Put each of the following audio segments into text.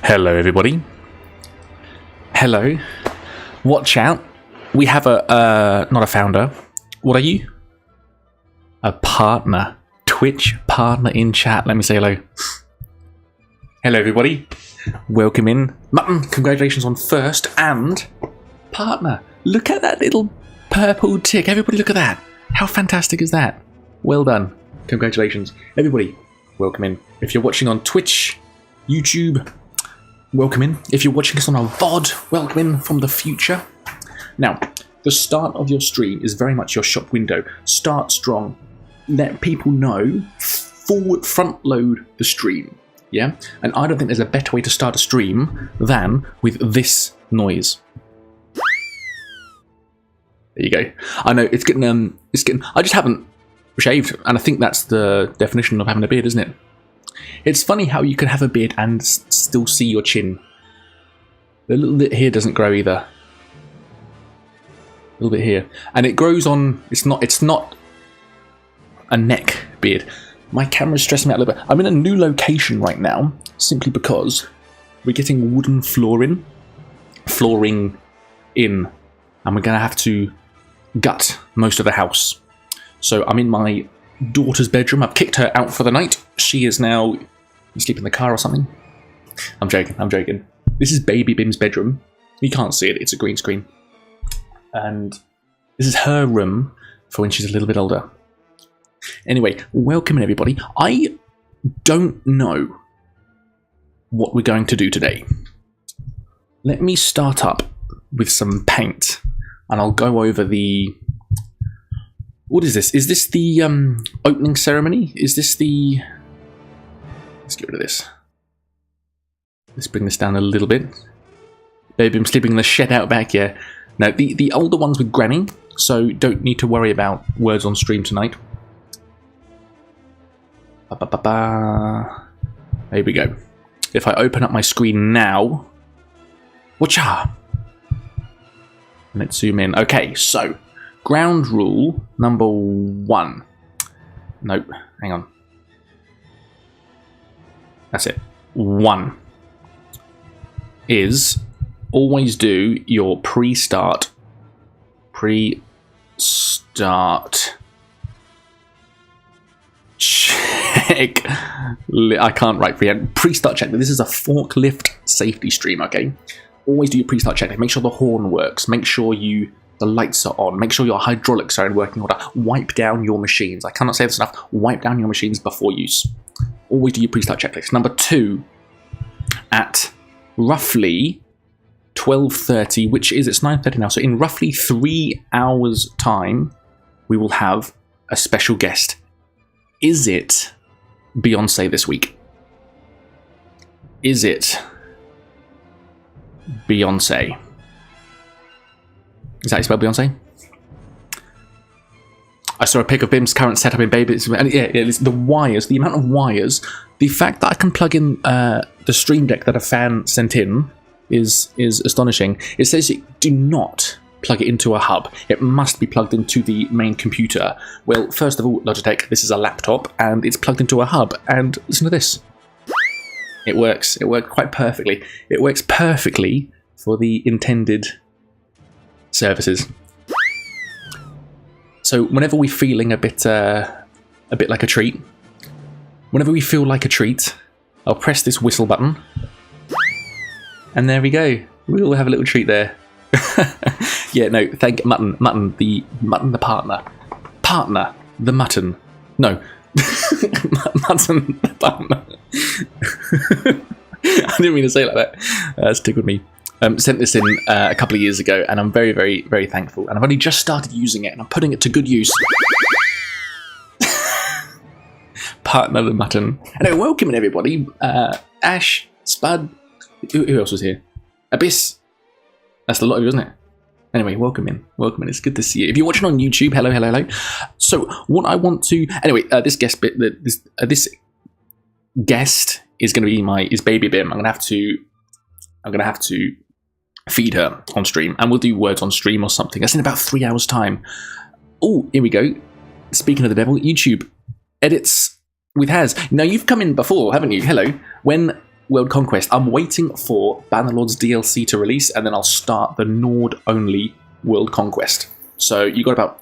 Hello everybody. Hello. Watch out. We have not a founder. What are you? A partner. Twitch partner in chat. Let me say hello. Hello everybody. Welcome in. Mutton, congratulations on first and partner. Look at that little purple tick. Everybody look at that. How fantastic is that? Well done. Congratulations. Everybody, welcome in. If you're watching on Twitch, YouTube, welcome in. If you're watching us on a VOD, welcome in from the future. Now, the start of your stream is very much your shop window. Start strong. Let people know. Front load the stream. Yeah? And I don't think there's a better way to start a stream than with this noise. There you go. I know it's getting I just haven't shaved, and I think that's the definition of having a beard, isn't it? It's funny how you can have a beard and still see your chin. The little bit here doesn't grow either. A little bit here, and it grows on. It's not a neck beard. My camera's stressing me out a little bit. I'm in a new location right now, simply because we're getting wooden flooring in, and we're gonna have to gut most of the house. So I'm in my daughter's bedroom. I've kicked her out for the night. She is now asleep in the car or something. I'm joking. This is baby Bim's bedroom. You can't see it, it's a green screen. And this is her room for when she's a little bit older. Anyway, welcome in everybody. I don't know what we're going to do today. Let me start up with some paint and I'll go over the... What is this? Is this the opening ceremony? Is this the... Let's get rid of this. Let's bring this down a little bit. Baby, I'm sleeping in the shed out back here. No, the older one's with Granny, so don't need to worry about words on stream tonight. There we go. If I open up my screen now... Watcha! Let's zoom in. Okay, so... Ground rule number 1. Nope, hang on. That's it. 1 is always do your pre-start check. I can't write freehand. Pre-start check. This is a forklift safety stream, okay? Always do your pre-start check. Make sure the horn works. Make sure the lights are on. Make sure your hydraulics are in working order. Wipe down your machines. I cannot say this enough. Wipe down your machines before use. Always do your pre-start checklist. Number 2, at roughly 12:30, which is, it's 9:30 now, so in roughly 3 hours time, we will have a special guest. Is it Beyonce this week? Is it Beyonce? Is that how you spell Beyonce? I saw a pic of Bim's current setup in Baby. And yeah, it's the wires, the amount of wires, the fact that I can plug in the stream deck that a fan sent in is astonishing. It says you do not plug it into a hub. It must be plugged into the main computer. Well, first of all, Logitech, this is a laptop, and it's plugged into a hub. And listen to this. It works. It worked quite perfectly. It works perfectly for the intended services. So whenever we're feeling a bit like a treat, whenever we feel like a treat, I'll press this whistle button, and there we go. We all have a little treat there. Yeah, no, thank Mutton, the partner, the mutton. No, Mutton, the partner. I didn't mean to say it like that. That's tickled me. Sent this in a couple of years ago, and I'm very, very, very thankful. And I've only just started using it, and I'm putting it to good use. Partner the mutton. Anyway, welcome in everybody. Ash, Spud, who else was here? Abyss. That's a lot of you, isn't it? Anyway, welcome in. Welcome in. It's good to see you. If you're watching on YouTube, hello, hello, hello. So, what I want to... Anyway, this guest bit... This guest is going to be is Baby Bim. I'm going to have to feed her on stream, and we'll do words on stream or something. That's in about 3 hours' time. Oh, here we go. Speaking of the devil, YouTube edits with Has. Now, you've come in before, haven't you? Hello. When World Conquest. I'm waiting for Bannerlord's DLC to release, and then I'll start the Nord-only World Conquest. So you got about...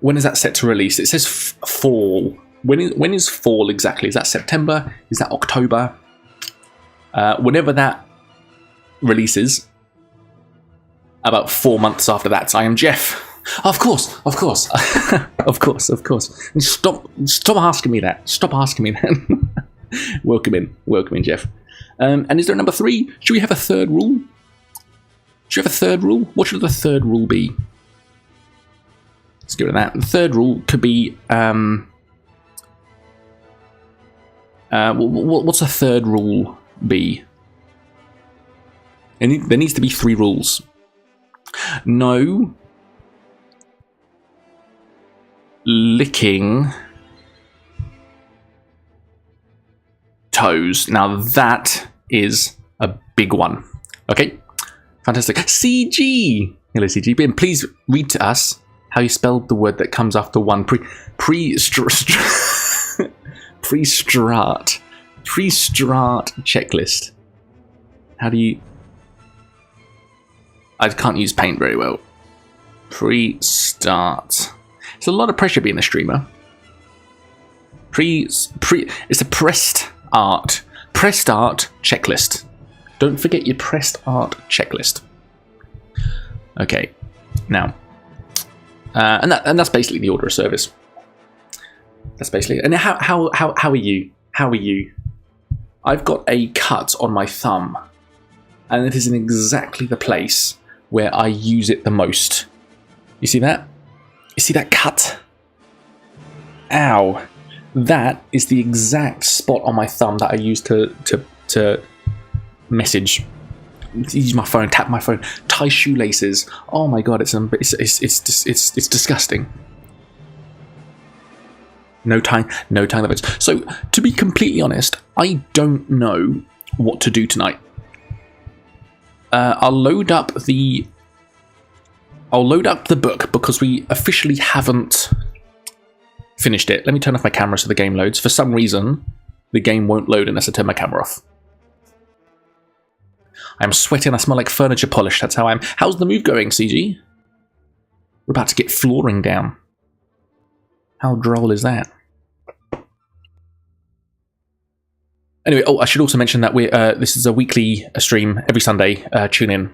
When is that set to release? It says fall. When is fall exactly? Is that September? Is that October? Whenever that releases, about 4 months after that, I am Jeff. Of course. of course. And stop asking me that. Stop asking me that. Welcome in, Jeff. And is there a number 3? Should we have a third rule? Should we have a third rule? What should the third rule be? Let's go with that. The third rule could be what's a third rule be? There needs to be 3 rules. No licking toes. Now that is a big one. Okay, fantastic. CG. Hello, CG. Bim, please read to us how you spelled the word that comes after one. Pre-strat checklist. How do you... I can't use paint very well. Pre-start. It's a lot of pressure being a streamer. It's a pressed art checklist. Don't forget your pressed art checklist. Okay, now, and that's basically the order of service. That's basically. And how are you? How are you? I've got a cut on my thumb, and it is in exactly the place where I use it the most. You see that? You see that cut? Ow! That is the exact spot on my thumb that I use to message. Use my phone, tap my phone, tie shoelaces. Oh my god, it's disgusting. No tying the boats. So to be completely honest, I don't know what to do tonight. I'll load up the book because we officially haven't finished it. Let me turn off my camera so the game loads. For some reason, the game won't load unless I turn my camera off. I'm sweating, I smell like furniture polish, that's how I am. How's the move going, CG? We're about to get flooring down. How droll is that? Anyway, I should also mention that this is a weekly stream every Sunday. Tune in.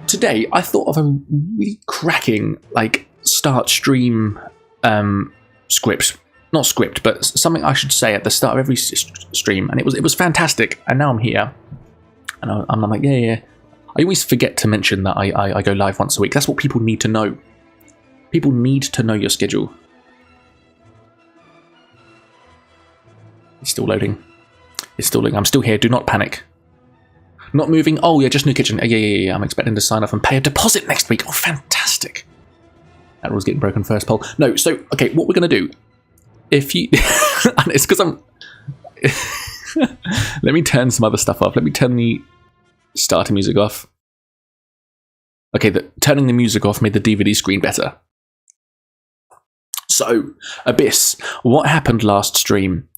Today, I thought of a really cracking, start stream script. Not script, but something I should say at the start of every stream. And it was fantastic. And now I'm here. And I'm like, yeah. I always forget to mention that I go live once a week. That's what people need to know. People need to know your schedule. It's still loading. It's still loading. I'm still here. Do not panic. Not moving. Oh, yeah, just new kitchen. Yeah. I'm expecting to sign off and pay a deposit next week. Oh, fantastic. That was getting broken first poll. No, so, okay, what we're going to do. If you... it's because I'm... Let me turn some other stuff off. Let me turn the starter music off. Okay, turning the music off made the DVD screen better. So, Abyss, what happened last stream?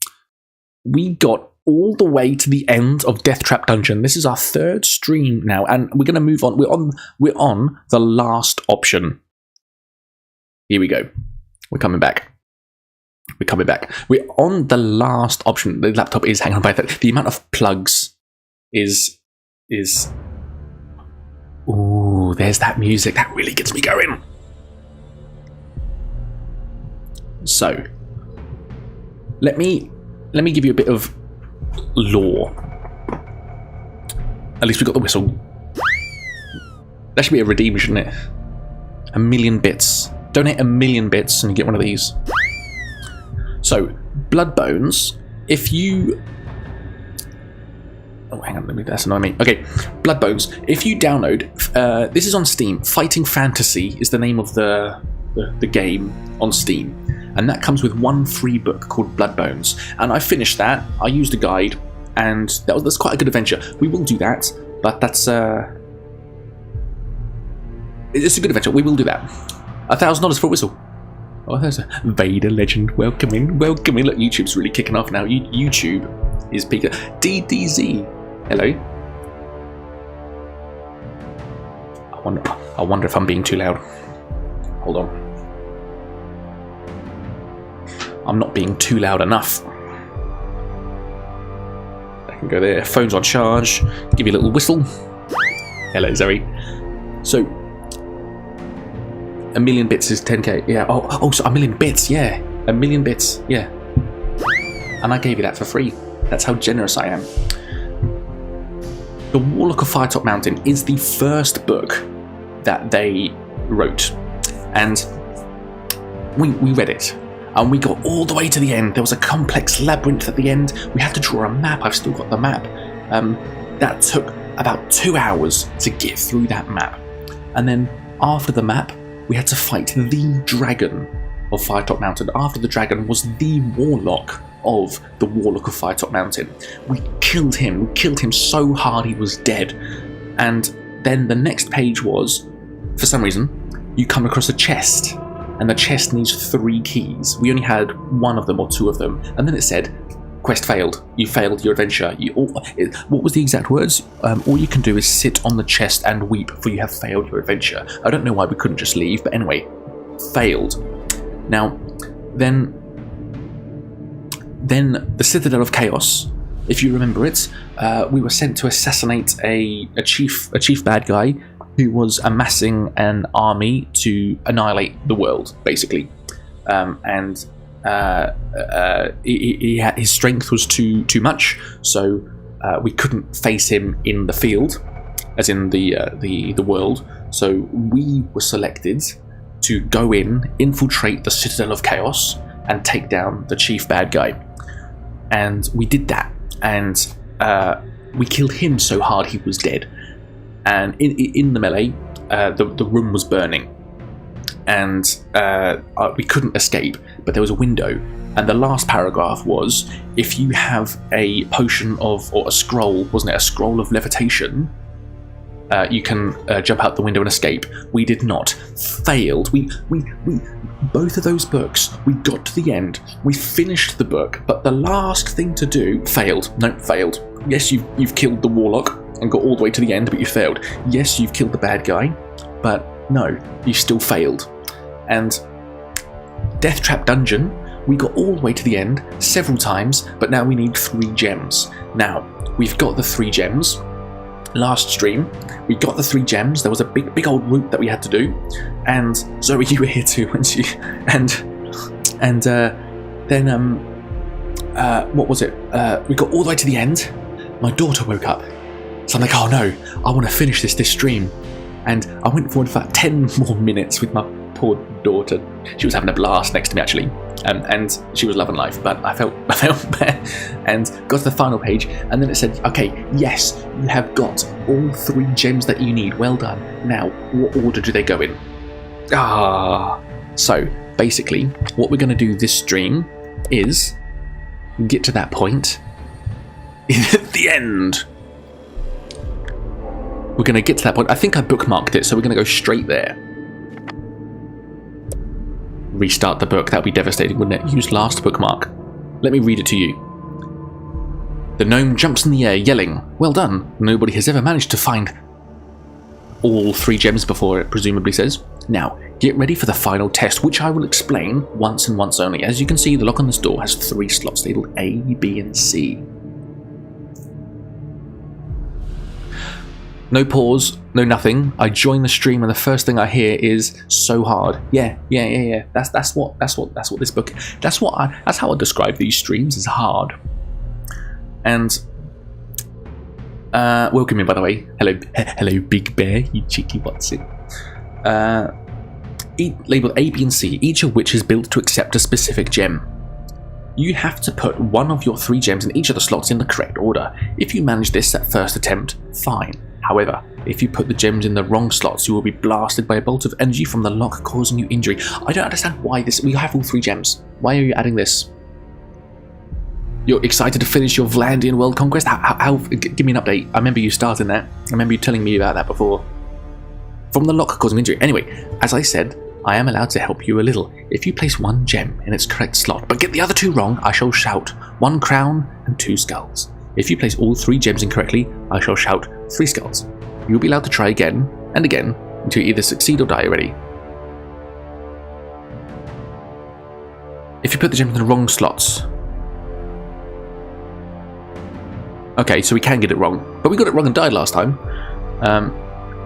We got all the way to the end of Death Trap Dungeon. This is our 3rd stream now, and we're going to move on. We're on the last option. Here we go. We're coming back. We're on the last option. The laptop is hanging on by the amount of plugs is. Ooh, there's that music. That really gets me going. So, let me give you a bit of lore. At least we got the whistle. That should be a redeem, shouldn't it? 1 million bits. Donate 1 million bits and you get one of these. So, Bloodbones, if you... Oh, hang on, that's annoying me. Okay, Bloodbones, if you download... this is on Steam. Fighting Fantasy is the name of the game on Steam. And that comes with one free book called Bloodbones. And I finished that, I used a guide, and that's quite a good adventure. We will do that, but that's... It's a good adventure, we will do that. $1,000 for a whistle. Oh, there's a Vader legend. Welcome in. Look, YouTube's really kicking off now. YouTube is peak. DDZ. Hello. I wonder if I'm being too loud. Hold on. I'm not being too loud enough. I can go there. Phone's on charge. Give you a little whistle. Hello, Zoe. So, 1,000,000 bits is 10k. Yeah. Oh, so 1,000,000 bits. Yeah. 1,000,000 bits. Yeah. And I gave you that for free. That's how generous I am. The Warlock of Firetop Mountain is the first book that they wrote, and we read it, and we got all the way to the end. There was a complex labyrinth at the end. We had to draw a map. I've still got the map. That took about 2 hours to get through that map, and then after the map, we had to fight the dragon of Firetop Mountain. After the dragon was the warlock of the Warlock of Firetop Mountain. We killed him. We killed him so hard he was dead. And then the next page was, for some reason, you come across a chest, and the chest needs 3 keys. We only had 1 of them or 2 of them, and then it said, "Quest failed. You failed your adventure." What was the exact words? All you can do is sit on the chest and weep, for you have failed your adventure. I don't know why we couldn't just leave, but anyway, failed. Now, then the Citadel of Chaos, if you remember it, we were sent to assassinate a chief bad guy who was amassing an army to annihilate the world, basically. His strength was too much, so we couldn't face him in the field, as in the world. So we were selected to go in, infiltrate the Citadel of Chaos, and take down the chief bad guy. And we did that, and we killed him so hard he was dead. And in the melee, the room was burning, and we couldn't escape, but there was a window. And the last paragraph was, if you have a potion of, or a scroll, wasn't it, a scroll of levitation, you can jump out the window and escape. We did not. Failed. We both of those books, we got to the end, we finished the book, but the last thing to do, failed. No, failed. Yes, you've killed the warlock and got all the way to the end, but you failed. Yes, you've killed the bad guy, but no, you still failed. And Death Trap Dungeon, we got all the way to the end several times, but now we need 3 gems. Now, we've got the 3 gems. Last stream, we got the 3 gems. There was a big old route that we had to do, and Zoe, you were here too, weren't you? And then what was it? We got all the way to the end. My daughter woke up, so I'm like, oh no, I want to finish this stream, and I went forward for about 10 more minutes with my poor daughter. She was having a blast next to me actually. And she was loving life, but I felt bad, and got to the final page, and then it said, okay, yes, you have got all 3 gems that you need, well done. Now, what order do they go in? So, basically, what we're going to do this stream is get to that point at the end. We're going to get to that point. I think I bookmarked it, so we're going to go straight there. Restart the book. That would be devastating, wouldn't it? Use last bookmark. Let me read it to you. The gnome jumps in the air, yelling, "Well done! Nobody has ever managed to find all 3 gems before," it presumably says. Now, get ready for the final test, which I will explain once and once only. As you can see, the lock on this door has 3 slots labelled A, B, and C. No pause, no nothing. I join the stream, and the first thing I hear is "so hard." Yeah. That's what this book. That's how I describe these streams, as hard. And welcome in, by the way. Hello, Big Bear, you cheeky what's it. Labeled A, B, and C, each of which is built to accept a specific gem. You have to put one of your 3 gems in each of the slots in the correct order. If you manage this at first attempt, fine. However, if you put the gems in the wrong slots, you will be blasted by a bolt of energy from the lock, causing you injury. I don't understand why this. We have all 3 gems. Why are you adding this? You're excited to finish your Vlandian world conquest? How? Give me an update. I remember you starting that. I remember you telling me about that before. From the lock causing injury. Anyway, as I said, I am allowed to help you a little. If you place 1 gem in its correct slot, but get the other 2 wrong, I shall shout 1 crown and 2 skulls. If you place all 3 gems incorrectly, I shall shout 3 skulls. You will be allowed to try again and again until you either succeed or die already. If you put the gems in the wrong slots... Okay, so we can get it wrong. But we got it wrong and died last time.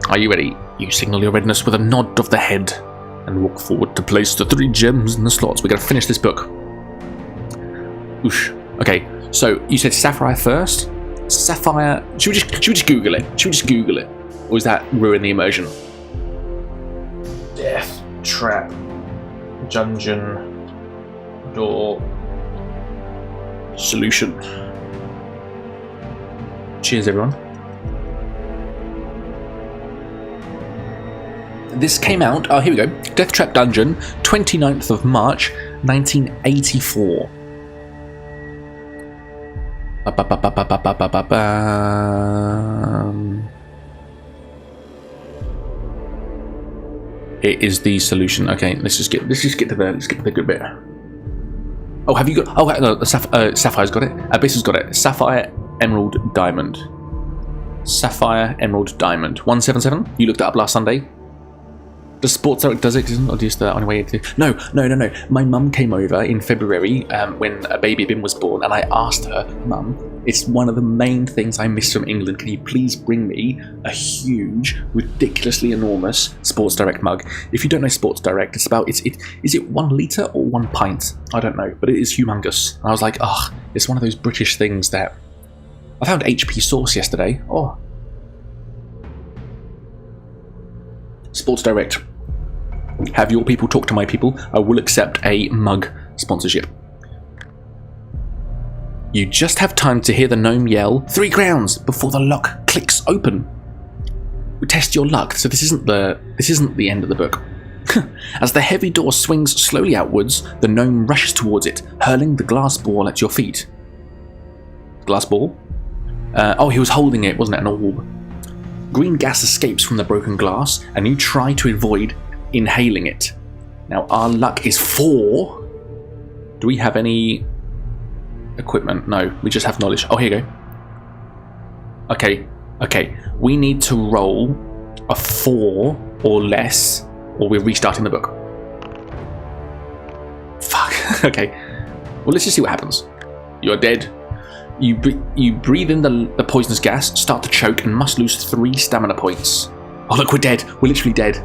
Are you ready? You signal your readiness with a nod of the head and walk forward to place the 3 gems in the slots. We're going to finish this book. Oosh. Okay, so you said Sapphire first. Sapphire... Should we just Google it? Should we just Google it? Or does that ruin the immersion? Death Trap Dungeon Door Solution. Cheers, everyone. This came out... Oh, here we go. Death Trap Dungeon, 29th of March, 1984. It is the solution. Okay, let's just get to the good bit. Oh, have you got? Oh, no, Sapphire's got it. Abyss got it. Sapphire, Emerald, Diamond. Sapphire, Emerald, Diamond. 177. You looked it up last Sunday. The Sports Direct does it, isn't it? Or just the only way to... No. My mum came over in February when a baby Bim was born, and I asked her, Mum, it's one of the main things I miss from England. Can you please bring me a huge, ridiculously enormous Sports Direct mug? If you don't know Sports Direct, it's about... Is it 1 litre or 1 pint? I don't know, but it is humongous. And I was like, it's one of those British things that... I found HP Sauce yesterday. Oh. Sports Direct. Have your people talk to my people. I will accept a mug sponsorship. You just have time to hear the gnome yell 3 crowns before the lock clicks open. We test your luck, so this isn't the end of the book. As the heavy door swings slowly outwards, the gnome rushes towards it, hurling the glass ball at your feet. Glass ball? He was holding it, wasn't it? An orb. Green gas escapes from the broken glass, and you try to avoid inhaling it. Now, our luck is 4. Do we have any equipment? No, we just have knowledge. Oh, here you go. Okay. We need to roll a 4 or less, or we're restarting the book. Fuck. Okay. Well, let's just see what happens. You're dead. You breathe in the poisonous gas, start to choke, and must lose 3 stamina points. Oh, look, we're dead. We're literally dead.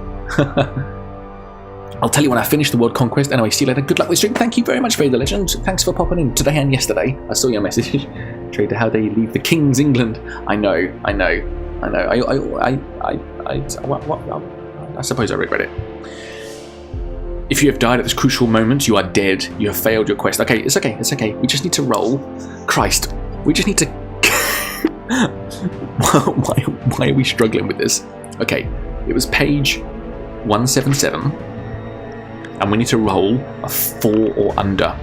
I'll tell you when I finish the world conquest. Anyway, see you later. Good luck with the stream. Thank you very much, Vader Legend. Thanks for popping in today and yesterday. I saw your message. Trader, how they leave the King's England. I know. I suppose I regret it. If you have died at this crucial moment, you are dead. You have failed your quest. Okay, it's okay. We just need to roll. Christ. We just need to... Why are we struggling with this? Okay, it was page 177. And we need to roll a 4 or under.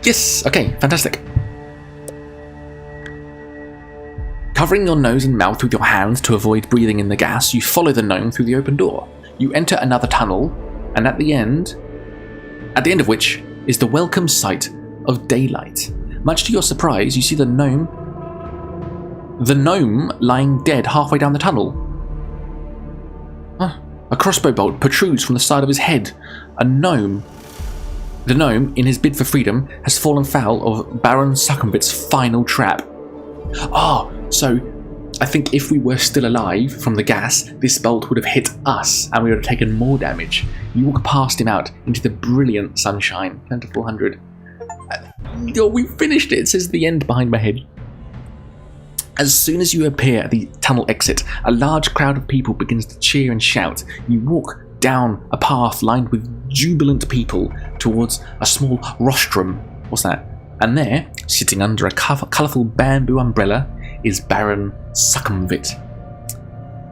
Yes! Okay, fantastic. Covering your nose and mouth with your hands to avoid breathing in the gas, you follow the gnome through the open door. You enter another tunnel, and at the end of which is the welcome sight of daylight. Much to your surprise, you see the gnome lying dead halfway down the tunnel. A crossbow bolt protrudes from the side of his head. The gnome, in his bid for freedom, has fallen foul of Baron Succumbit's final trap. So I think if we were still alive from the gas, this bolt would have hit us and we would have taken more damage. You walk past him out into the brilliant sunshine. 10 to 400. We finished it, says the end behind my head. As soon as you appear at the tunnel exit, a large crowd of people begins to cheer and shout. You walk down a path lined with jubilant people towards a small rostrum. What's that? And there, sitting under a colourful bamboo umbrella, is Baron Succumbit.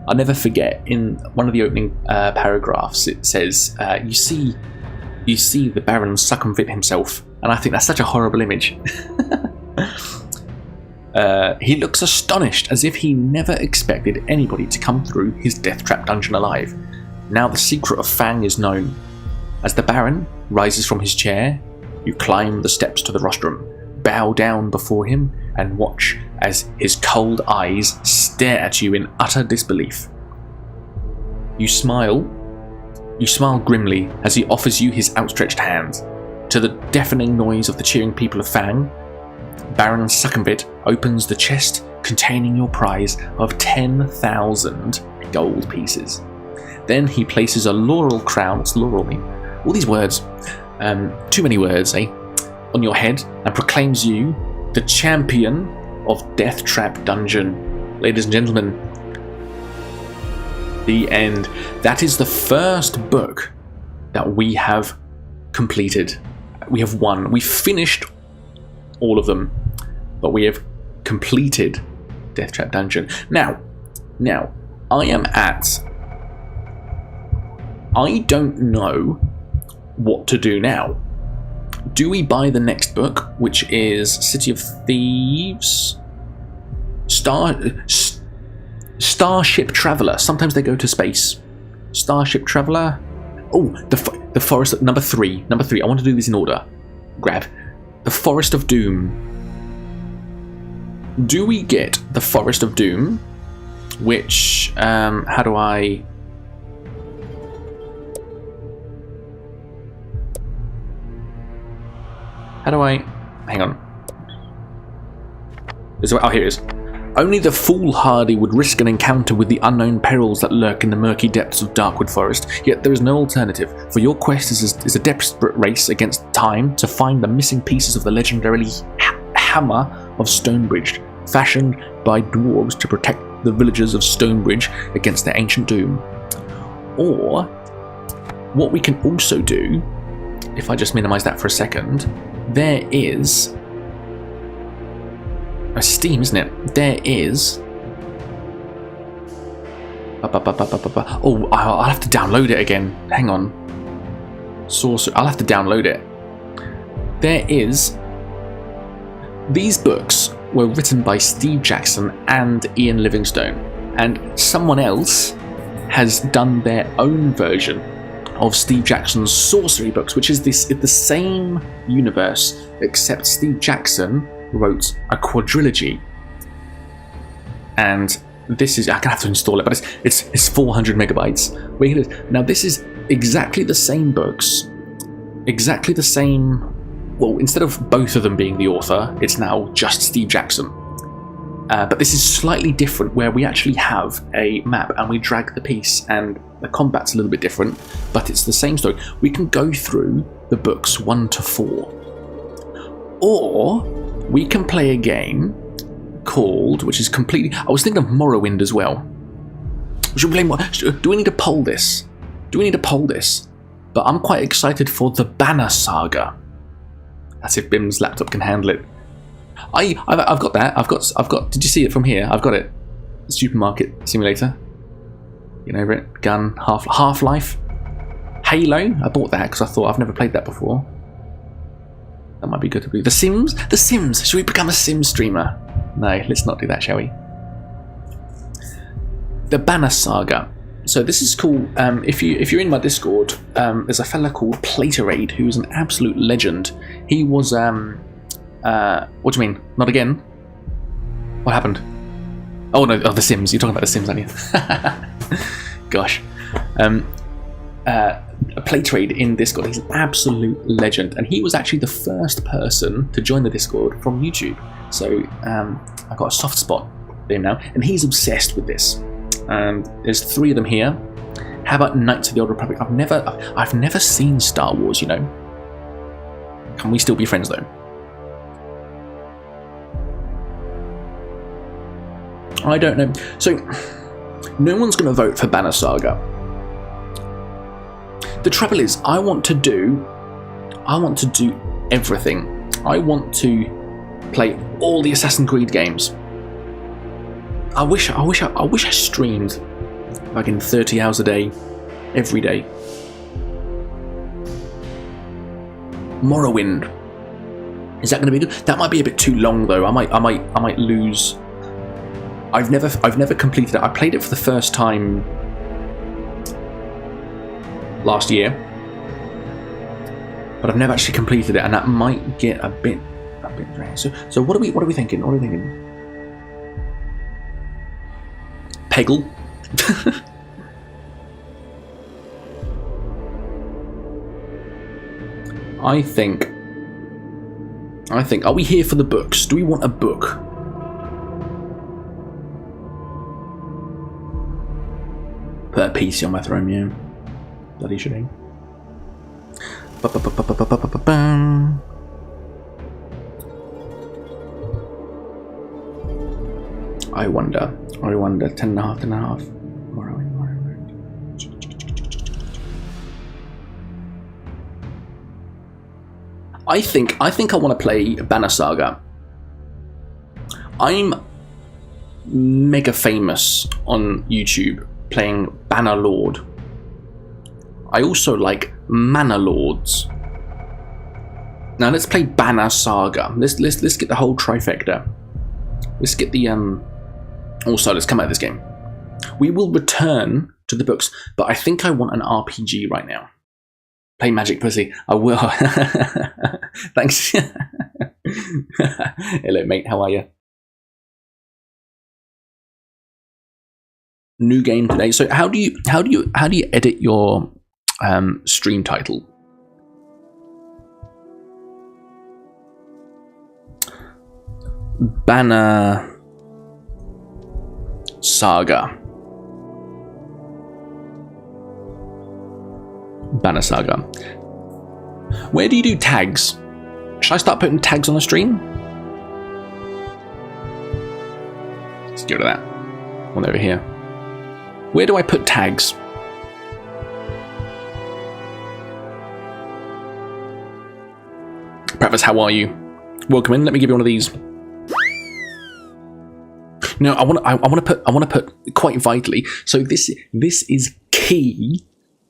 I'll never forget, in one of the opening paragraphs, it says, you see the Baron Succumbit himself, and I think that's such a horrible image. He looks astonished, as if he never expected anybody to come through his death trap dungeon alive. Now the secret of Fang is known. As the Baron rises from his chair, you climb the steps to the rostrum, bow down before him, and watch as his cold eyes stare at you in utter disbelief. You smile grimly as he offers you his outstretched hand. To the deafening noise of the cheering people of Fang, Baron Succumbit opens the chest containing your prize of 10,000 gold pieces. Then he places a laurel crown, what's laurel mean? All these words, too many words, eh? On your head and proclaims you the champion of Death Trap Dungeon. Ladies and gentlemen, the end. That is the first book that we have completed. We have won. We finished all of them, but we have completed Death Trap Dungeon. Now, I don't know what to do now. Do we buy the next book, which is City of Thieves? Starship Traveller. Sometimes they go to space. Starship Traveller. Oh, the Forest. Number three. I want to do this in order. Grab the Forest of Doom. Do we get the Forest of Doom? Which how do I? Hang on. Oh, here it is. Only the foolhardy would risk an encounter with the unknown perils that lurk in the murky depths of Darkwood Forest, yet there is no alternative, for your quest is a desperate race against time to find the missing pieces of the legendary Hammer of Stonebridge, fashioned by dwarves to protect the villagers of Stonebridge against their ancient doom. Or, what we can also do, if I just minimize that for a second, there is a Steam, isn't it? There is. Oh, I'll have to download it again. Hang on. Sorcerer. I'll have to download it. There is. These books were written by Steve Jackson and Ian Livingstone, and someone else has done their own version of Steve Jackson's sorcery books, which is the same universe, except Steve Jackson wrote a quadrilogy, and this is, I can have to install it, but it's 400 megabytes. Now this is exactly the same books, exactly the same. Well, instead of both of them being the author, it's now just Steve Jackson. But this is slightly different, where we actually have a map and we drag the piece, and the combat's a little bit different, but it's the same story. We can go through the books 1 to 4, or we can play a game called, which is completely. I was thinking of Morrowind as well. Should we play? Do we need to poll this? But I'm quite excited for the Banner Saga. That's if Bim's laptop can handle it. I've got that. I've got. Did you see it from here? I've got it. Supermarket Simulator. Get over it. Gun. Half-Life. Halo. I bought that because I thought I've never played that before. That might be good to be. The Sims. Should we become a Sims streamer? No, let's not do that, shall we? The Banner Saga. So this is cool. If you're in my Discord, there's a fella called Platerade who's an absolute legend. He was what do you mean? Not again? What happened? Oh no, The Sims. You're talking about The Sims, aren't you? Gosh. Platerade in Discord. He's an absolute legend, and he was actually the first person to join the Discord from YouTube. So I've got a soft spot for him now, and he's obsessed with this. There's 3 of them here. How about Knights of the Old Republic? I've never seen Star Wars, you know. Can we still be friends though? I don't know. So no one's going to vote for Banner Saga. The trouble is, I want to do everything. I want to play all the Assassin's Creed games. I wish I streamed like in 30 hours a day, every day. Morrowind. Is that going to be good? That might be a bit too long though. I might lose. I've never completed it. I played it for the first time last year, but I've never actually completed it, and that might get a bit So what are we thinking? What are we thinking? Peggle. I think. Are we here for the books? Do we want a book? Put a PC on my throne, yeah. Bloody shitting. I wonder. 10.5, 10.5. Where are we? I think I want to play Banner Saga. I'm mega famous on YouTube playing Banner Lord. I also like Manor Lords. Now let's play Banner Saga. Let's get the whole trifecta. Let's get the Also, let's come out of this game. We will return to the books, but I think I want an RPG right now. Play Magic Pussy. I will. Thanks. Hello, mate. How are you? New game today. So how do you edit your stream title? Banner Saga. Banner Saga. Where do you do tags? Should I start putting tags on the stream? Let's go to that one over here. Where do I put tags? Preface, how are you? Welcome in. Let me give you one of these. No, I want to put quite vitally. So this is key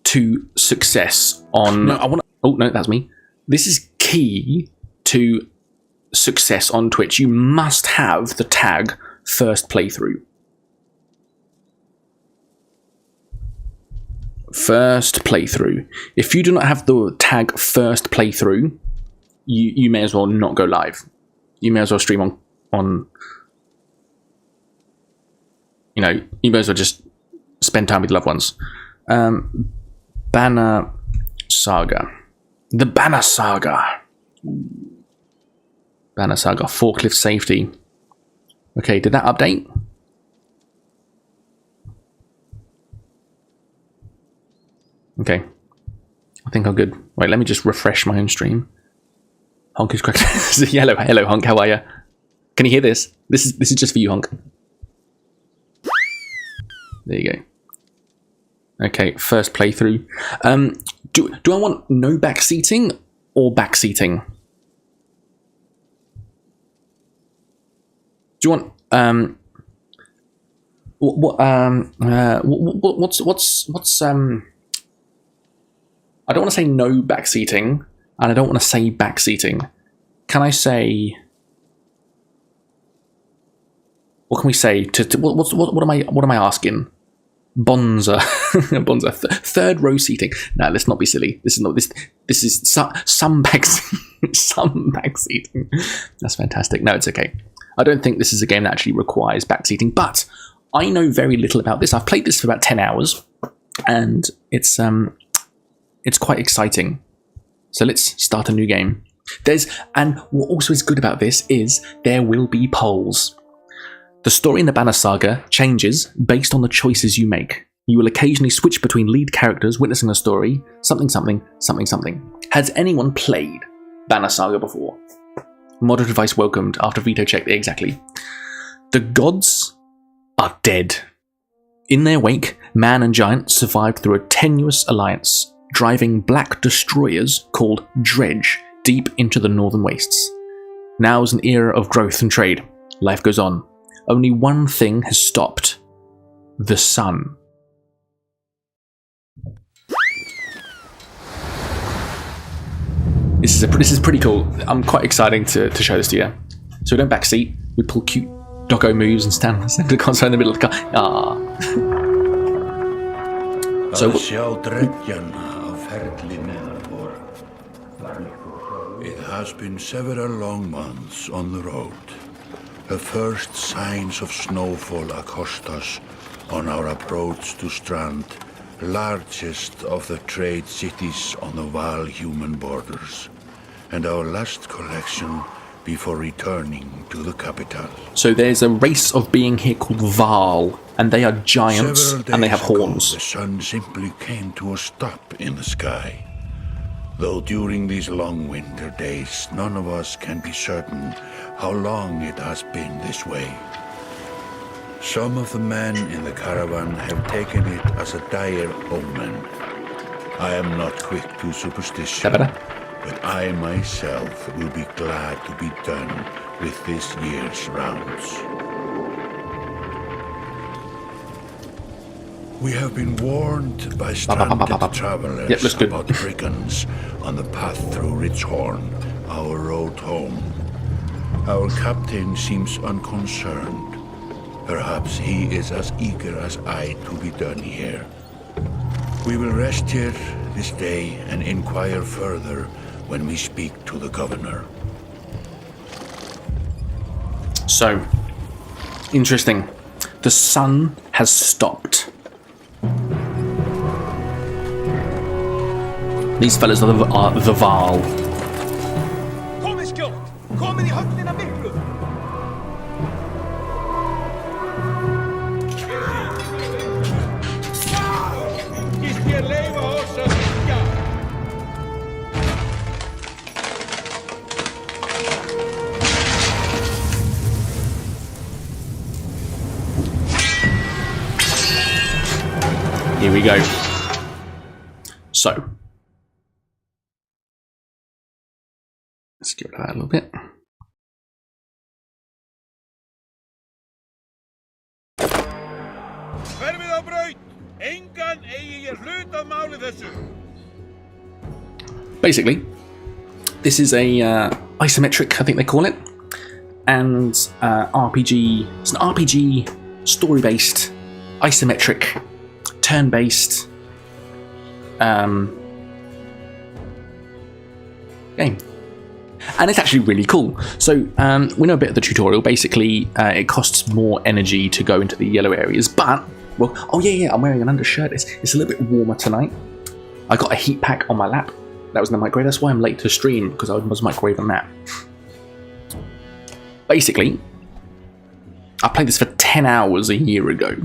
to success on. No, oh no, that's me. This is key to success on Twitch. You must have the tag first playthrough. First playthrough. If you do not have the tag first playthrough, you may as well not go live. You may as well stream on. You know, you may as well just spend time with loved ones. Banner Saga. The Banner Saga. Banner Saga. Forklift safety. Okay, did that update? Okay. I think I'm good. Wait, let me just refresh my own stream. Honk is correct. Hello, Honk. How are you? Can you hear this? This is just for you, Honk. There you go. Okay, first playthrough. Do I want no backseating or backseating? Do you want what's I don't want to say no backseating, and I don't want to say backseating. Can I say? What can we say to what am I asking? Bonza, Bonza, third row seating. No, let's not be silly. This is not this. This is some back seating. That's fantastic. No, it's okay. I don't think this is a game that actually requires back seating, but I know very little about this. I've played this for about 10 hours, and it's quite exciting. So let's start a new game. And what also is good about this is there will be polls. The story in the Banner Saga changes based on the choices you make. You will occasionally switch between lead characters witnessing the story, something. Has anyone played Banner Saga before? Moderate advice welcomed after veto check. Exactly. The gods are dead. In their wake, man and giant survived through a tenuous alliance, driving black destroyers called Dredge deep into the northern wastes. Now is an era of growth and trade. Life goes on. Only one thing has stopped. The sun. This is pretty cool. I'm quite excited to show this to you. So we don't backseat. We pull cute doggo moves and stand the console in the middle of the car. Ah. So has been several long months on the road. The first signs of snowfall accost us on our approach to Strand, largest of the trade cities on the Val-human borders, and our last collection before returning to the capital. So there's a race of being here called Val, and they are giants, and they have horns. The sun simply came to a stop in the sky. Though during these long winter days, none of us can be certain how long it has been this way. Some of the men in the caravan have taken it as a dire omen. I am not quick to superstition, but I myself will be glad to be done with this year's rounds. We have been warned by stranded travelers about brigands on the path through Ridgehorn, our road home. Our captain seems unconcerned. Perhaps he is as eager as I to be done here. We will rest here this day and inquire further when we speak to the governor. So, interesting. The sun has stopped. These fellas are the Val. Komið skjótt! Komið í höllina miklu! Gist ég leyfa oss að syngja? Here we go. So, let's get rid of that a little bit. Hverfið á braut! Engan eigi ég hlut að máli þessu! Basically, this is a isometric, I think they call it, and RPG. It's an RPG, story-based, isometric, turn-based game. And it's actually really cool. So we know a bit of the tutorial. Basically, it costs more energy to go into the yellow areas, but, well, oh yeah, I'm wearing an undershirt. It's a little bit warmer tonight. I got a heat pack on my lap. That was in the microwave. That's why I'm late to stream, because I was microwaving that. Basically, I played this for 10 hours a year ago,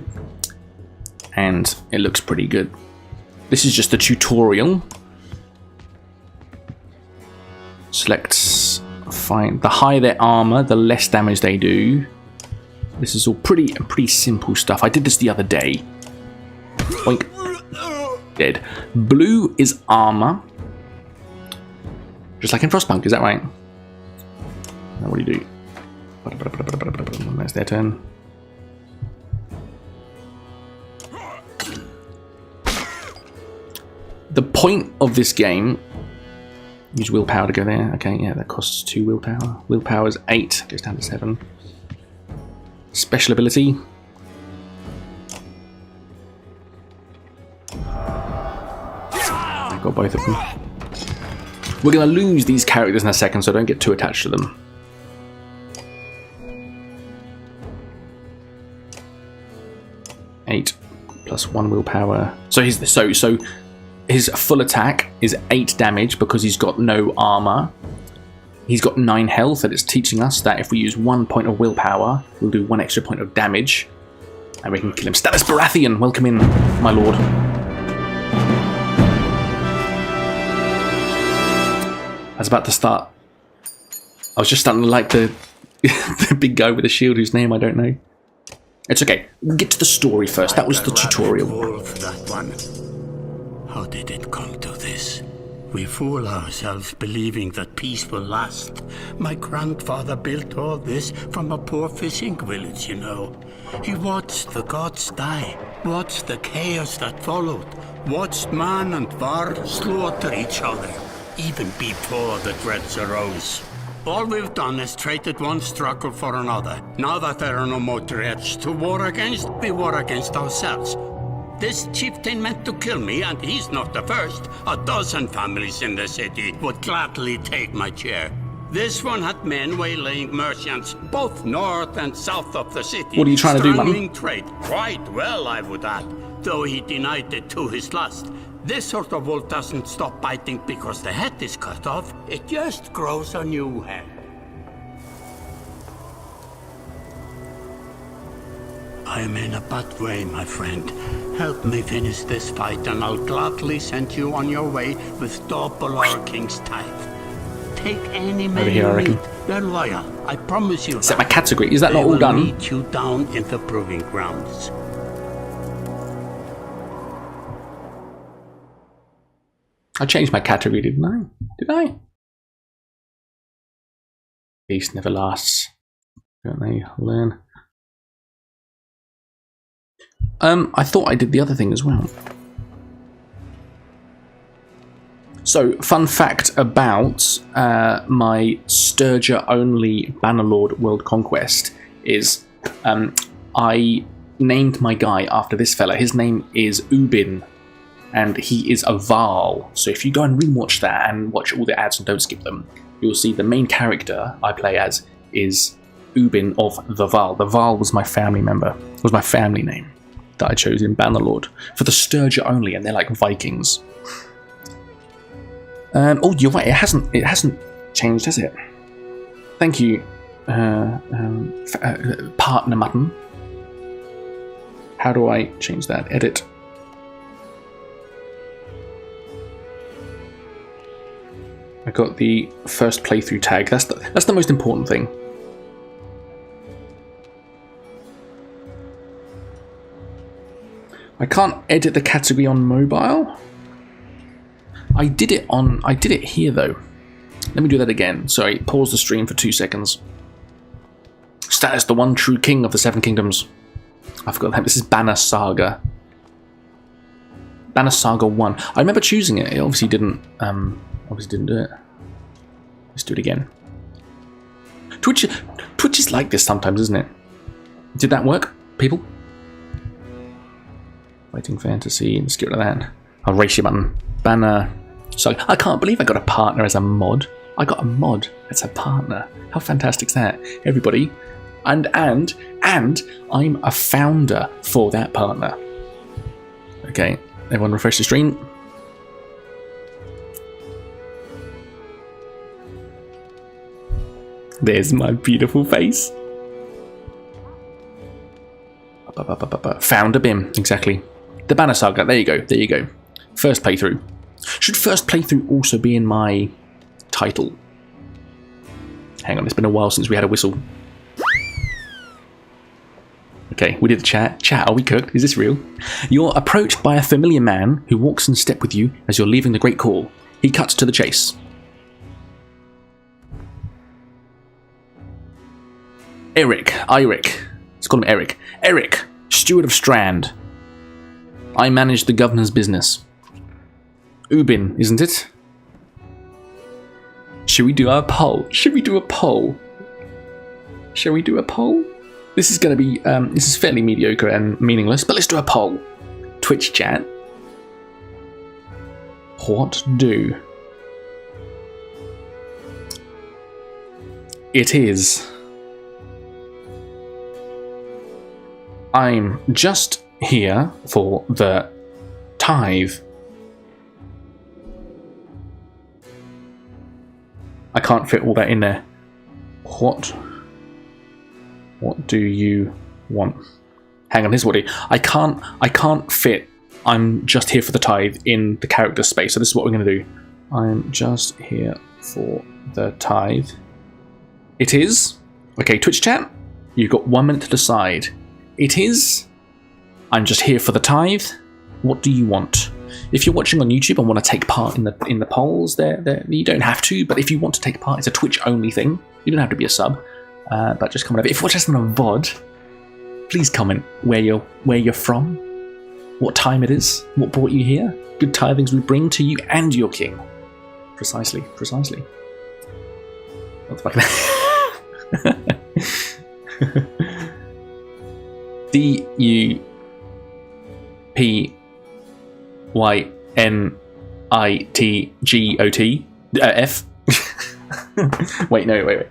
and it looks pretty good. This is just a tutorial. Select, find, the higher their armor, the less damage they do. This is all pretty simple stuff. I did this the other day. Boink. Dead. Blue is armor. Just like in Frostpunk, is that right? Now what do you do? That's their turn. The point of this game, use willpower to go there. Okay, yeah, that costs 2 willpower. Willpower is 8, goes down to 7. Special ability. I've got both of them. We're going to lose these characters in a second, so don't get too attached to them. Eight plus 1 willpower. So his full attack is 8 damage because he's got no armor. He's got 9 health, and it's teaching us that if we use 1 point of willpower, we'll do 1 extra point of damage, and we can kill him. Status Baratheon, welcome in, my lord. I was about to start. I was just starting to like the the big guy with the shield whose name I don't know. It's okay. We'll get to the story first. That was the tutorial. That one. How did it come to this? We fool ourselves believing that peace will last. My grandfather built all this from a poor fishing village, you know. He watched the gods die, watched the chaos that followed, watched man and var slaughter each other, even before the dreads arose. All we've done is traded one struggle for another. Now that there are no more dreads to war against, we war against ourselves. This chieftain meant to kill me, and he's not the first. 12 families in the city would gladly take my chair. This one had men waylaying merchants both north and south of the city. What are you trying to do, man? Strangling trade quite well, I would add, though he denied it to his lust. This sort of wolf doesn't stop biting because the head is cut off. It just grows a new head. I am in a bad way, my friend. Help me finish this fight and I'll gladly send you on your way with double our king's tithe. Take any man Over here, I you reckon. meet. They're loyal. I promise you Set that. my category. Is that not They all will done? meet you down in the proving grounds. I changed my category, didn't I? Did I? Peace never lasts. Don't they learn? I thought I did the other thing as well. So, fun fact about my Sturger-only Bannerlord World Conquest is I named my guy after this fella. His name is Ubin, and he is a Varl. So if you go and rewatch that and watch all the ads and don't skip them, you'll see the main character I play as is Ubin of the Varl. The Varl was my family member, was my family name that I chose in Bannerlord for the Sturger only, and they're like Vikings. Oh, you're right. It hasn't changed, has it? Thank you, partner mutton. How do I change that? Edit. I got the first playthrough tag. That's the most important thing. I can't edit the category on mobile. I did it here though. Let me do that again. Sorry, pause the stream for 2 seconds. Status: the one true king of the Seven Kingdoms. I forgot that. This is Banner Saga. Banner Saga 1. I remember choosing it. It obviously didn't do it. Let's do it again. Twitch is like this sometimes, isn't it? Did that work, people? Waiting fantasy. Let's get rid of that. I'll race your button. Banner. So I can't believe I got a partner as a mod. I got a mod as a partner. How fantastic is that, everybody? And I'm a founder for that partner. Okay, everyone refresh the stream. There's my beautiful face. Founder Bim, exactly. The Banner Saga, there you go, there you go. First playthrough. Should first playthrough also be in my title? Hang on, it's been a while since we had a whistle. Okay, we did the chat. Chat, are we cooked? Is this real? You're approached by a familiar man who walks in step with you as you're leaving the Great Call. He cuts to the chase. Eric. Let's call him Eric. Eric, steward of Strand. I manage the governor's business. Ubin, isn't it? Should we do our poll? Should we do a poll? Shall we do a poll? This is going to be, this is fairly mediocre and meaningless, but let's do a poll. Twitch chat. What do? It is. I'm just here for the tithe. I can't fit all that in there. What do you want? Hang on, here's what I can't fit I'm just here for the tithe in the character space. So this is what we're going to do. I'm just here for the tithe. It is. Okay, Twitch chat. You've got 1 minute to decide. It is. I'm just here for the tithe. What do you want? If you're watching on YouTube and want to take part in the polls, there you don't have to. But if you want to take part, it's a Twitch only thing. You don't have to be a sub. But just comment. If you're watching on a VOD, please comment where you're from, what time it is, what brought you here. Good tithings we bring to you and your king. Precisely. What the fuck? DUPYNITGOT F. Wait, no, wait.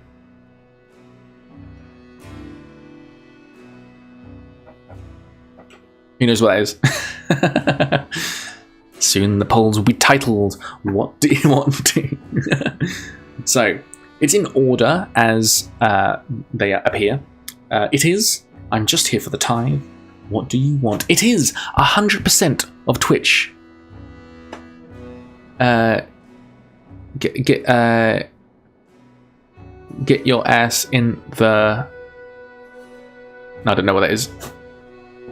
Who knows what that is? Soon the polls will be titled, What do you want to? So, it's in order as they appear. It is, I'm just here for the tithe. What do you want? It is 100% of Twitch. Get your ass in the... No, I don't know what that is.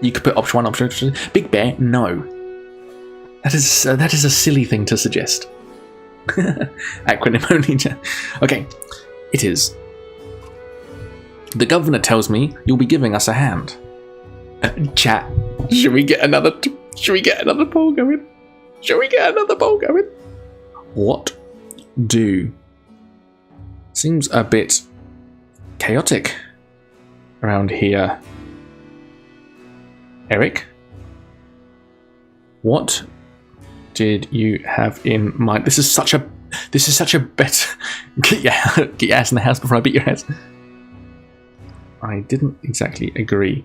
You could put option 1, option 2. Big Bear, no. That is a silly thing to suggest. Acronym only. Okay, it is. The governor tells me you'll be giving us a hand. Chat, should we get another poll going? What do? Seems a bit chaotic around here. Eric, what did you have in mind? This is such a bet. Get your ass in the house before I beat your ass. I didn't exactly agree.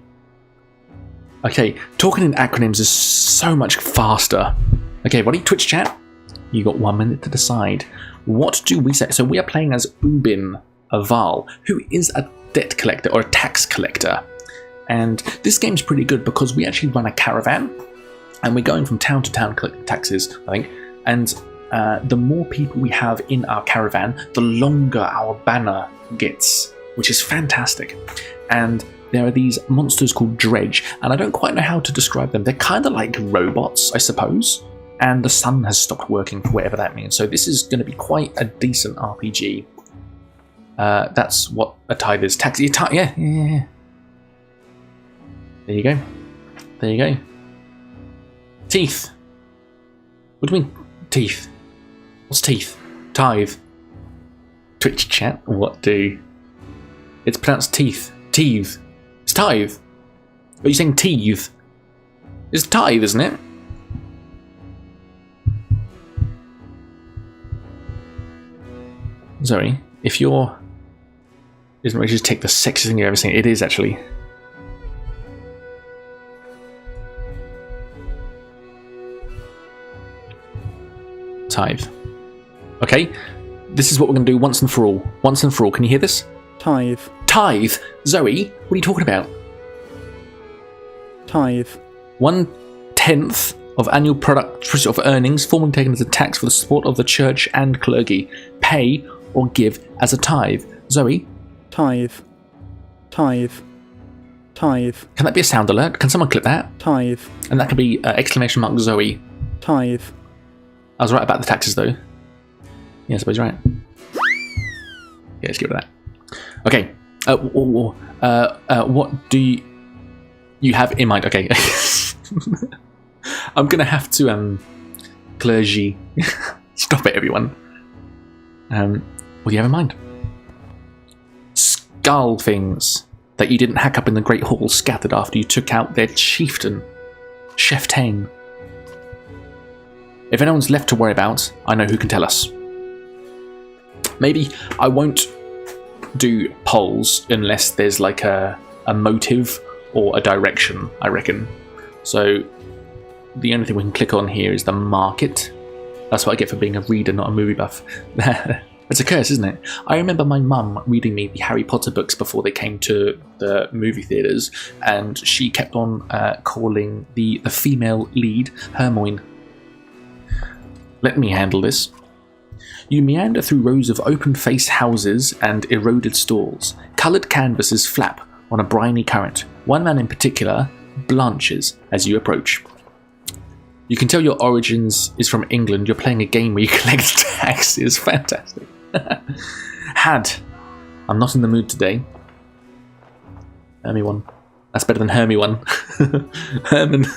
Okay, talking in acronyms is so much faster. Okay, buddy, Twitch chat. You got 1 minute to decide. What do we say? So we are playing as Ubin Aval, who is a debt collector or a tax collector. And this game's pretty good because we actually run a caravan and we're going from town to town collecting taxes, I think. And the more people we have in our caravan, the longer our banner gets, which is fantastic. And there are these monsters called Dredge, and I don't quite know how to describe them. They're kind of like robots, I suppose. And the sun has stopped working for whatever that means. So this is going to be quite a decent RPG. That's what a tithe is. Tax, yeah. There you go. Teeth. What do you mean, teeth? What's teeth? Tithe. Twitch chat, what do? It's pronounced teeth. Teeth. It's tithe. Are you saying teeth? It's tithe, isn't it? Sorry, if you're... Isn't it just take the sexiest thing you've ever seen? It is, actually. Tithe. Okay, this is what we're going to do once and for all. Once and for all. Can you hear this? Tithe. Tithe? Zoe, what are you talking about? Tithe. 1/10 of annual product of earnings formerly taken as a tax for the support of the church and clergy. Pay or give as a tithe. Zoe? Tithe. Tithe. Tithe. Can that be a sound alert? Can someone clip that? Tithe. And that could be exclamation mark Zoe. Tithe. I was right about the taxes though. Yeah, I suppose you're right. Yeah, let's get rid of that. Okay. What do you have in mind? Okay. I'm gonna have to clergy. Stop it, everyone. What do you have in mind? Skull things that you didn't hack up in the Great Hall scattered after you took out their chieftain, Chef Tane. If anyone's left to worry about, I know who can tell us. Maybe I won't do polls unless there's like a motive or a direction, I reckon. So the only thing we can click on here is the market. That's what I get for being a reader, not a movie buff. It's a curse, isn't it? I remember my mum reading me the Harry Potter books before they came to the movie theatres, and she kept on calling the female lead Hermione. Let me handle this. You meander through rows of open-faced houses and eroded stalls. Coloured canvases flap on a briny current. One man in particular blanches as you approach. You can tell your origins is from England. You're playing a game where you collect taxes. Fantastic. Had. I'm not in the mood today. Hermy one. That's better than Hermy one. Herman.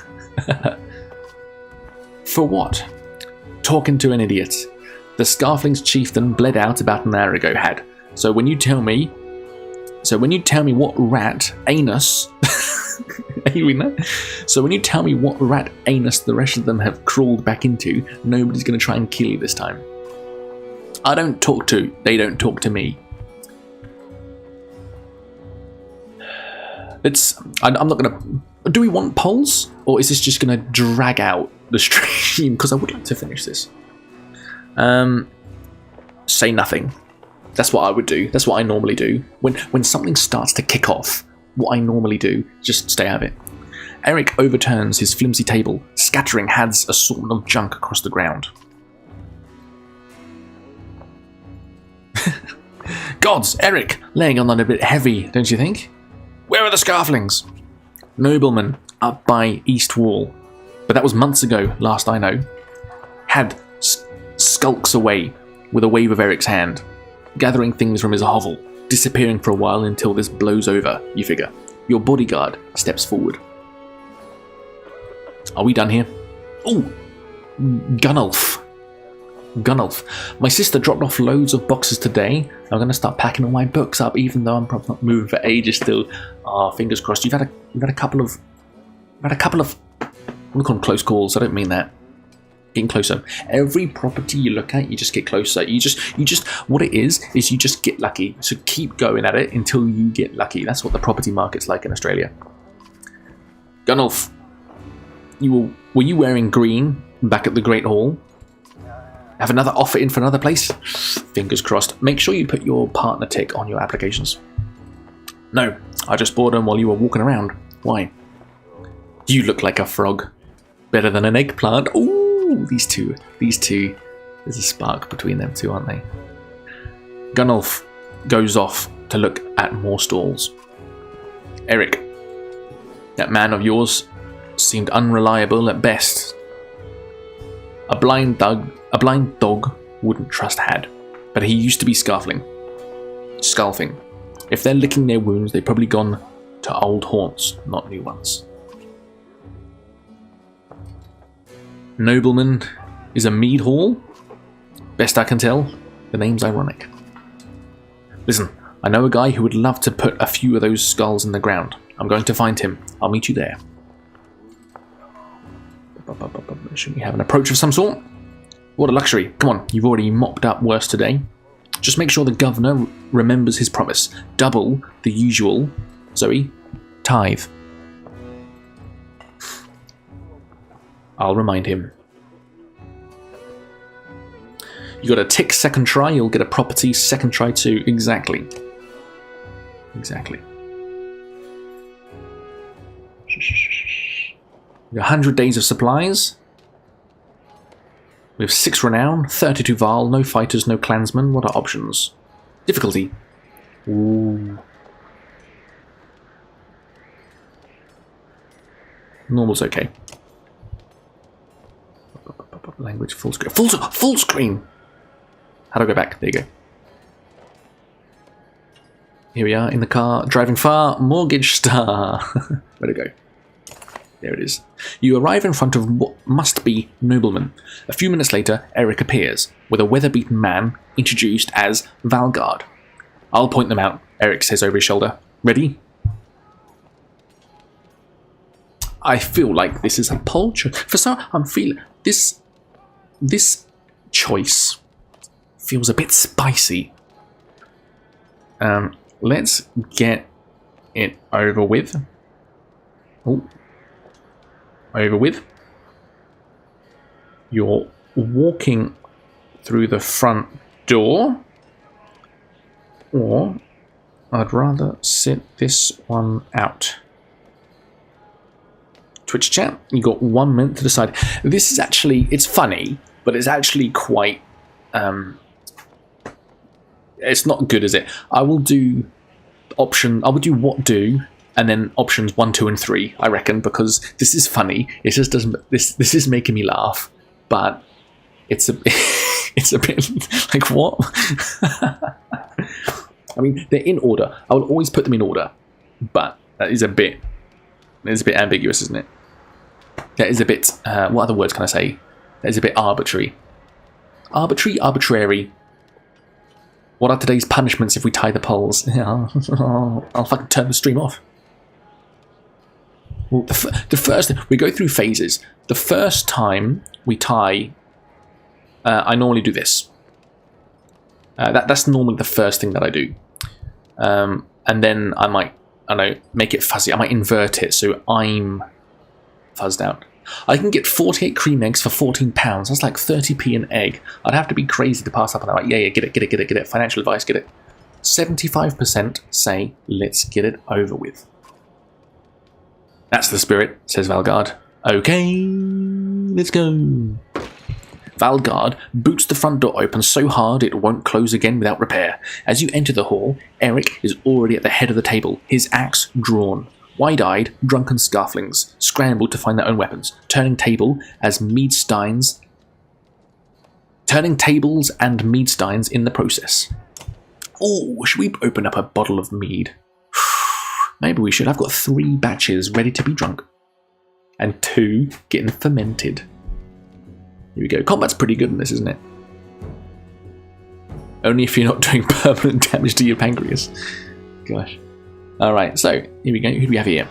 For what? Talking to an idiot. The Scarfling's chieftain bled out about an hour ago. Had. So when you tell me what rat anus So when you tell me what rat anus the rest of them have crawled back into, nobody's going to try and kill you this time. I don't talk to. They don't talk to me. I'm not gonna. Do we want polls, or is this just gonna drag out the stream? Because I would like to finish this. Say nothing. That's what I would do. That's what I normally do. When something starts to kick off, what I normally do, just stay out of it. Eric overturns his flimsy table, scattering Had's assortment of junk across the ground. Gods, Eric, laying on that a bit heavy, don't you think? Where are the Scarflings? Nobleman, up by East Wall. But that was months ago, last I know. Had skulks away with a wave of Eric's hand, gathering things from his hovel, disappearing for a while until this blows over, you figure. Your bodyguard steps forward. Are we done here? Oh, Gunnulf. My sister dropped off loads of boxes today. I'm going to start packing all my books up, even though I'm probably not moving for ages still. Fingers crossed. You've had a couple of. I'm going to call them close calls. I don't mean that. Getting closer. Every property you look at, you just get closer. You just. What it is you just get lucky. So keep going at it until you get lucky. That's what the property market's like in Australia. Gunnulf, were you wearing green back at the Great Hall? Have another offer in for another place? Fingers crossed. Make sure you put your partner tick on your applications. No, I just bought them while you were walking around. Why? You look like a frog. Better than an eggplant. Ooh, these two. There's a spark between them two, aren't they? Gunnulf goes off to look at more stalls. Eric, that man of yours seemed unreliable at best. A blind dog wouldn't trust Had, but he used to be Scarfling. If they're licking their wounds, they've probably gone to old haunts, not new ones. Nobleman is a mead hall. Best I can tell, the name's ironic. Listen, I know a guy who would love to put a few of those skulls in the ground. I'm going to find him. I'll meet you there. Should we have an approach of some sort? What a luxury. Come on, you've already mopped up worse today. Just make sure the governor remembers his promise. Double the usual, Zoe, tithe. I'll remind him. You got a tick second try, you'll get a property second try too. Exactly. 100 days of supplies. We have 6 renown, 32 Val, no fighters, no clansmen. What are options? Difficulty. Ooh. Normal's okay. Language full screen. Full screen! How do I go back? There you go. Here we are in the car, driving far, Mortgage Star. Where to go? There it is. You arrive in front of what must be Nobleman. A few minutes later, Eric appears, with a weather-beaten man introduced as Valgard. I'll point them out, Eric says over his shoulder. Ready? I feel like this is a poll choice. For some, I'm feeling this choice feels a bit spicy. Let's get it over with. Oh. Over with. You're walking through the front door, or I'd rather sit this one out. Twitch chat, you got 1 minute to decide. This is actually, it's funny, but it's actually quite, it's not good, is it? I will do what do, and then options 1, 2, and 3, I reckon, because this is funny. It just doesn't. This is making me laugh, but it's a it's a bit like what? I mean, they're in order. I will always put them in order, but that is a bit. It's a bit ambiguous, isn't it? That is a bit. What other words can I say? That is a bit arbitrary. Arbitrary. What are today's punishments if we tie the poles? I'll fucking turn the stream off. Well, the first, we go through phases. The first time we tie, I normally do this. That's normally the first thing that I do. And then I might, I don't know, make it fuzzy. I might invert it so I'm fuzzed out. I can get 48 cream eggs for £14. That's like 30p an egg. I'd have to be crazy to pass up on that. Like, yeah, get it. Financial advice, get it. 75% say, let's get it over with. That's the spirit, says Valgard. Okay, let's go. Valgard boots the front door open so hard it won't close again without repair. As you enter the hall, Eric is already at the head of the table, his axe drawn. Wide-eyed, drunken scarflings scramble to find their own weapons, turning tables and mead steins in the process. Oh, should we open up a bottle of mead? Maybe we should. I've got 3 batches ready to be drunk. And 2 getting fermented. Here we go. Combat's pretty good in this, isn't it? Only if you're not doing permanent damage to your pancreas. Gosh. Alright, so here we go. Who do we have here?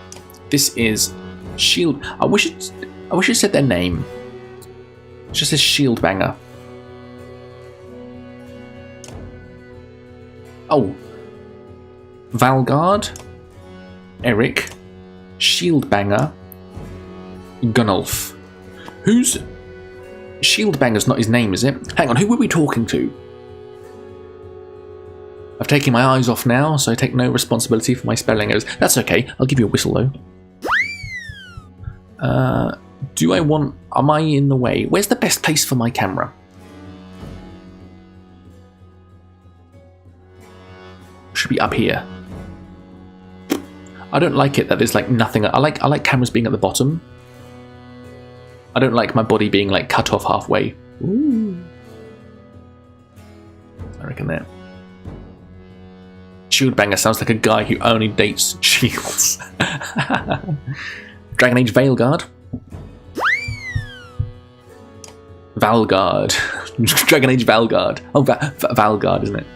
This is Shield. I wish it said their name. It just says Shield Banger. Oh. Valgard, Eric, Shield Banger, Gunnulf. Who's Shield Banger's not his name, is it? Hang on, who were we talking to? I've taken my eyes off now, so I take no responsibility for my spelling errors. That's okay, I'll give you a whistle though. Am I in the way? Where's the best place for my camera? Should be up here. I don't like it that there's like nothing. I like cameras being at the bottom. I don't like my body being like cut off halfway. Ooh. I reckon there. Shield Banger sounds like a guy who only dates shields. Dragon Age Veilguard. Valgard. Dragon Age Valgard. Oh, Valgard, isn't it?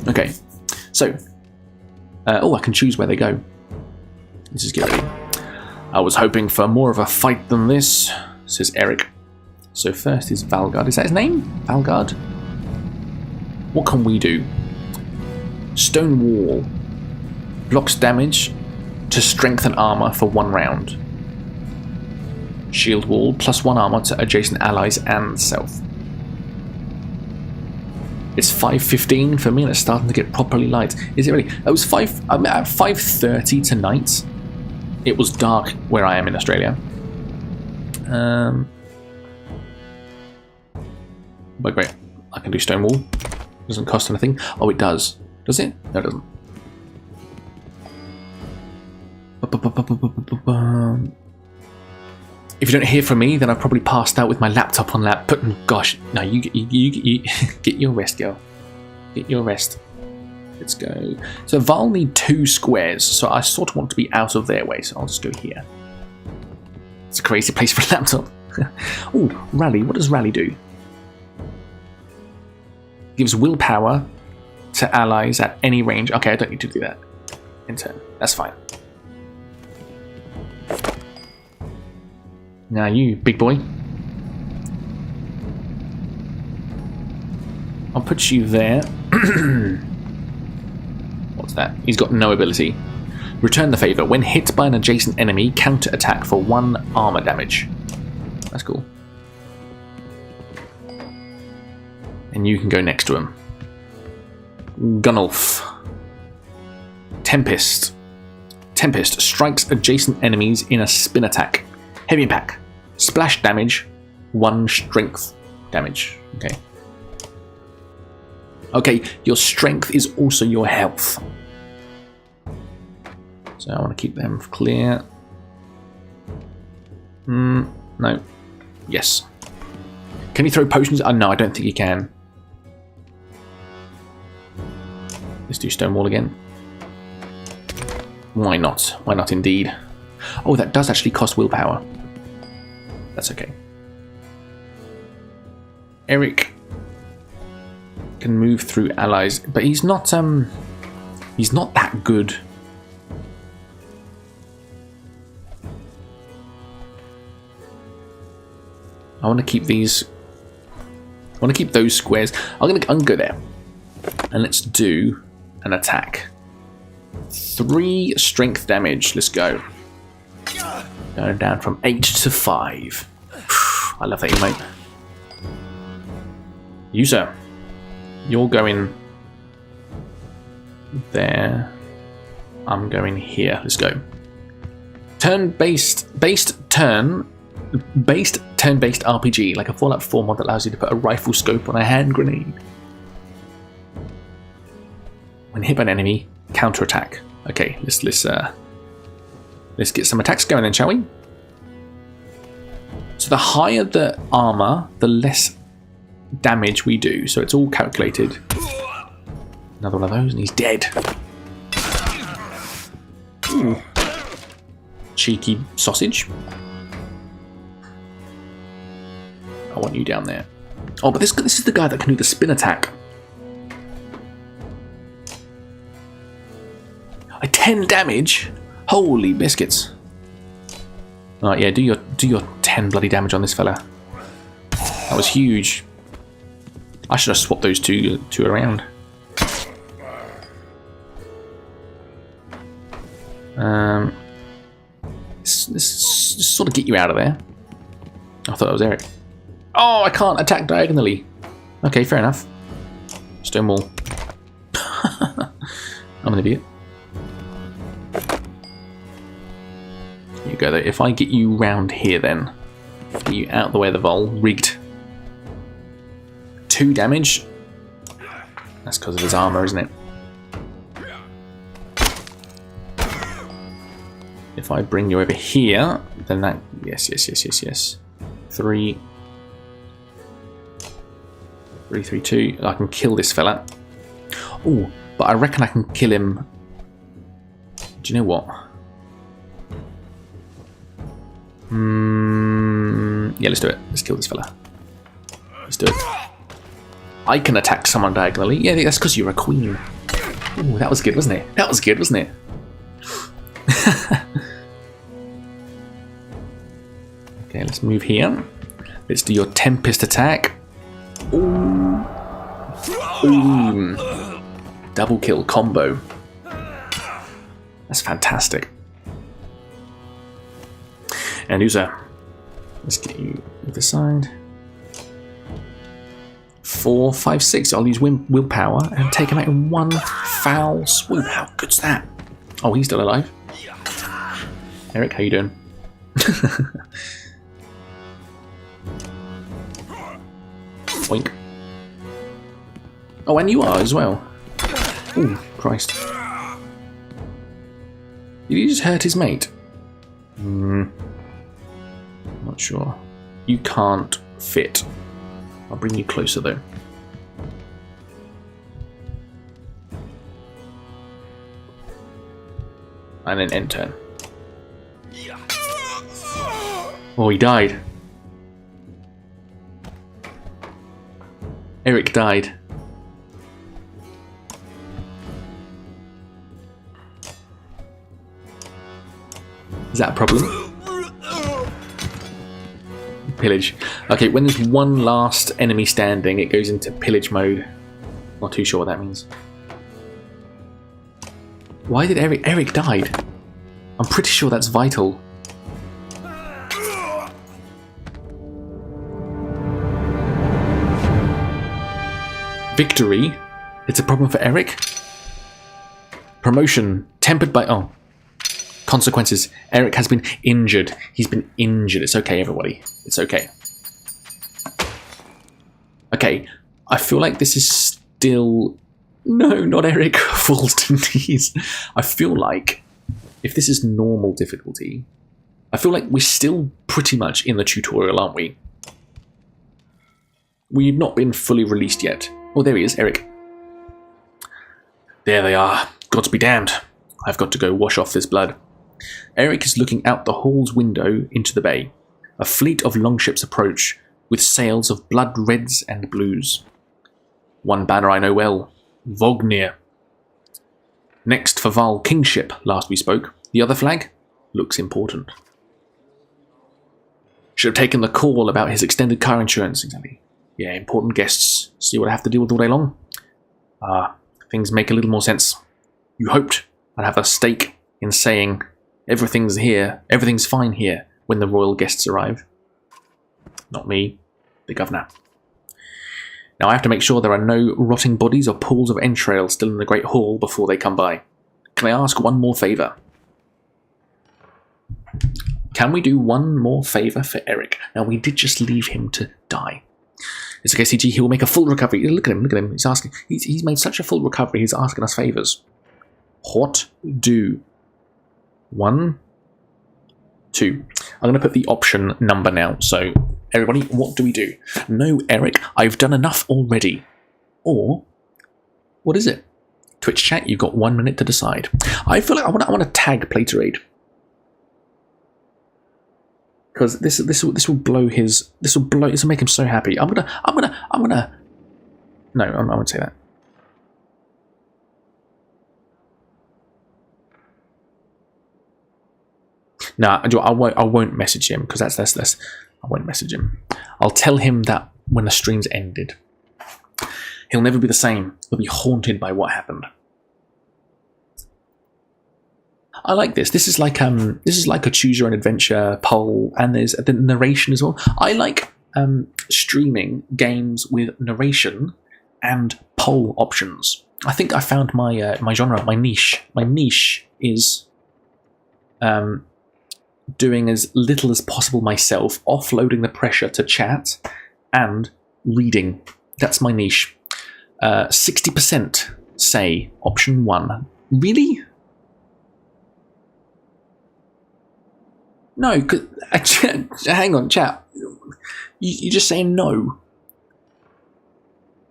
Okay. So. I can choose where they go. This is good. I was hoping for more of a fight than this, says Eric. So first is Valgard. Is that his name? Valgard? What can we do? Stone Wall. Blocks damage to strength and armor for 1 round. Shield Wall. +1 armor to adjacent allies and self. It's 5:15 for me and it's starting to get properly light. Is it really? It was I'm at 5:30 tonight. It was dark where I am in Australia. But great. I can do Stone Wall. Doesn't cost anything. Oh, it does. Does it? No, it doesn't. If you don't hear from me, then I've probably passed out with my laptop on lap. But gosh, no, you get your rest, girl. Get your rest. Let's go. So Val need 2 squares, so I sort of want to be out of their way, so I'll just go here. It's a crazy place for a laptop. Oh, Rally. What does Rally do? Gives willpower to allies at any range. Okay, I don't need to do that in turn. That's fine. Now you, big boy. I'll put you there. What's that? He's got no ability. Return the favour. When hit by an adjacent enemy, counter-attack for 1 armor damage. That's cool. And you can go next to him. Gunnulf. Tempest. Tempest strikes adjacent enemies in a spin attack. Heavy impact. Splash damage. 1 strength damage. Okay. Okay, your strength is also your health. So I want to keep them clear. No. Yes. Can you throw potions? No, I don't think you can. Let's do Stone Wall again. Why not? Why not indeed? Oh, that does actually cost willpower. That's okay. Eric can move through allies, but he's not that good. I want to keep these. I want to keep those squares. I'm gonna go there. And let's do an attack. 3 strength damage. Let's go. Going down from 8 to 5. I love that, you mate. User, you're going there. I'm going here. Let's go. Turn-based turn-based RPG, like a Fallout 4 mod that allows you to put a rifle scope on a hand grenade. When hit by an enemy, counter-attack. Okay, let's get some attacks going then, shall we? So the higher the armor, the less damage we do. So it's all calculated. Another one of those, and he's dead. Ooh. Cheeky sausage. I want you down there. Oh, but this is the guy that can do the spin attack. 10 damage. Holy biscuits. Alright, yeah, do your 10 bloody damage on this fella. That was huge. I should have swapped those two around. Let's sort of get you out of there. I thought that was Eric. Oh, I can't attack diagonally. Okay, fair enough. Stonewall. I'm an idiot. You go there. If I get you round here then, get you out the way of the vol, rigged. 2 damage. That's because of his armor, isn't it? If I bring you over here, then that... Yes. 3, 3, 2. I can kill this fella. Oh, but I reckon I can kill him. Do you know what? Yeah, let's do it. Let's kill this fella. Let's do it. I can attack someone diagonally. Yeah, that's because you're a queen. Ooh, that was good, wasn't it? That was good, wasn't it? Okay, let's move here. Let's do your Tempest attack. Ooh. Ooh. Double kill combo. That's fantastic. And user, let's get you this side. 4, 5, 6. I'll use willpower and take him out in one foul swoop. How good's that? Oh, he's still alive. Eric, how you doing? Boink. Oh, and you are as well. Oh, Christ. Did you just hurt his mate? Not sure. You can't fit. I'll bring you closer though. And then end turn. Oh, he died. Eric died. Is that a problem? Pillage. Okay, when there's one last enemy standing, it goes into pillage mode. Not too sure what that means. Why did Eric died? I'm pretty sure that's vital. Victory. It's a problem for Eric. Promotion tempered by consequences. Eric has been injured. He's been injured. It's okay, everybody. It's okay. Okay, I feel like this is still... No, not Eric. Falls to knees. I feel like if this is normal difficulty, I feel like we're still pretty much in the tutorial, aren't we? We've not been fully released yet. Oh, there he is, Eric. There they are. Gods be damned. I've got to go wash off this blood. Eric is looking out the hall's window into the bay. A fleet of longships approach, with sails of blood reds and blues. One banner I know well, Vognir. Next for Val Kingship, last we spoke. The other flag looks important. Should have taken the call about his extended car insurance, exactly. Yeah, important guests. See what I have to deal with all day long. things make a little more sense. You hoped I'd have a stake in saying everything's here, everything's fine here when the royal guests arrive. Not me, the governor. Now I have to make sure there are no rotting bodies or pools of entrails still in the Great Hall before they come by. Can I ask one more favour? Can we do one more favour for Eric? Now, we did just leave him to die. It's okay, CG, he will make a full recovery. Look at him. He's asking. He's made such a full recovery, he's asking us favours. What do? 1, 2. I'm going to put the option number now. So, everybody, what do we do? No, Eric, I've done enough already. Or, what is it? Twitch chat, you've got 1 minute to decide. I feel like I want to tag Platerade. Because this will blow his. This will make him so happy. I'm gonna. No, I won't say that. Nah, I won't message him because that's. I won't message him. I'll tell him that when the stream's ended, he'll never be the same. He'll be haunted by what happened. I like this. This is like a choose your own adventure poll, and there's the narration as well. I like streaming games with narration and poll options. I think I found my my genre, my niche. My niche is doing as little as possible myself, offloading the pressure to chat and reading. That's my niche. 60% say option 1. Really? No, hang on, chat. You're just saying no.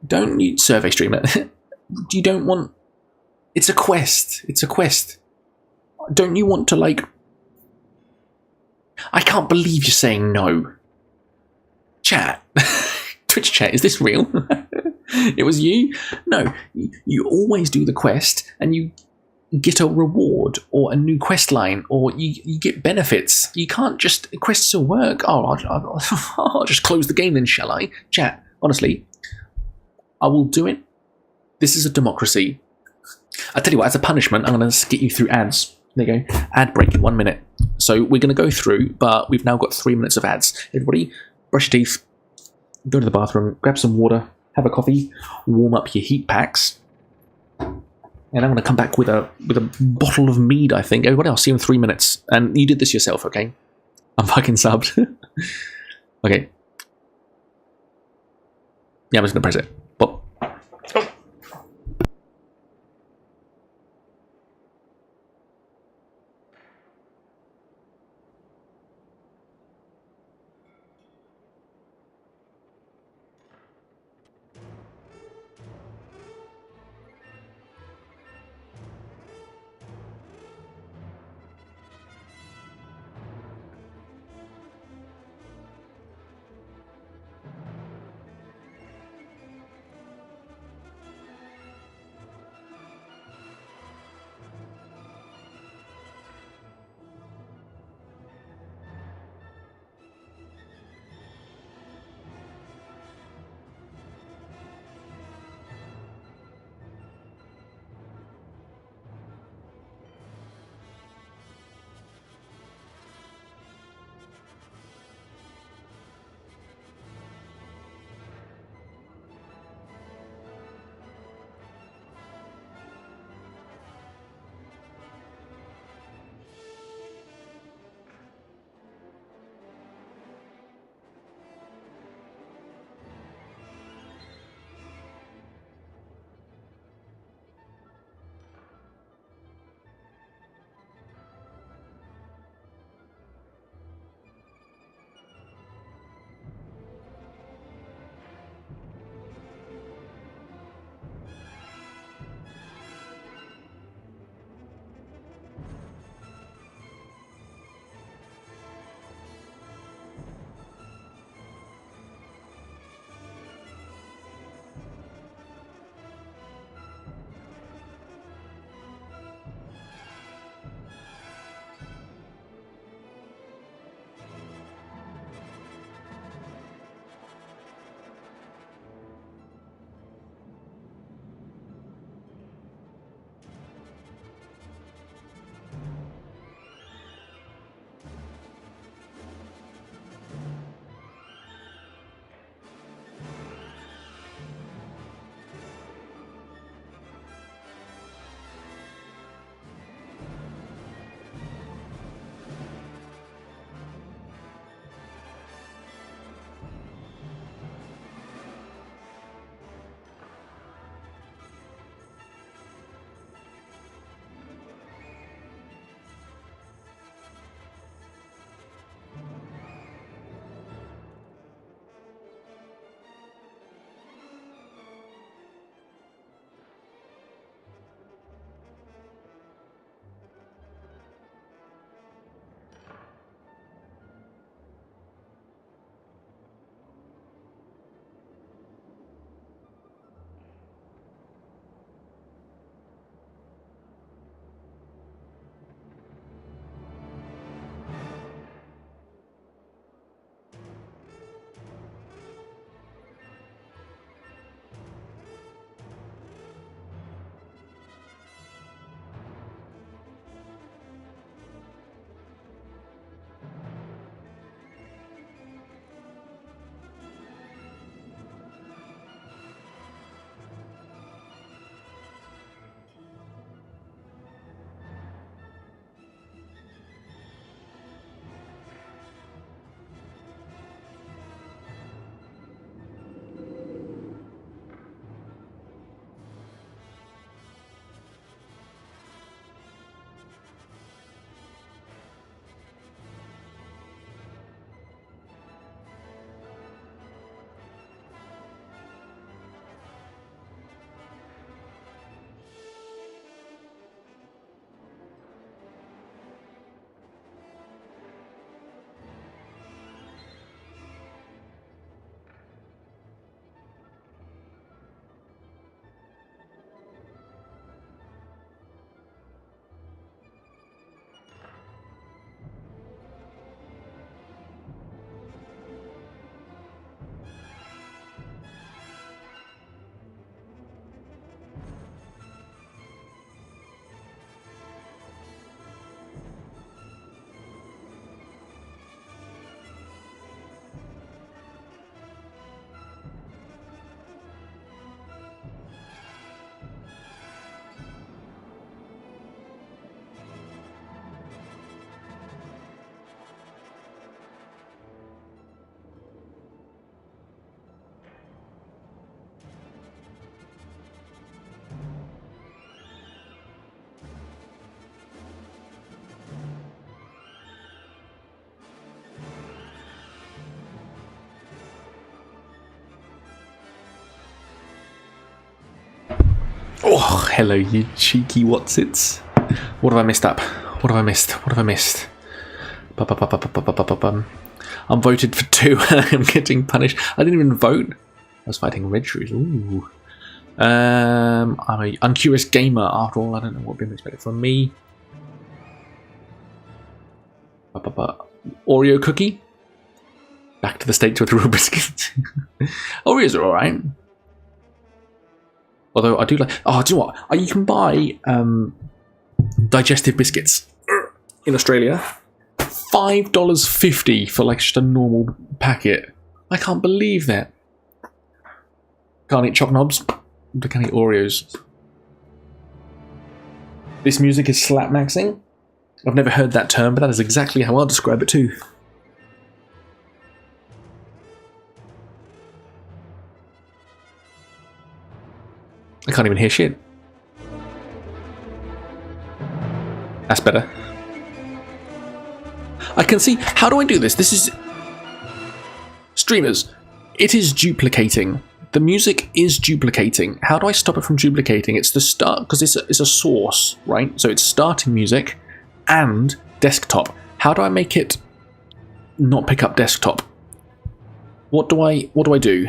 Don't you survey stream it? You don't want. It's a quest. It's a quest. Don't you want to like? I can't believe you're saying no. Chat, Twitch chat. Is this real? It was you. No, you always do the quest, and you get a reward or a new quest line, or you get benefits. You can't just quests will work. Oh, I'll just close the game then, shall I? Chat, honestly, I will do it. This is a democracy. I tell you what, as a punishment, I'm going to get you through ads. There you go, ad break in 1 minute. So we're going to go through, but we've now got 3 minutes of ads. Everybody, brush your teeth, go to the bathroom, grab some water, have a coffee, warm up your heat packs. And I'm going to come back with a bottle of mead, I think. Everybody, I'll see you in 3 minutes. And you did this yourself, okay? I'm fucking subbed. Okay. Yeah, I'm just going to press it. But, oh. Oh, hello, you cheeky whatsits. What have I missed up? What have I missed? What have I missed? I'm voted for 2 and I'm getting punished. I didn't even vote. I was fighting red shrews. Ooh. I'm a uncurious gamer after all. I don't know what being expected from me. Oreo cookie. Back to the States with real biscuits. Oreos are alright. Although I do like... Oh, do you know what? You can buy digestive biscuits in Australia. $5.50 for like just a normal packet. I can't believe that. Can't eat choc knobs. I can't eat Oreos. This music is slap maxing. I've never heard that term, but that is exactly how I'll describe it too. I can't even hear shit. That's better. I can see... How do I do this? This is... Streamers. It is duplicating. The music is duplicating. How do I stop it from duplicating? It's the start... Because it's a source, right? So it's starting music and desktop. How do I make it not pick up desktop? What do I do?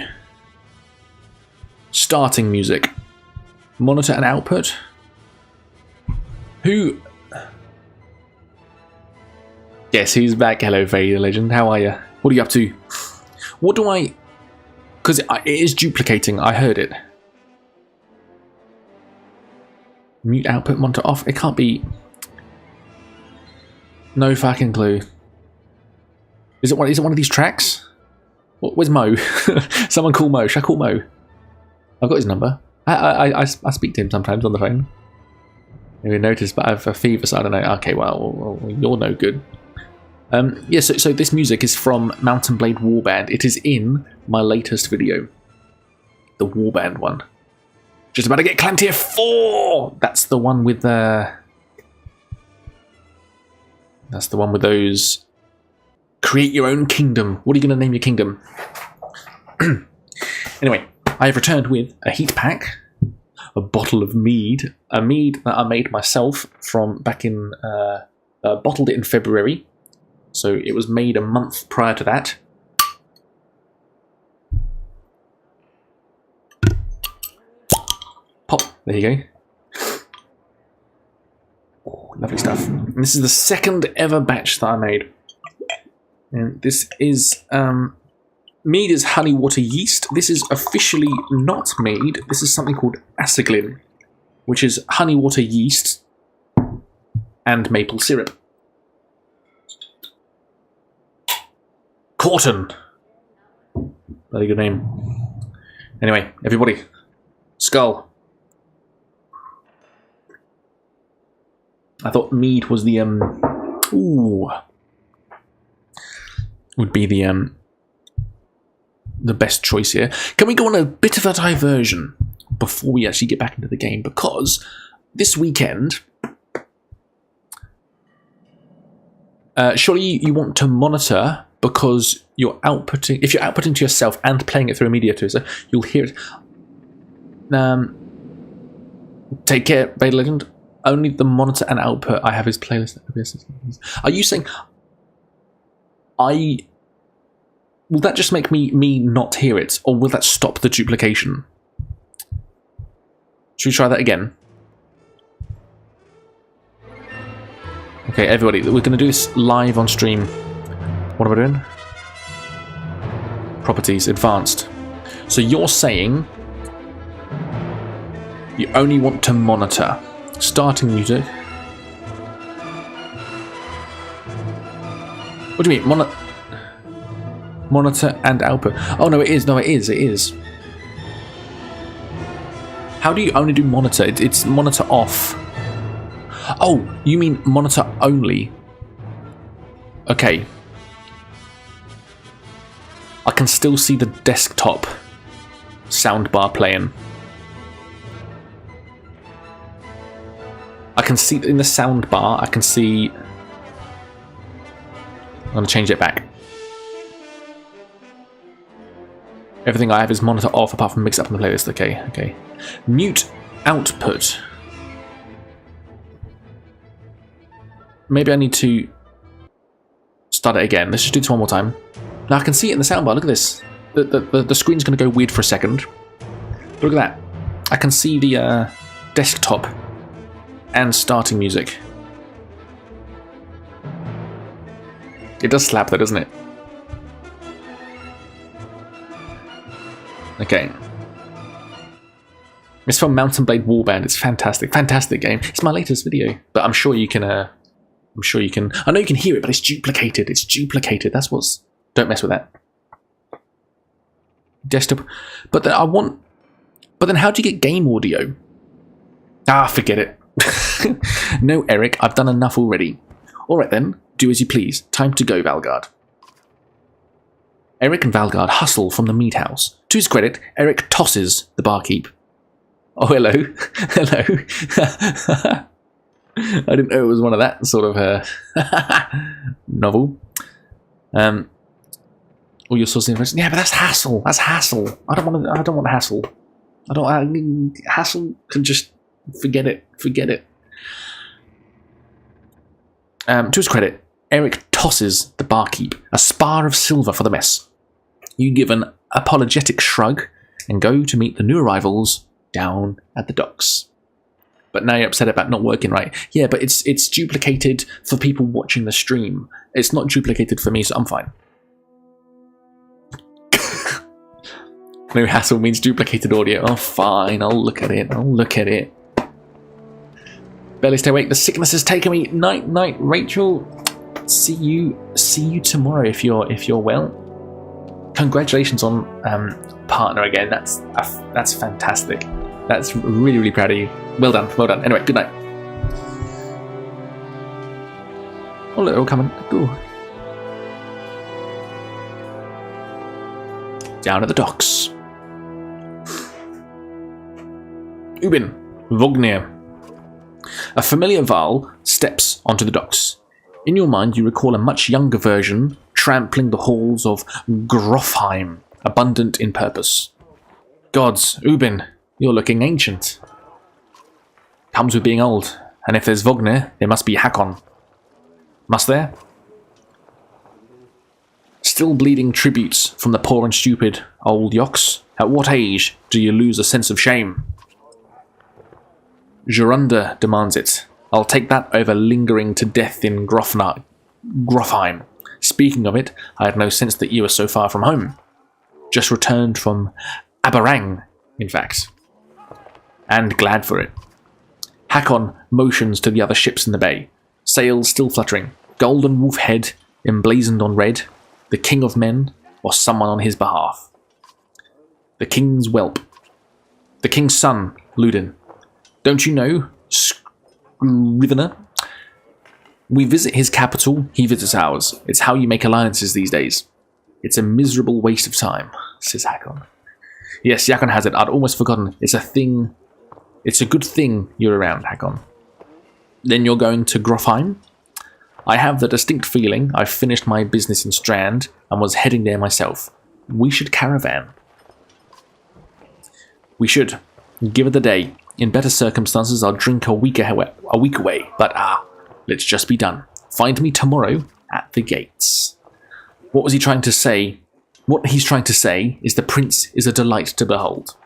Starting music. Monitor and output. Who? Yes, who's back? Hello, Vader Legend. How are you? What are you up to? What do I... Because it is duplicating. I heard it. Mute output, monitor off. It can't be... No fucking clue. Is it one of these tracks? Where's Mo? Someone call Mo. Should I call Mo? I've got his number. I speak to him sometimes on the phone. Maybe noticed, but I have a fever, so I don't know. Okay, well you're no good. Yeah, so this music is from Mountain Blade Warband. It is in my latest video. The Warband one. Just about to get clamped here 4! That's the one with the... That's the one with those... Create your own kingdom. What are you going to name your kingdom? Anyway, I have returned with a heat pack, a bottle of mead, a mead that I made myself from back in... bottled it in February. So it was made a month prior to that. Pop. There you go. Oh, lovely stuff. And this is the second ever batch that I made. And this is... mead is honey water yeast. This is officially not mead. This is something called aceglin, which is honey water yeast and maple syrup. Corton. Very good name. Anyway, everybody. Skull. I thought mead was the would be the best choice here. Can we go on a bit of a diversion before we actually get back into the game? Because this weekend, surely you want to monitor, because you're outputting. If you're outputting to yourself and playing it through a mediator, you'll hear it. Take care, Vader Legend. Only the monitor and output I have is playlist. Are you saying will that just make me not hear it, or will that stop the duplication? Should we try that again? Okay, everybody, we're going to do this live on stream. What am I doing? Properties, advanced. So you're saying you only want to monitor. Starting music. What do you mean? Monitor and output. Oh, no, it is. No, it is. It is. How do you only do monitor? It's monitor off. Oh, you mean monitor only? Okay. I can still see the desktop soundbar playing. I can see in the soundbar, I can see... I'm going to change it back. Everything I have is monitor off apart from mix up in the playlist. Okay, okay. Mute output. Maybe I need to start it again. Let's just do this one more time. Now I can see it in the soundbar. Look at this. The screen's going to go weird for a second. Look at that. I can see the desktop and starting music. It does slap though, doesn't it? Okay. It's from Mountain Blade Warband. It's fantastic. Fantastic game. It's my latest video. But I'm sure you can... I know you can hear it, but it's duplicated. It's duplicated. That's what's... Don't mess with that. Desktop. But then But then how do you get game audio? Ah, forget it. No, Eric. I've done enough already. Alright then. Do as you please. Time to go, Valgard. Eric and Valgard hustle from the meat house. To his credit, Eric tosses the barkeep. Oh, hello. Hello. I didn't know it was one of that sort of novel. All your sources of information. Yeah, but that's hassle. That's hassle. I don't want hassle. Hassle can just forget it. Forget it. To his credit, Eric tosses the barkeep a spar of silver for the mess. You give an apologetic shrug and go to meet the new arrivals down at the docks. But now you're upset about not working right. Yeah, but it's duplicated for people watching the stream. It's not duplicated for me, so I'm fine. No hassle means duplicated audio. Oh, fine. I'll look at it. Barely stay awake. The sickness has taken me. Night, Rachel. See you tomorrow if you're well. Congratulations on partner again. That's fantastic. That's really proud of you. Well done. Anyway, good night. Oh look, they're all coming. Ooh. Down at the docks. Ubin, Vognir. A familiar Val steps onto the docks. In your mind, you recall a much younger version trampling the halls of Grofheim, abundant in purpose. Gods, Ubin, you're looking ancient. Comes with being old, and if there's Vognir, there must be Hakon. Must there? Still bleeding tributes from the poor and stupid old Yoks. At what age do you lose a sense of shame? Jorunda demands it. I'll take that over lingering to death in Grofheim. Speaking of it, I had no sense that you were so far from home. Just returned from Aberang, in fact. And glad for it. Hakon motions to the other ships in the bay. Sails still fluttering. Golden wolf head emblazoned on red. The king of men, or someone on his behalf. The king's whelp. The king's son, Ludin. Don't you know, Scrivener? We visit his capital, he visits ours. It's how you make alliances these days. It's a miserable waste of time, says Hakon. Yes, Hakon has it. I'd almost forgotten. It's a thing. It's a good thing you're around, Hakon. Then you're going to Grofheim? I have the distinct feeling I've finished my business in Strand and was heading there myself. We should caravan. We should. Give it the day. In better circumstances, I'll drink a week away. But let's just be done. Find me tomorrow at the gates. What was he trying to say? What he's trying to say is the prince is a delight to behold.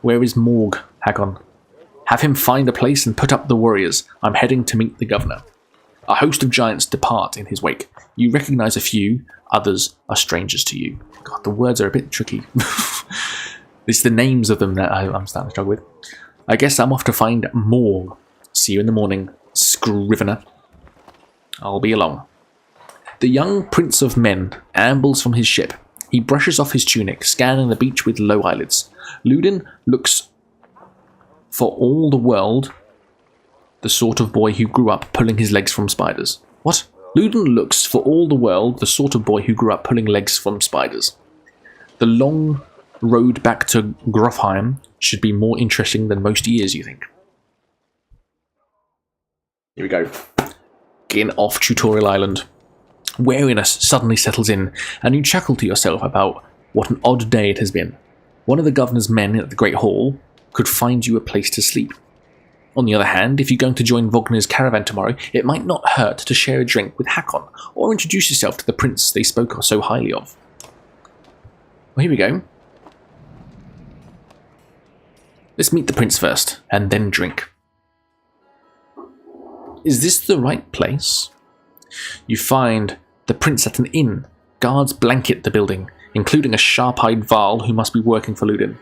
Where is Morg, Hakon? Have him find a place and put up the warriors. I'm heading to meet the governor. A host of giants depart in his wake. You recognize a few, others are strangers to you. God, the words are a bit tricky. It's the names of them that I'm starting to struggle with. I guess I'm off to find Morg. See you in the morning, Scrivener. I'll be along. The young prince of men ambles from his ship. He brushes off his tunic, scanning the beach with low eyelids. Ludin looks for all the world the sort of boy who grew up pulling his legs from spiders. What? Ludin looks for all the world the sort of boy who grew up pulling legs from spiders. The long road back to Grofheim should be more interesting than most years, you think. Here we go. Getting off Tutorial Island. Wariness suddenly settles in, and you chuckle to yourself about what an odd day it has been. One of the governor's men at the Great Hall, could find you a place to sleep. On the other hand, if you're going to join Wagner's caravan tomorrow, it might not hurt to share a drink with Hakon, or introduce yourself to the prince they spoke so highly of. Well, here we go. Let's meet the prince first, and then drink. Is this the right place? You find the prince at an inn. Guards blanket the building, including a sharp-eyed Varl who must be working for Ludin.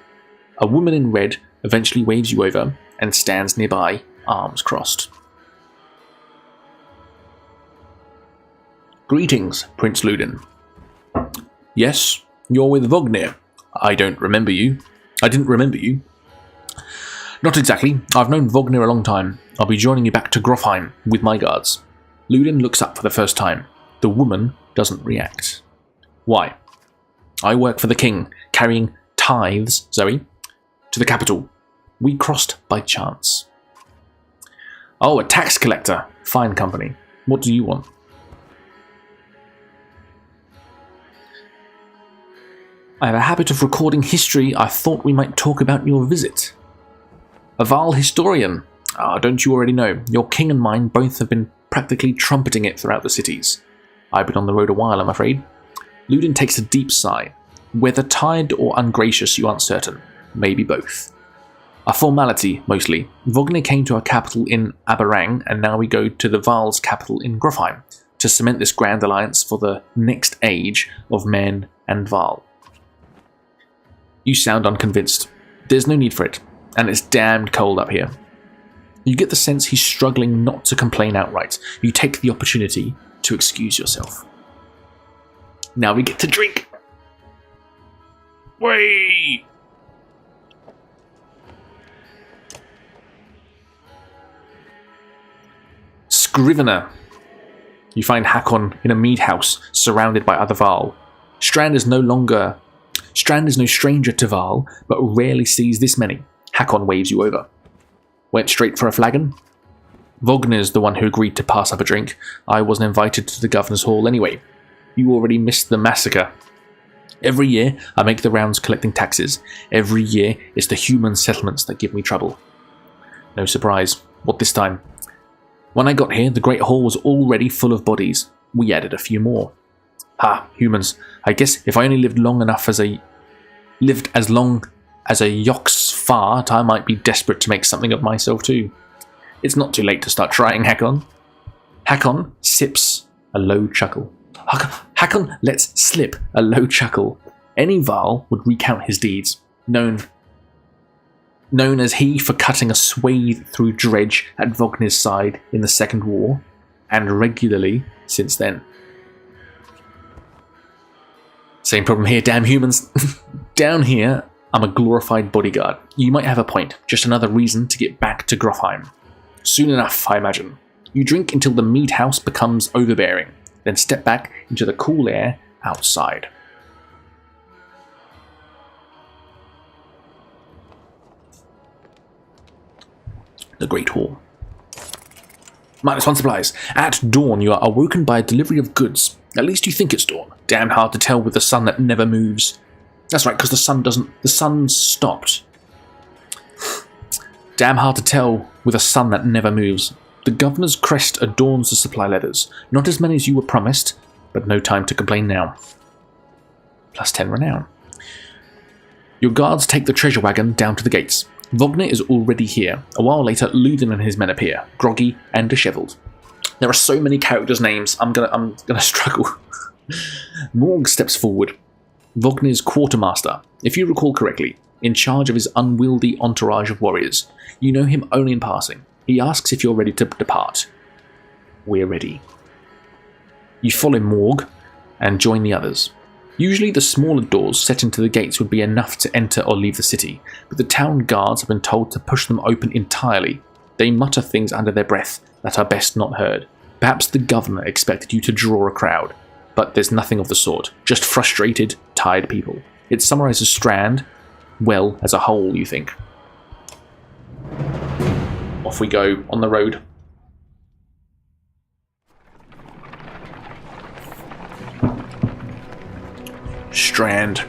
A woman in red eventually waves you over and stands nearby, arms crossed. Greetings, Prince Ludin. Yes, you're with Wagner. I didn't remember you. Not exactly. I've known Wagner a long time. I'll be joining you back to Grofheim with my guards. Ludin looks up for the first time. The woman doesn't react. Why? I work for the king, carrying tithes, Zoe, to the capital. We crossed by chance. Oh, a tax collector. Fine company. What do you want? I have a habit of recording history. I thought we might talk about your visit. A Varl historian. Don't you already know? Your king and mine both have been practically trumpeting it throughout the cities. I've been on the road a while, I'm afraid. Ludin takes a deep sigh. Whether tired or ungracious, you aren't certain. Maybe both. A formality, mostly. Wagner came to our capital in Aberrang, and now we go to the Varl's capital in Grofheim, to cement this grand alliance for the next age of men and Varl. You sound unconvinced. There's no need for it, and it's damned cold up here. You get the sense he's struggling not to complain outright. You take the opportunity to excuse yourself. Now we get to drink. Wait! Scrivener. You find Hakon in a mead house, surrounded by other Varl. Strand is no stranger to Varl, but rarely sees this many. Hakon waves you over. Went straight for a flagon? Wagner's the one who agreed to pass up a drink. I wasn't invited to the governor's hall anyway. You already missed the massacre. Every year, I make the rounds collecting taxes. Every year, it's the human settlements that give me trouble. No surprise. What this time? When I got here, the Great Hall was already full of bodies. We added a few more. Humans. I guess if I only lived as long as a Yox fart, I might be desperate to make something of myself too. It's not too late to start trying, Hakon. Hakon sips a low chuckle. Hakon lets slip a low chuckle. Any Varl would recount his deeds, known as he for cutting a swathe through Dredge at Wagner's side in the Second War, and regularly since then. Same problem here, damn humans. Down here, I'm a glorified bodyguard. You might have a point, just another reason to get back to Grofheim. Soon enough, I imagine. You drink until the mead house becomes overbearing, then step back into the cool air outside. The Great Hall. -1 supplies. At dawn, you are awoken by a delivery of goods. At least you think it's dawn. Damn hard to tell with the sun that never moves. That's right, because the sun stopped. Damn hard to tell with a sun that never moves. The governor's crest adorns the supply letters. Not as many as you were promised, but no time to complain now. +10 renown. Your guards take the treasure wagon down to the gates. Wagner is already here. A while later, Ludin and his men appear, groggy and dishevelled. There are so many characters' names, I'm gonna struggle. Morg steps forward. Wagner's quartermaster, if you recall correctly, in charge of his unwieldy entourage of warriors. You know him only in passing. He asks if you're ready to depart. We're ready. You follow Morg and join the others. Usually the smaller doors set into the gates would be enough to enter or leave the city, but the town guards have been told to push them open entirely. They mutter things under their breath that are best not heard. Perhaps the governor expected you to draw a crowd, but there's nothing of the sort, just frustrated, tired people. It summarises Strand well as a whole, you think. Off we go on the road. Strand.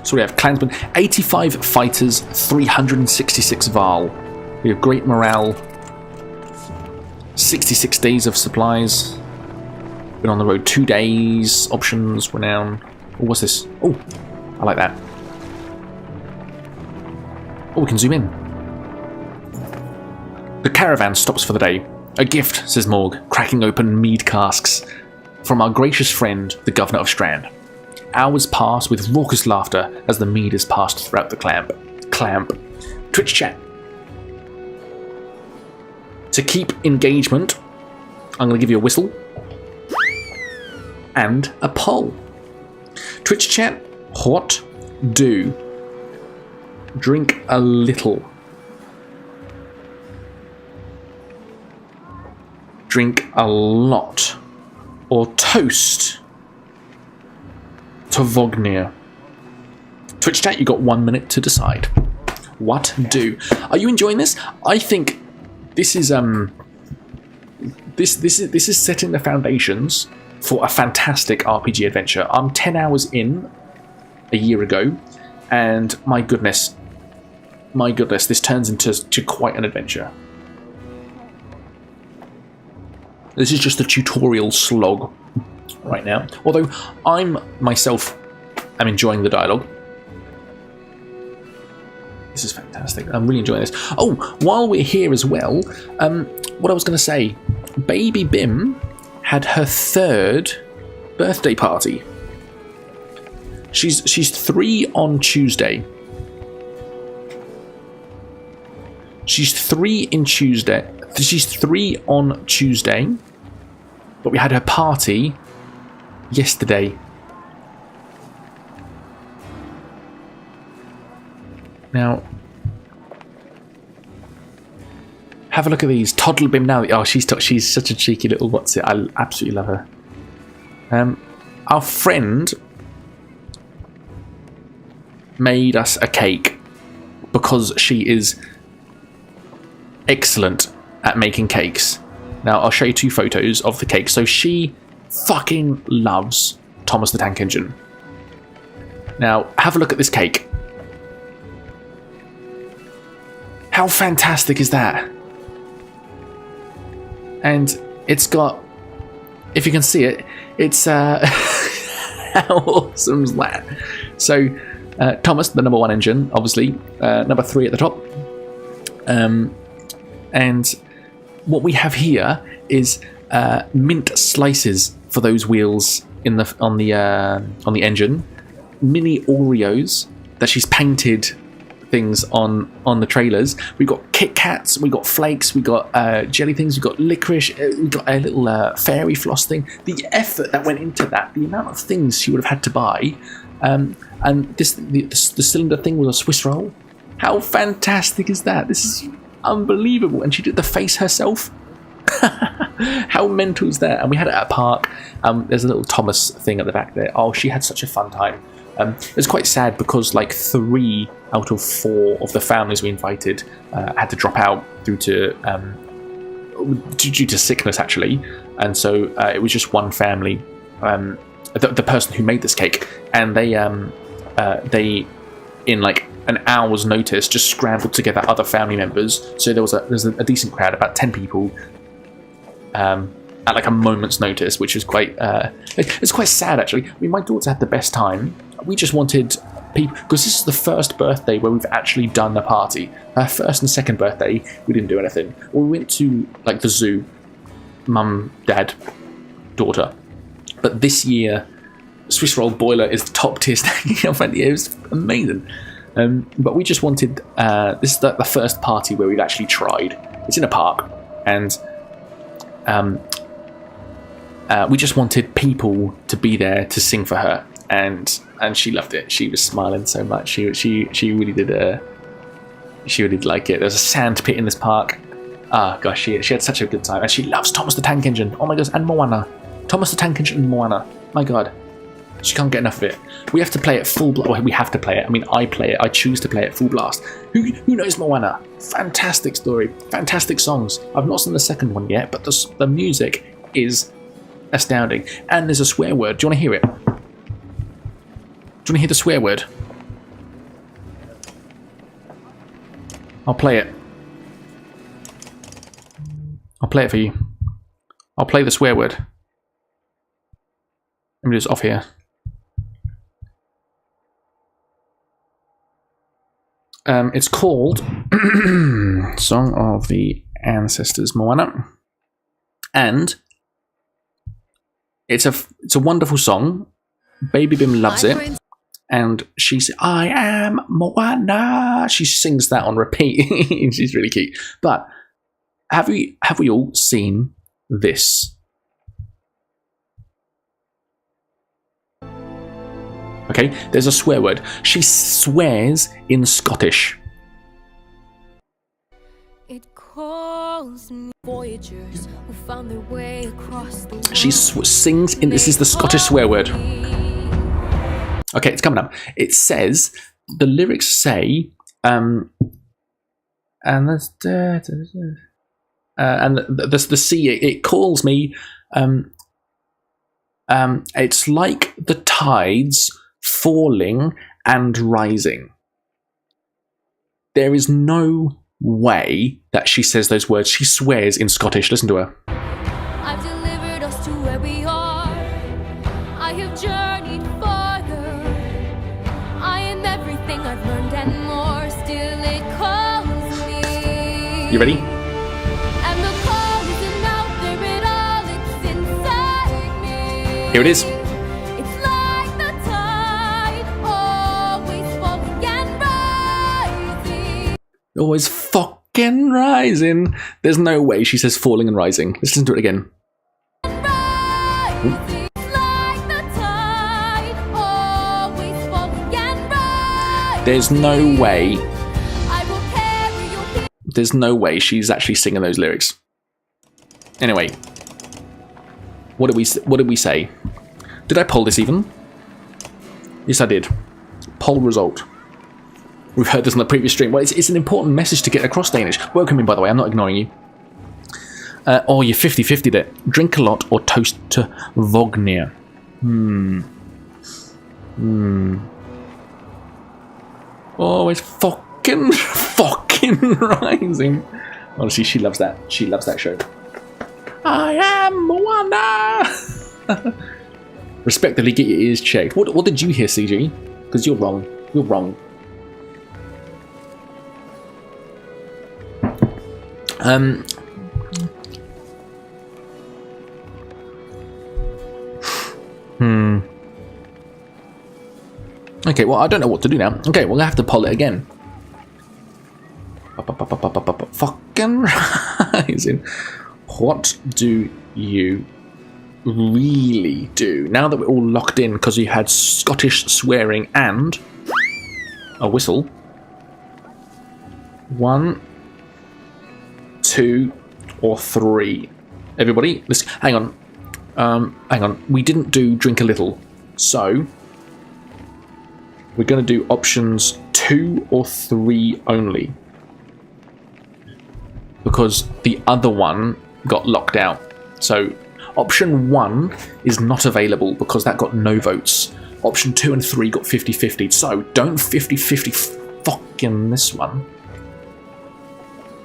So we have clansmen, 85 fighters, 366 Val. We have great morale, 66 days of supplies. Been on the road 2 days. Options, renown. Oh, what's this? Oh, I like that. Oh, we can zoom in. The caravan stops for the day. A gift, says Morg, cracking open mead casks. From our gracious friend, the Governor of Strand. Hours pass with raucous laughter as the mead is passed throughout the clamp. Twitch chat. To keep engagement, I'm going to give you a whistle. And a poll. Twitch chat, what do? Drink a little. Drink a lot. Or toast to Vognir. Twitch chat, you got 1 minute to decide. What do? Are you enjoying this? I think this is this is setting the foundations for a fantastic RPG adventure. I'm 10 hours in a year ago, and my goodness, this turns into quite an adventure. This is just a tutorial slog right now. Although I'm enjoying the dialogue. This is fantastic. I'm really enjoying this. Oh, while we're here as well, what I was going to say, Baby Bim had her 3rd birthday party. She's 3 on Tuesday. She's 3 on Tuesday, but we had her party yesterday. Now, have a look at these. Toddle Bim now. Oh, she's such a cheeky little what's it. I absolutely love her. Our friend made us a cake because she is excellent at making cakes. Now, I'll show you 2 photos of the cake. So she fucking loves Thomas the Tank Engine. Now, have a look at this cake. How fantastic is that? And it's got, if you can see it, it's how awesome is that? So Thomas, the number 1 engine, obviously, number 3 at the top. And what we have here is mint slices for those wheels on the engine, mini Oreos that she's painted things on the trailers. We've got Kit Kats, we've got flakes, we've got jelly things, we've got licorice, we've got a little fairy floss thing. The effort that went into that, the amount of things she would have had to buy, and the cylinder thing was a Swiss roll. How fantastic is that? This is unbelievable. And she did the face herself. How mental is that? And we had it at a park. There's a little Thomas thing at the back there. Oh, she had such a fun time. It was quite sad because like 3 out of 4 of the families we invited had to drop out due to sickness actually, and so it was just one family, the person who made this cake, and they in like an hour's notice just scrambled together other family members. So there was a decent crowd, about 10 people, at like a moment's notice, which was quite it's quite sad actually. I mean, my daughter had the best time. We just wanted people, because this is the first birthday where we've actually done a party. Her first and second birthday, we didn't do anything. We went to like the zoo, mum, dad, daughter. But this year, Swiss roll boiler is the top tier standing up front. It was amazing. But we just wanted, this is the first party where we've actually tried. It's in a park, and we just wanted people to be there to sing for her, and she loved it. She was smiling so much. She really did. She really did like it. There's a sand pit in this park. Ah, gosh, she had such a good time, and she loves Thomas the Tank Engine. Oh my gosh, and Moana, Thomas the Tank Engine and Moana. My God, she can't get enough of it. We have to play it full blast. Well, we have to play it. I mean, I play it. I choose to play it full blast. Who knows Moana? Fantastic story, fantastic songs. I've not seen the second one yet, but the music is astounding. And there's a swear word. Do you want to hear it? Do you want to hear the swear word? I'll play it. I'll play it for you. I'll play the swear word. Let me just off here. It's called Song of the Ancestors, Moana, and it's a wonderful song. Baby Bim loves it, and she's I am Moana. She sings that on repeat. She's really cute. But have we all seen this? Okay, there's a swear word. She swears in Scottish. It calls me voyagers who found their way across the world. She sings in. This is the Scottish swear word. Okay, it's coming up. It says the lyrics say, and that's and the sea. It calls me. It's like the tides falling and rising. There is no way that she says those words. She swears in Scottish. Listen to her. I've delivered us to where we are. I have journeyed farther. I am everything I've learned and more. Still it calls me. You ready? And the call isn't out there at all. It's inside me. Here it is. Always fucking rising. There's no way she says falling and rising. Let's listen to it again. There's no way. There's no way she's actually singing those lyrics. Anyway, what did we say? Did I poll this even? Yes, I did. Poll result. We've heard this on the previous stream. Well, it's an important message to get across, Danish. Welcome in, by the way. I'm not ignoring you. Oh, you 50-50'd it. Drink a lot or toast to Wagner. Oh, it's fucking rising. Honestly, she loves that. She loves that show. I am Moana. Respectively, get your ears checked. What did you hear, CG? Because you're wrong. You're wrong. Okay, well, I don't know what to do now. Okay, we'll have to poll it again. Fucking rising. What do you really do? Now that we're all locked in because you had Scottish swearing and a whistle. 1, 2, or 3. Everybody, let's hang on. Hang on. We didn't do drink a little, so we're going to do options 2 or 3 only, because the other one got locked out. So option 1 is not available because that got no votes. Option 2 and 3 got 50-50. So don't 50-50 fucking this one.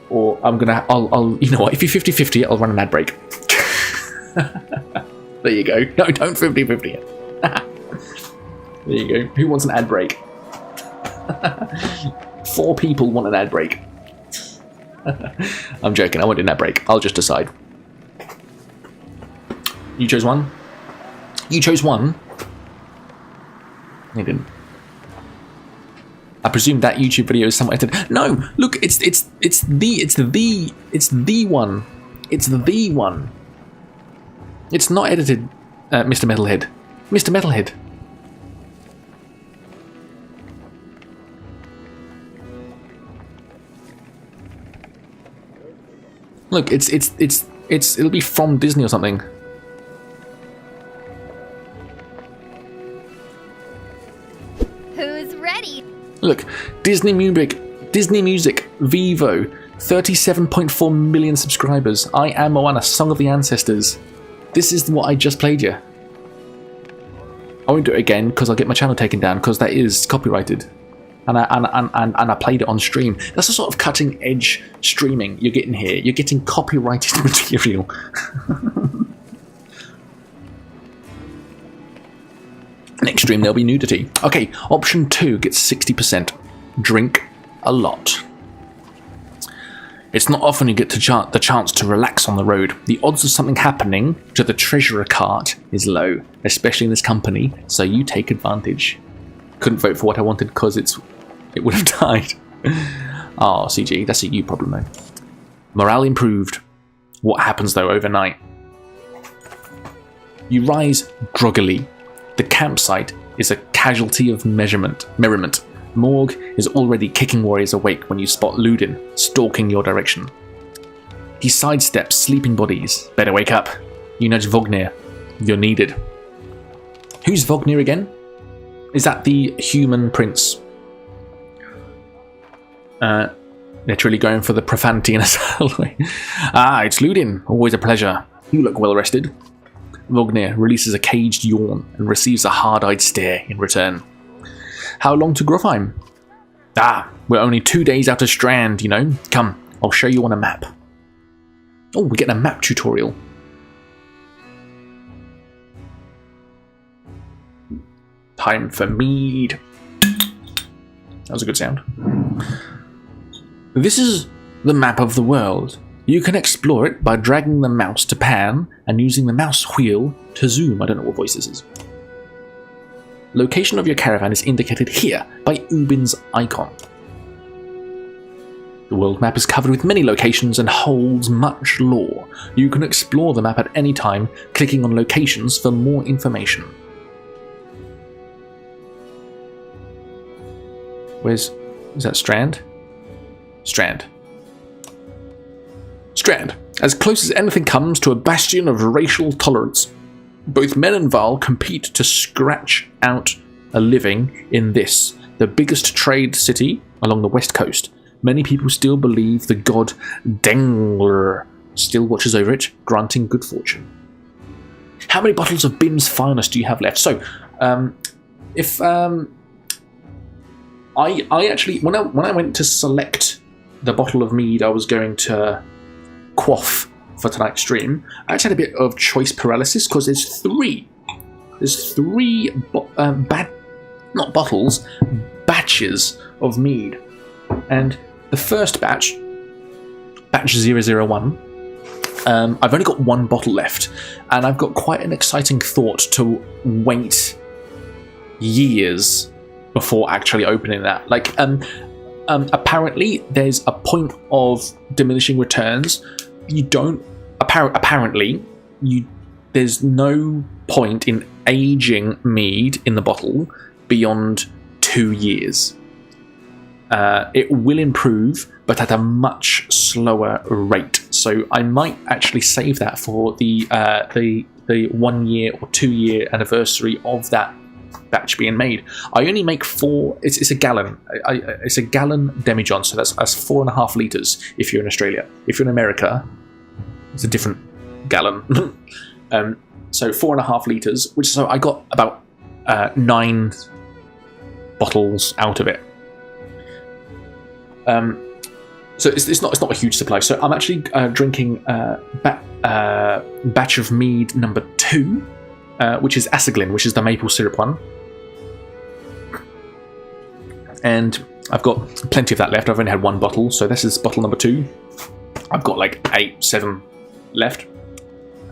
Or I'll you know what, if you 50-50 I'll run an ad break. There you go. No, don't 50-50 it. There you go. Who wants an ad break? 4 people want an ad break. I'm joking, I won't do an ad break. I'll just decide. You chose 1? You chose 1? You didn't. I presume that YouTube video is somewhat edited. No, look, it's the one. It's the one. It's not edited, Mr. Metalhead. Mr. Metalhead. Look, it'll be from Disney or something. Who's ready? Look, Disney Music, Vivo, 37.4 million subscribers. I am Moana, Song of the Ancestors. This is what I just played you. I won't do it again because I'll get my channel taken down because that is copyrighted. and I played it on stream. That's the sort of cutting edge streaming you're getting here. You're getting copyrighted material. Next stream there'll be nudity. Okay, option 2 gets 60%. Drink a lot. It's not often you get the chance to relax on the road. The odds of something happening to the treasurer cart is low, especially in this company, so you take advantage. Couldn't vote for what I wanted because it would have died. Oh, CG, that's a you problem though. Morale improved. What happens though overnight? You rise groggily. The campsite is a casualty of merriment. Morg is already kicking warriors awake when you spot Ludin stalking your direction. He sidesteps sleeping bodies. Better wake up. You nudge Vognir. You're needed. Who's Vognir again? Is that the human prince? Literally going for the profanity in a subtle way. Ah, it's Ludin. Always a pleasure. You look well rested. Vognir releases a caged yawn and receives a hard-eyed stare in return. How long to Grofheim? Ah, we're only 2 days out of Strand, you know. Come, I'll show you on a map. Oh, we're getting a map tutorial. Time for mead. That was a good sound. This is the map of the world. You can explore it by dragging the mouse to pan and using the mouse wheel to zoom. I don't know what voice this is. Location of your caravan is indicated here by Ubin's icon. The world map is covered with many locations and holds much lore. You can explore the map at any time, clicking on locations for more information. Is that Strand? Strand. Strand. As close as anything comes to a bastion of racial tolerance. Both men and Val compete to scratch out a living in this, the biggest trade city along the west coast. Many people still believe the god Dengler still watches over it, granting good fortune. How many bottles of Bim's Finest do you have left? So, I actually, when I went to select the bottle of mead I was going to quaff for tonight's stream, I actually had a bit of choice paralysis because there's three batches of mead, and the first batch 001, I've only got one bottle left, and I've got quite an exciting thought to wait years before actually opening that. Like, apparently there's a point of diminishing returns. You don't there's no point in aging mead in the bottle beyond 2 years. It will improve, but at a much slower rate. So I might actually save that for the 1 year or 2 year anniversary of that batch being made. I only make 4. It's a gallon. It's a gallon demijohn, so that's 4.5 liters if you're in Australia. If you're in America, it's a different gallon. So 4.5 liters, so I got about 9 bottles out of it. So it's not a huge supply. So I'm actually drinking batch of mead number 2, which is Asaglin, which is the maple syrup one. And I've got plenty of that left. I've only had 1 bottle, so this is bottle number 2. I've got like 8, 7 left.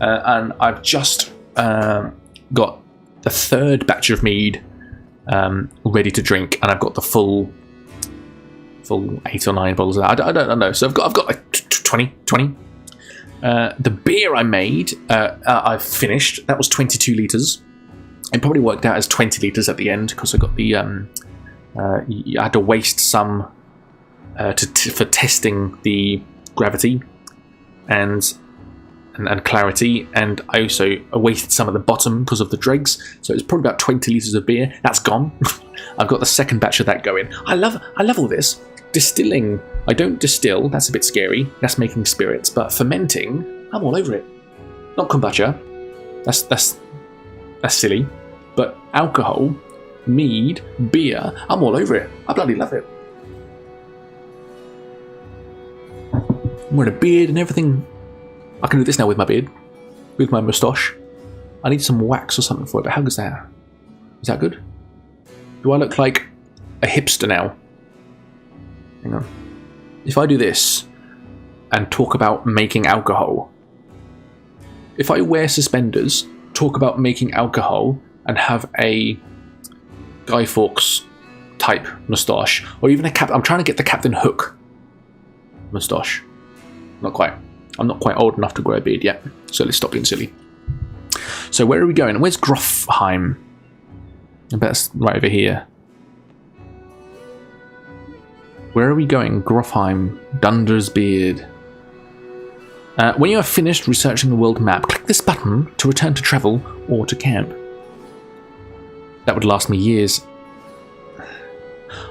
And I've just got the 3rd batch of mead ready to drink, and I've got the full 8 or 9 bottles of that. I don't know. So I've got like 20. The beer I made, I've finished. That was 22 litres. It probably worked out as 20 litres at the end because I got the I had to waste some for testing the gravity and clarity, and I also wasted some at the bottom because of the dregs. So it's probably about 20 litres of beer. That's gone. I've got the 2nd batch of that going. I love all this. Distilling, I don't distill, that's a bit scary, that's making spirits, but fermenting, I'm all over it. Not kombucha, that's silly, but alcohol, mead, beer. I'm all over it. I bloody love it. I'm wearing a beard and everything. I can do this now with my beard. With my moustache. I need some wax or something for it, but how good's that? Is that good? Do I look like a hipster now? Hang on. If I do this and talk about making alcohol, if I wear suspenders, talk about making alcohol, and have a Guy Fawkes type moustache, or even a cap, I'm trying to get the Captain Hook moustache. Not quite. I'm not quite old enough to grow a beard yet, so let's stop being silly. So where are we going? Where's Grofheim? I bet it's right over here. Where are we going? Grofheim, Dunder's Beard. When you have finished researching the world map, click this button to return to travel or to camp. That would last me years.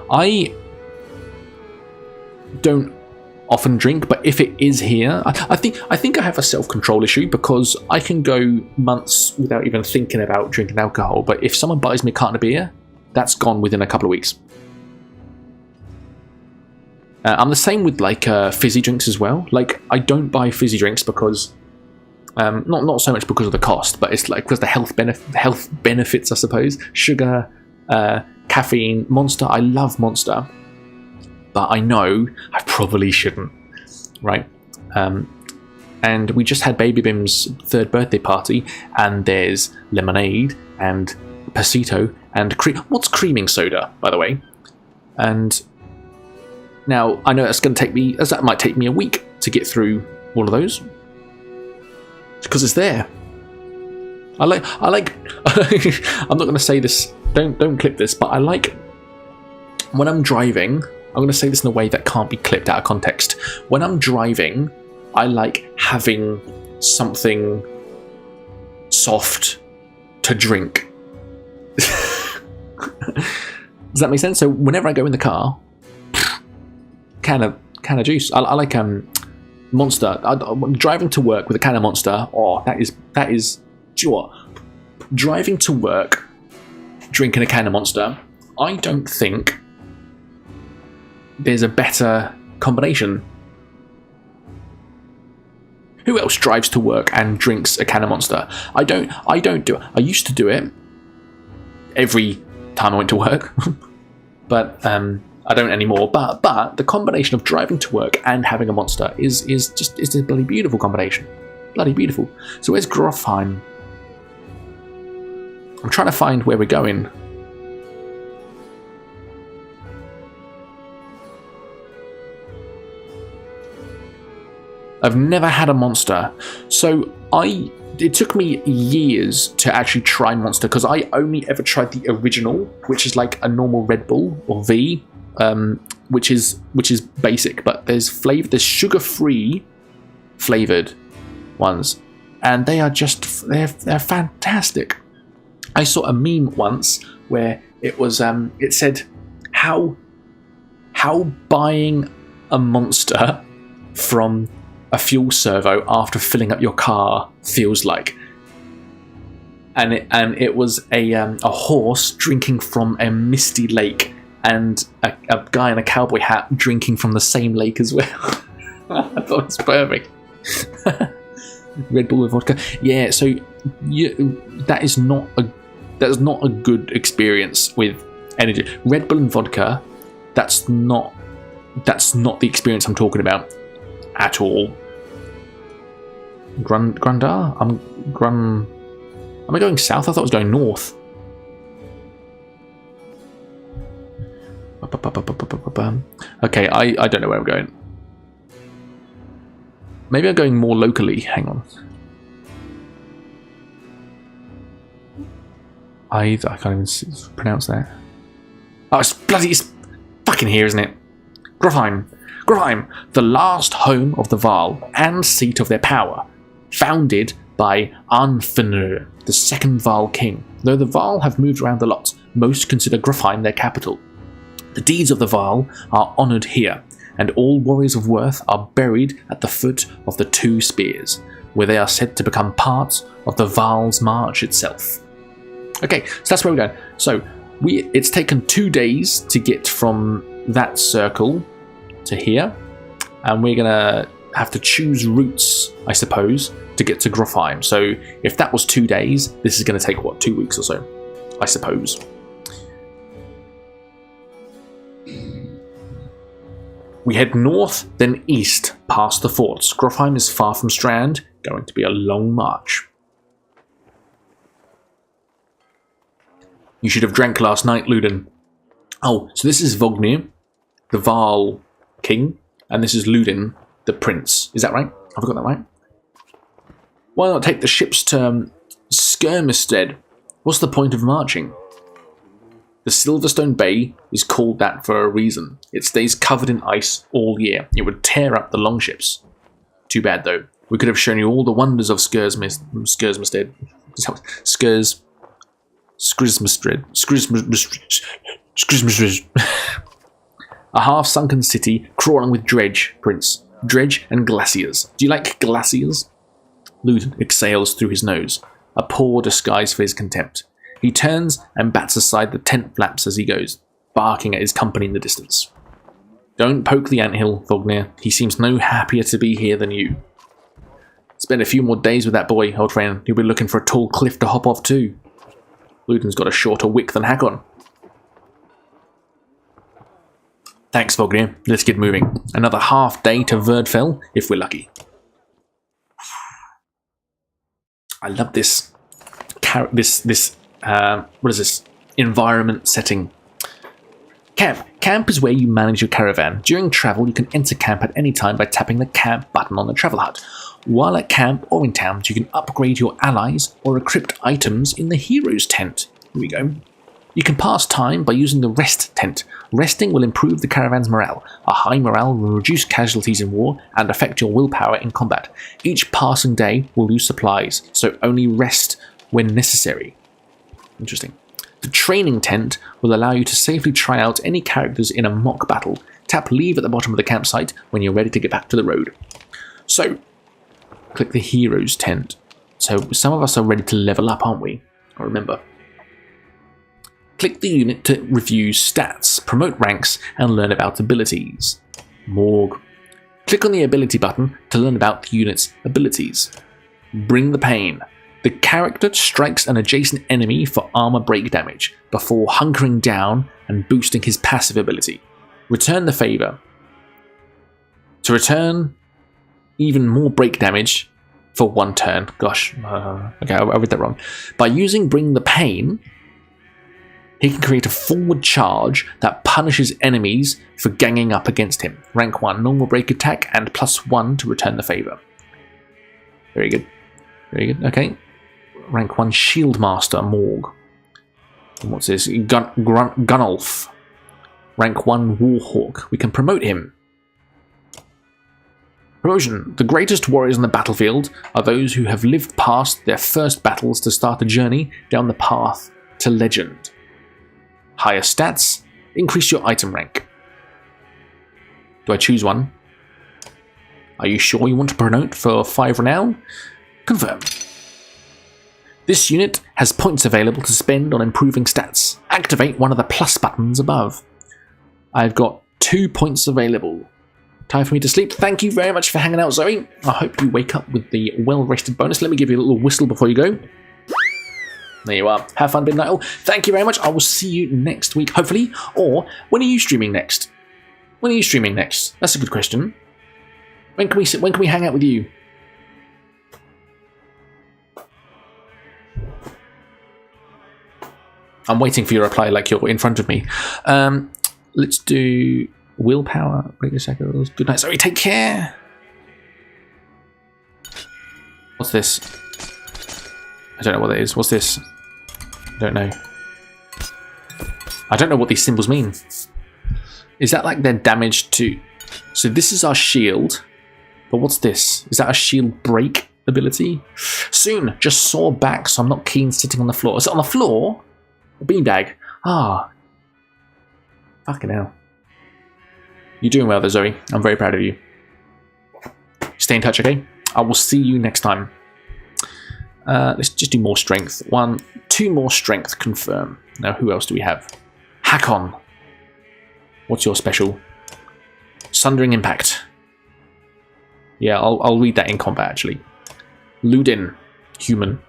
I don't often drink, but if it is here, I think I have a self-control issue because I can go months without even thinking about drinking alcohol, but if someone buys me a carton of beer, that's gone within a couple of weeks. I'm the same with like fizzy drinks as well. Like I don't buy fizzy drinks because not so much because of the cost, but it's like because the health benefits, I suppose. Sugar, caffeine, Monster. I love Monster. But I know I probably shouldn't, right? And we just had Baby Bim's 3rd birthday party, and there's lemonade and pasito and what's creaming soda, by the way? And now I know that might take me a week to get through all of those, because it's there. I like. I'm not going to say this. Don't clip this, but I like when I'm driving. I'm going to say this in a way that can't be clipped out of context. When I'm driving, I like having something soft to drink. Does that make sense? So whenever I go in the car, can of juice. I like Monster. Driving to work with a can of Monster. Oh, that is. Do you know what? Driving to work, drinking a can of Monster. I don't think there's a better combination. Who else drives to work and drinks a can of Monster? I don't do it. I used to do it every time I went to work, but I don't anymore. But the combination of driving to work and having a Monster is a bloody beautiful combination. Bloody beautiful. So where's Grofheim? I'm trying to find where we're going. I've never had a Monster, so it took me years to actually try Monster because I only ever tried the original, which is like a normal Red Bull or V, which is basic, but there's sugar-free flavored ones, and they are they're fantastic. I saw a meme once where it was it said how buying a Monster from a fuel servo after filling up your car feels like, and it was a horse drinking from a misty lake and a guy in a cowboy hat drinking from the same lake as well. I thought it was perfect. Red Bull with vodka, yeah. So that is not a good experience with energy. Red Bull and vodka, that's not the experience I'm talking about at all. Grandar? Am I going south? I thought I was going north. Okay, I don't know where I'm going. Maybe I'm going more locally. Hang on. I can't even pronounce that. Oh, it's fucking here, isn't it? Grofheim, the last home of the Varl and seat of their power, founded by Arnfinnur, the second Varl king. Though the Varl have moved around a lot, most consider Grofheim their capital. The deeds of the Varl are honoured here, and all warriors of worth are buried at the foot of the 2 spears, where they are said to become part of the Varl's march itself. Okay, so that's where we're going. So It's taken 2 days to get from that circle to here, and we're gonna have to choose routes, I suppose, to get to Grofheim. So if that was 2 days, this is gonna take what, 2 weeks or so, I suppose. We head north, then east, past the forts. Grofheim is far from Strand, going to be a long march. You should have drank last night, Ludin. Oh, so this is Vognir, the Varl king, and this is Ludin, the prince. Is that right? Have I got that right? Why not take the ships to Skirmestead? What's the point of marching? The Silverstone Bay is called that for a reason. It stays covered in ice all year. It would tear up the longships. Too bad, though. We could have shown you all the wonders of Skirmestead. A half-sunken city crawling with dredge, Prince. Dredge and glaciers. Do you like glaciers? Ludin exhales through his nose, a poor disguise for his contempt. He turns and bats aside the tent flaps as he goes, barking at his company in the distance. Don't poke the anthill, Vognir. He seems no happier to be here than you. Spend a few more days with that boy, old friend. He'll be looking for a tall cliff to hop off too. Ludin's got a shorter wick than Hakon. Thanks, Vognir. Let's get moving. Another half day to Verdfell, if we're lucky. I love this. What is this? Environment setting. Camp. Camp is where you manage your caravan. During travel, you can enter camp at any time by tapping the camp button on the travel hut. While at camp or in towns, you can upgrade your allies or equip items in the hero's tent. Here we go. You can pass time by using the rest tent. Resting will improve the caravan's morale. A high morale will reduce casualties in war and affect your willpower in combat. Each passing day will lose supplies, so only rest when necessary. Interesting. The training tent will allow you to safely try out any characters in a mock battle. Tap leave at the bottom of the campsite when you're ready to get back to the road. So, click the hero's tent. So some of us are ready to level up, aren't we? I remember. Click the unit to review stats, promote ranks, and learn about abilities. Morg. Click on the ability button to learn about the unit's abilities. Bring the pain. The character strikes an adjacent enemy for armor break damage, before hunkering down and boosting his passive ability. Return the favor. To return even more break damage for 1 turn. Gosh, okay, I read that wrong. By using Bring the Pain, he can create a forward charge that punishes enemies for ganging up against him. Rank 1, normal break attack, and +1 to return the favor. Very good. Very good, okay. Rank 1, Shield Master, Morg. And what's this? Gunnulf. Rank 1, Warhawk. We can promote him. Promotion. The greatest warriors on the battlefield are those who have lived past their first battles to start a journey down the path to legend. Higher stats. Increase your item rank. Do I choose one? Are you sure you want to promote for 5 renown? Confirm. This unit has points available to spend on improving stats. Activate one of the plus buttons above. I've got 2 points available. Time for me to sleep. Thank you very much for hanging out, Zoe. I hope you wake up with the well-rested bonus. Let me give you a little whistle before you go. There you are. Have fun, Bim94. Thank you very much. I will see you next week, hopefully. Or, when are you streaming next? When are you streaming next? That's a good question. When can we hang out with you? I'm waiting for your reply like you're in front of me. Let's do willpower, regular cycles. Good night, sorry, take care. What's this? I don't know what that is. What's this? I don't know. I don't know what these symbols mean. Is that like their damage to... So this is our shield. But what's this? Is that a shield break ability? Soon, just soar back so I'm not keen sitting on the floor. Is it on the floor? A beanbag. Ah. Fucking hell. You're doing well there, Zoe. I'm very proud of you. Stay in touch, okay? I will see you next time. Let's just do more strength. 1, 2 more strength, confirm. Now, who else do we have? Hakon. What's your special? Sundering Impact. Yeah, I'll read that in combat, actually. Ludin. Human.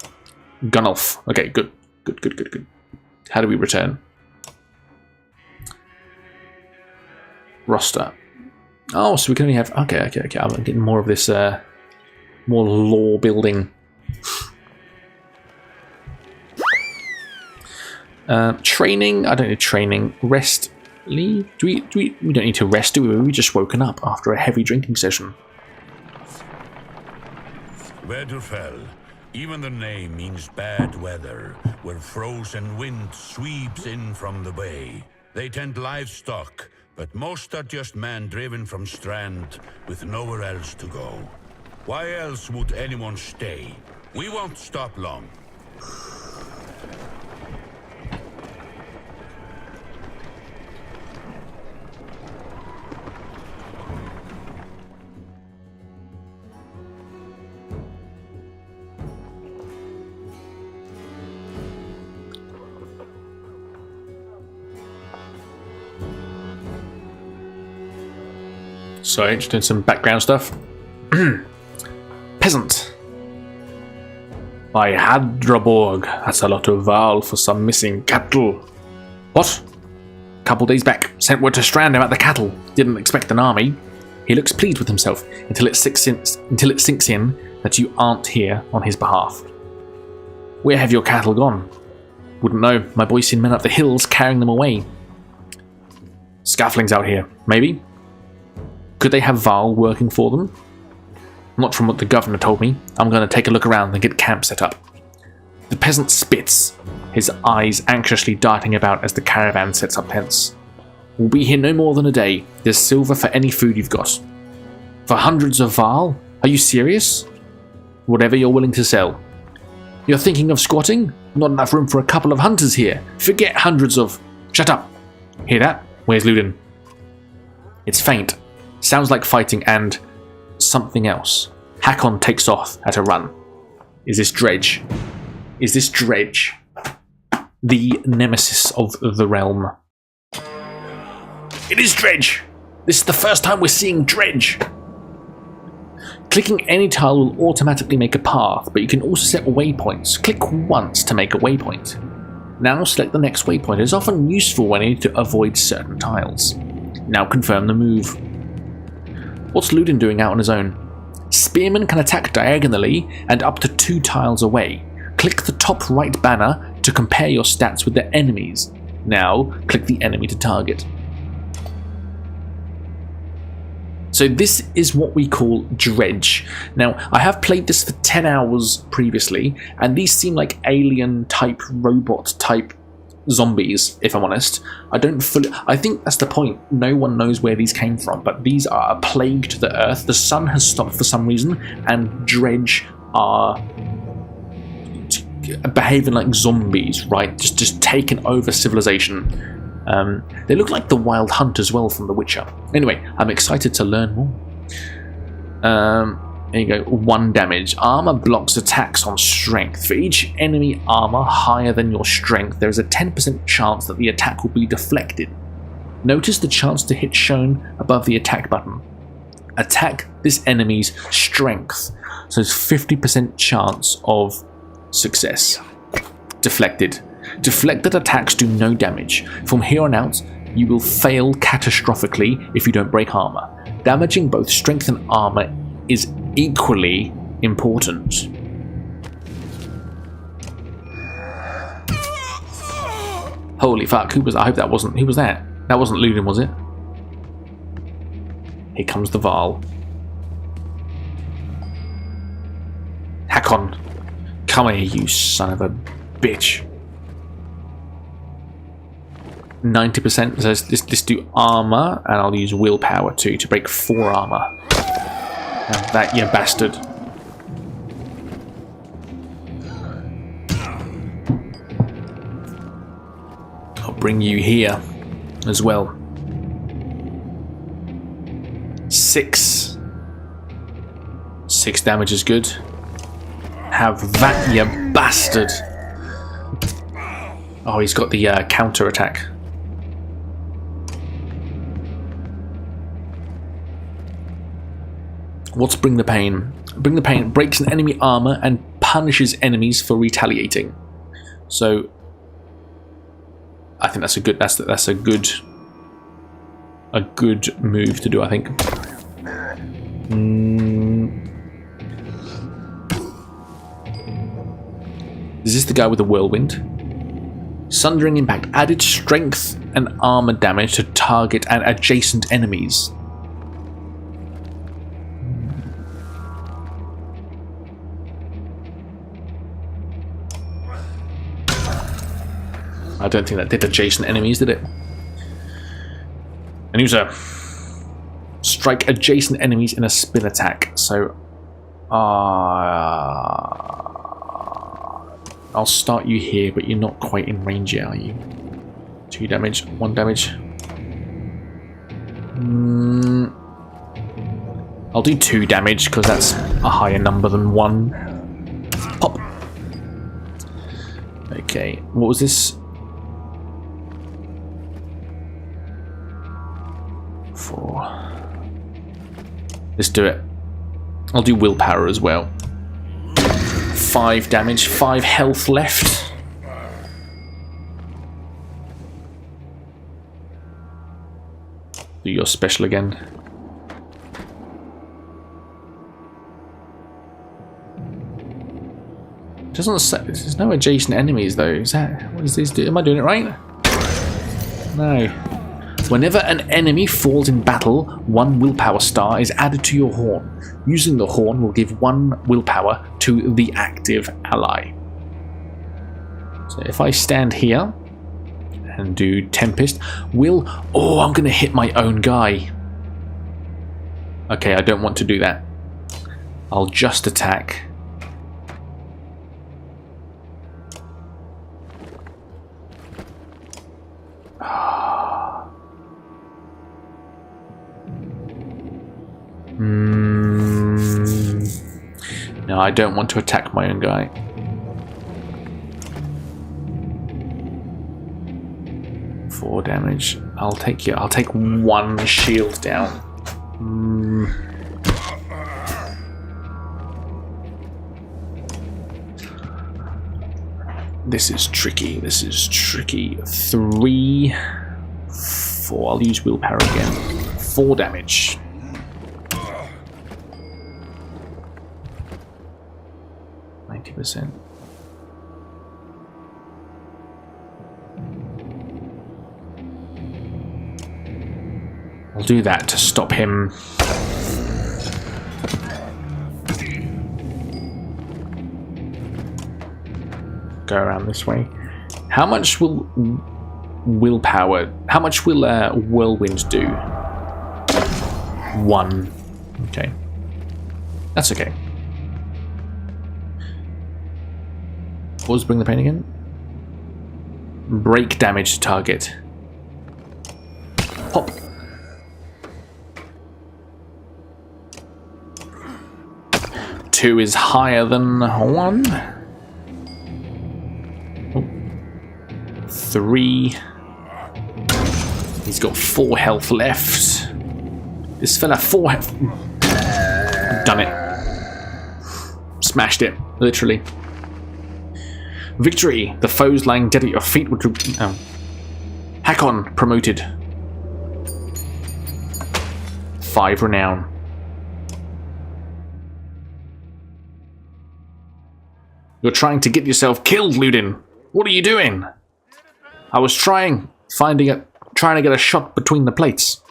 Gunnulf. Okay, good. Good. How do we return? Roster. Oh, so we can only have... Okay. I'm getting more of this... more lore building. Training. I don't need training. Rest. Leave. We don't need to rest, do we? We just woken up after a heavy drinking session. Winterfell. Even the name means bad weather, where frozen wind sweeps in from the bay. They tend livestock, but most are just men driven from Strand with nowhere else to go. Why else would anyone stay? We won't stop long. So, just doing some background stuff. Peasant. By Hadraborg. That's a lot of Val for some missing cattle. What? Couple days back, sent word to Strand about the cattle. Didn't expect an army. He looks pleased with himself until it sinks in that you aren't here on his behalf. Where have your cattle gone? Wouldn't know. My boy's seen men up the hills carrying them away. Scaffolding's out here, maybe? Could they have Val working for them? Not from what the governor told me. I'm going to take a look around and get camp set up. The peasant spits, his eyes anxiously darting about as the caravan sets up tents. We'll be here no more than a day. There's silver for any food you've got. For hundreds of Val? Are you serious? Whatever you're willing to sell. You're thinking of squatting? Not enough room for a couple of hunters here. Forget hundreds of... Shut up. Hear that? Where's Ludin? It's faint. Sounds like fighting and... something else. Hakon takes off at a run. Is this Dredge? Is this Dredge? The nemesis of the realm. It is Dredge! This is the first time we're seeing Dredge! Clicking any tile will automatically make a path, but you can also set waypoints. Click once to make a waypoint. Now select the next waypoint. It is often useful when you need to avoid certain tiles. Now confirm the move. What's Ludin doing out on his own? Spearmen can attack diagonally and up to 2 tiles away. Click the top right banner to compare your stats with the enemies. Now, click the enemy to target. So this is what we call Dredge. Now, I have played this for 10 hours previously, and these seem like alien-type, robot-type zombies, if I'm honest. I think that's the point. No one knows where these came from, but these are a plague to the earth. The sun has stopped for some reason, and Dredge are behaving like zombies, right? Just taking over civilization. They look like the Wild Hunt as well from The Witcher. Anyway, I'm excited to learn more. There you go, 1 damage. Armor blocks attacks on strength. For each enemy armor higher than your strength, there is a 10% chance that the attack will be deflected. Notice the chance to hit shown above the attack button. Attack this enemy's strength. So it's 50% chance of success. Deflected. Deflected attacks do no damage. From here on out, you will fail catastrophically if you don't break armor. Damaging both strength and armor is equally important. Holy fuck, who was that? I hope that wasn't... Who was that? That wasn't Ludin, was it? Here comes the Val. Hakon. Come here, you son of a bitch. 90%, so let's do armor, and I'll use willpower too to break 4 armor. And that, you bastard. I'll bring you here as well. 6 damage is good. Have that, you bastard. Oh, he's got the counter attack. What's Bring the Pain? Bring the Pain breaks an enemy armor and punishes enemies for retaliating. So I think that's a good a good move to do, I think. Is this the guy with the whirlwind? Sundering Impact. Added strength and armor damage to target and adjacent enemies. I don't think that did adjacent enemies, did it? And user. Strike adjacent enemies in a spin attack. So, I'll start you here, but you're not quite in range yet, are you? 2 damage, 1 damage. I'll do 2 damage because that's a higher number than 1. Pop. Okay, what was this? 4. Let's do it. I'll do willpower as well. 5 damage, 5 health left. Do your special again. Doesn't say, there's no adjacent enemies though. Is that, what does this do? Am I doing it right? No. Whenever an enemy falls in battle, 1 willpower star is added to your horn. Using the horn will give 1 willpower to the active ally. So if I stand here and do Tempest, oh, I'm going to hit my own guy. Okay, I don't want to do that. I'll just attack. No, I don't want to attack my own guy. Four damage. I'll take 1 shield down. This is tricky. 3, 4. I'll use willpower again. 4 damage. %. I'll do that to stop him. Go around this way. How much will willpower? How much will whirlwind do? 1. Okay, that's okay. What was Bring the Pain again? Break damage to target. Pop. Two is higher than 1. 3. He's got 4 health left. This fella 4 health. Done it. Smashed it, literally. Victory! The foes lying dead at your feet would... Oh. Hakon promoted. 5 renown. You're trying to get yourself killed, Ludin. What are you doing? I was trying to get a shot between the plates.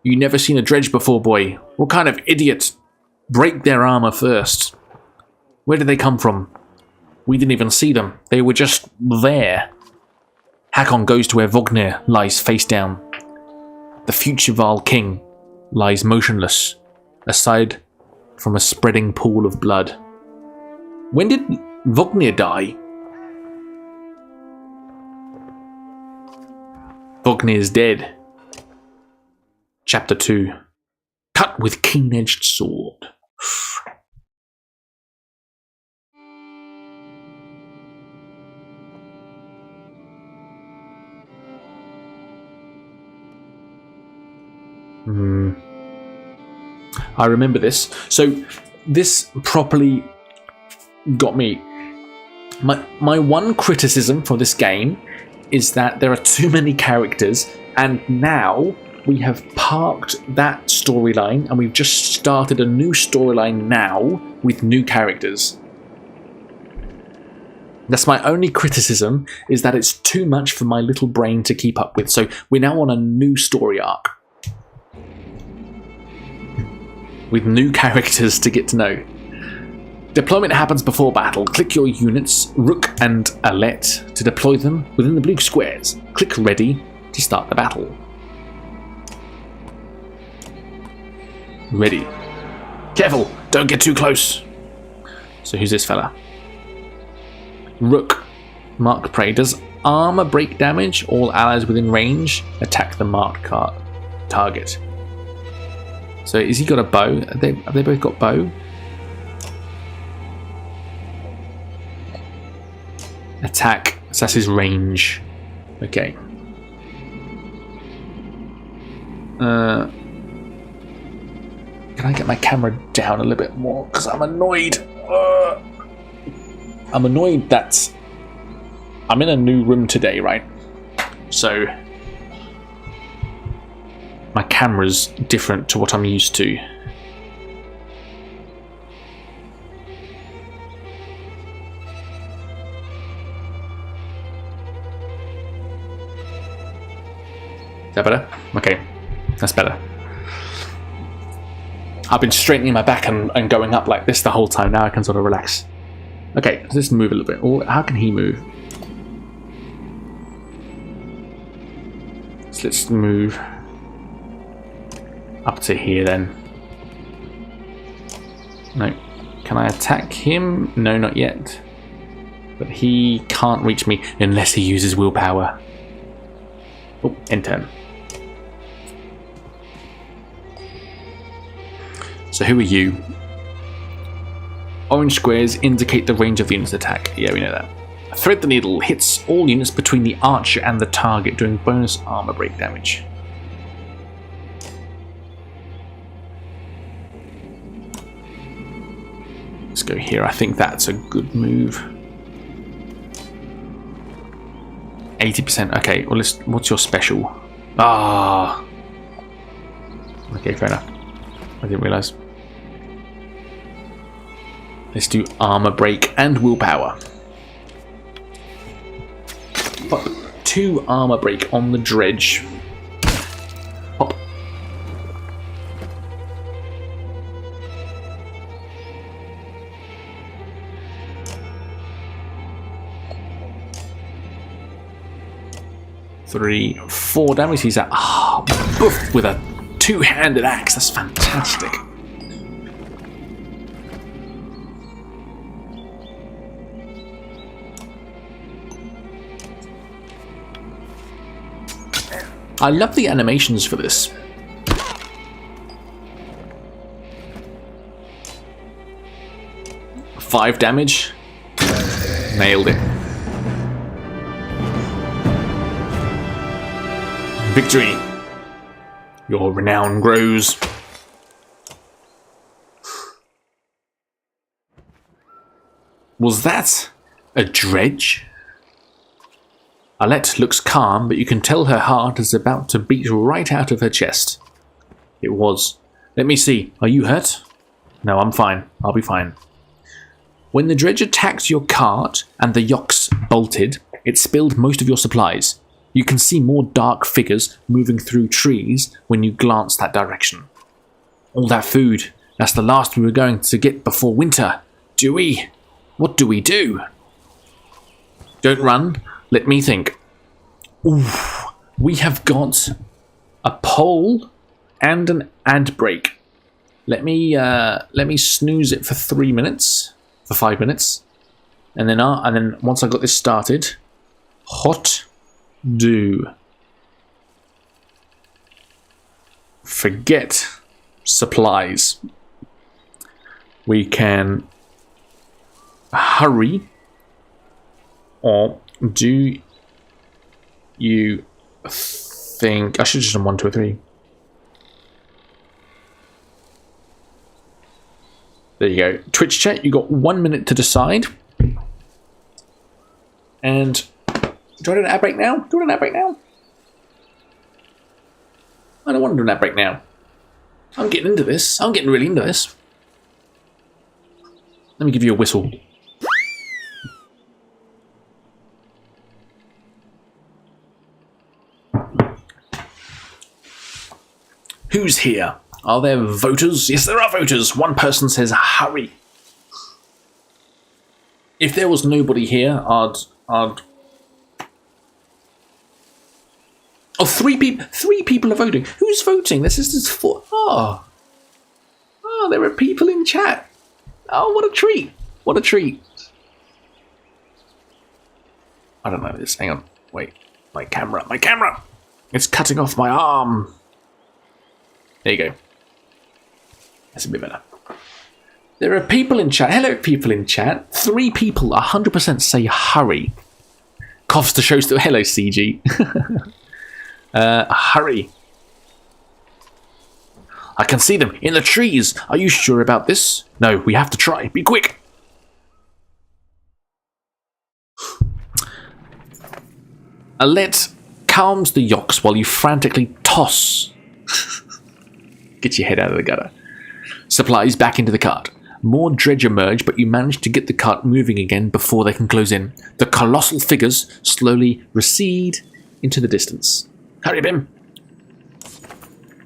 You never seen a dredge before, boy. What kind of idiot break their armor first? Where did they come from? We didn't even see them. They were just there. Hakon goes to where Vognir lies face down. The future Val king lies motionless, aside from a spreading pool of blood. When did Vognir die? Vognir's dead. Chapter 2. Cut with keen-edged sword. I remember this. So this properly got me. My one criticism for this game is that there are too many characters, and now we have parked that storyline and we've just started a new storyline now with new characters. That's my only criticism, is that it's too much for my little brain to keep up with. So we're now on a new story arc with new characters to get to know. Deployment happens before battle. Click your units, Rook and Alette, to deploy them within the blue squares. Click Ready to start the battle. Ready. Careful, don't get too close. So who's this fella? Rook. Mark prey. Does armor break damage? All allies within range attack the marked target. So has he got a bow? Have they both got bow? Attack. So that's his range. Okay. Can I get my camera down a little bit more? Because I'm annoyed. I'm annoyed that I'm in a new room today, right? So my camera's different to what I'm used to. Is that better? Okay, that's better. I've been straightening my back and going up like this the whole time. Now I can sort of relax. Okay, let's move a little bit. Oh, how can he move? So let's move up to here then. No. Can I attack him? No, not yet. But he can't reach me unless he uses willpower. Oh, end turn. So who are you? Orange squares indicate the range of the unit's attack. Yeah, we know that. Thread the needle hits all units between the archer and the target, doing bonus armor break damage. Let's go here. I think that's a good move. 80%. Okay, well, what's your special? Ah. Okay, fair enough. I didn't realise. Let's do armor break and willpower. Pop 2 armor break on the dredge. Pop. Three, 4 damage. He's at boof, with a 2-handed axe. That's fantastic. I love the animations for this. Five damage. Nailed it. Victory. Your renown grows. Was that a dredge? Alette looks calm, but you can tell her heart is about to beat right out of her chest. It was. Let me see. Are you hurt? No, I'm fine. I'll be fine. When the dredge attacked your cart and the yokes bolted, it spilled most of your supplies. You can see more dark figures moving through trees when you glance that direction. All that food. That's the last we were going to get before winter. Do we? What do we do? Don't run. Let me think. Ooh, we have got a poll and an ad break. Let me snooze it for 3 minutes, for 5 minutes, and then once I got this started, hot do. Forget supplies. We can hurry, or do you think I should just done 1, 2, or 3? There you go. Twitch chat, you got 1 minute to decide. And do I do an ad break now? Do I do an ad break now? I don't want to do an ad break now. I'm getting into this. I'm getting really into this. Let me give you a whistle. Who's here? Are there voters? Yes, there are voters. One person says, hurry. If there was nobody here, I'd... Oh, three people are voting. Who's voting? This is four. Oh, there are people in chat. Oh, what a treat. What a treat. I don't know this. Hang on. Wait. My camera. It's cutting off my arm. There you go. That's a bit better. There are people in chat. Hello, people in chat. 3 people 100% say hurry. Coughs to show still. Hello, CG. Hurry. I can see them in the trees. Are you sure about this? No, we have to try. Be quick. Alette calms the yolks while you frantically toss. Get your head out of the gutter. Supplies back into the cart. More dredge emerge, but you manage to get the cart moving again before they can close in. The colossal figures slowly recede into the distance. Hurry, Bim.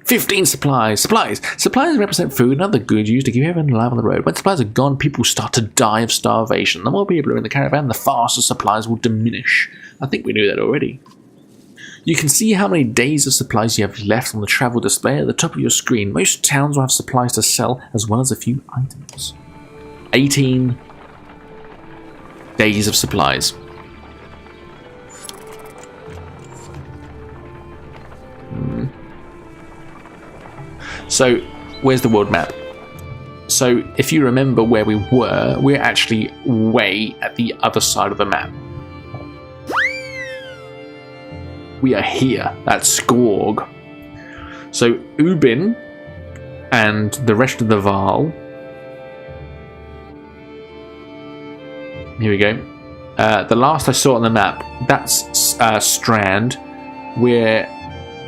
15 supplies. Supplies represent food and other goods used to keep everyone alive on the road. When supplies are gone, people start to die of starvation. The more people are in the caravan, the faster supplies will diminish. I think we knew that already. You can see how many days of supplies you have left on the travel display at the top of your screen. Most towns will have supplies to sell, as well as a few items. 18 days of supplies. So, where's the world map? So, if you remember where we were, we're actually way at the other side of the map. We are here at Skorg. So, Ubin and the rest of the Val. Here we go. The last I saw on the map, that's Strand. We're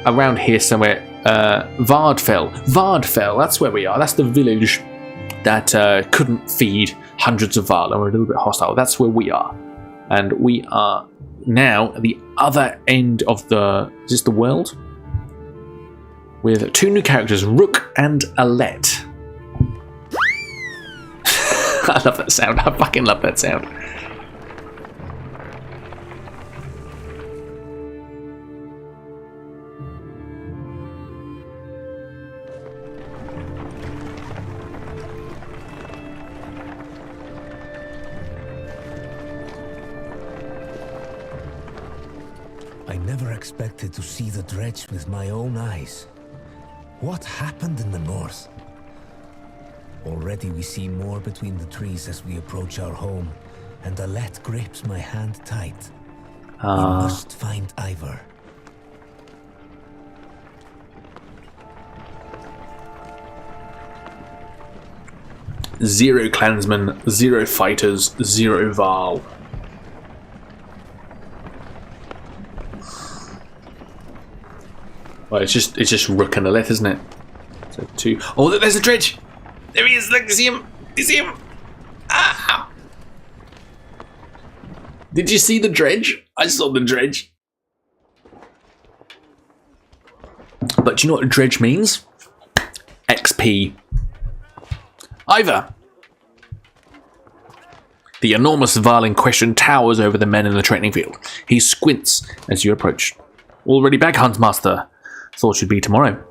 around here somewhere. Vardfell, that's where we are. That's the village that couldn't feed hundreds of Val and were a little bit hostile. That's where we are. And we are now at the other end of the world with 2 new characters, Rook and Alette. I love that sound. I fucking love that sound. I never expected to see the dredge with my own eyes. What happened in the north? Already we see more between the trees as we approach our home, and Alette grips my hand tight. We must find Ivor. Zero clansmen, 0 fighters, 0 Val. Well, it's just Rook and Alette, isn't it? So 2. Oh, look, there's a dredge. There he is. Look, you see him. You see him. Ah! Did you see the dredge? I saw the dredge. But do you know what a dredge means? XP. Ivor. The enormous Val in question towers over the men in the training field. He squints as you approach. Already back, Huntmaster. Thought you'd be tomorrow.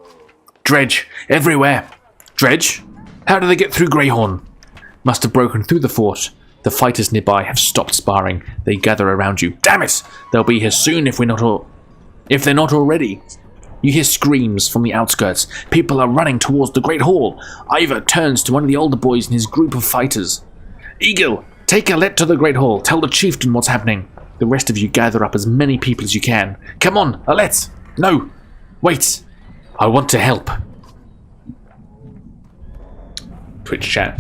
Dredge, everywhere. Dredge? How did they get through Greyhorn? Must have broken through the fort. The fighters nearby have stopped sparring. They gather around you. Damn it! They'll be here soon if they're not already. You hear screams from the outskirts. People are running towards the Great Hall. Ivor turns to one of the older boys in his group of fighters. Eagle, take Alette to the Great Hall. Tell the chieftain what's happening. The rest of you gather up as many people as you can. Come on, Alette! No! Wait! I want to help. Twitch chat.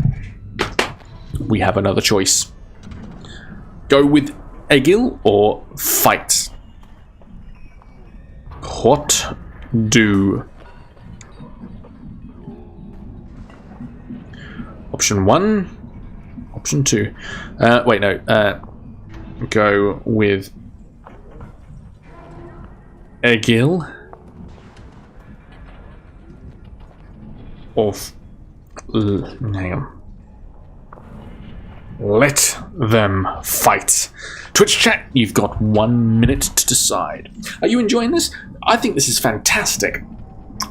we have another choice. Go with Egil or fight? What do? Option 1, option 2. Wait, no. Go with Egil or hang on. Let them fight. Twitch chat, you've got 1 minute to decide. Are you enjoying this? I think this is fantastic.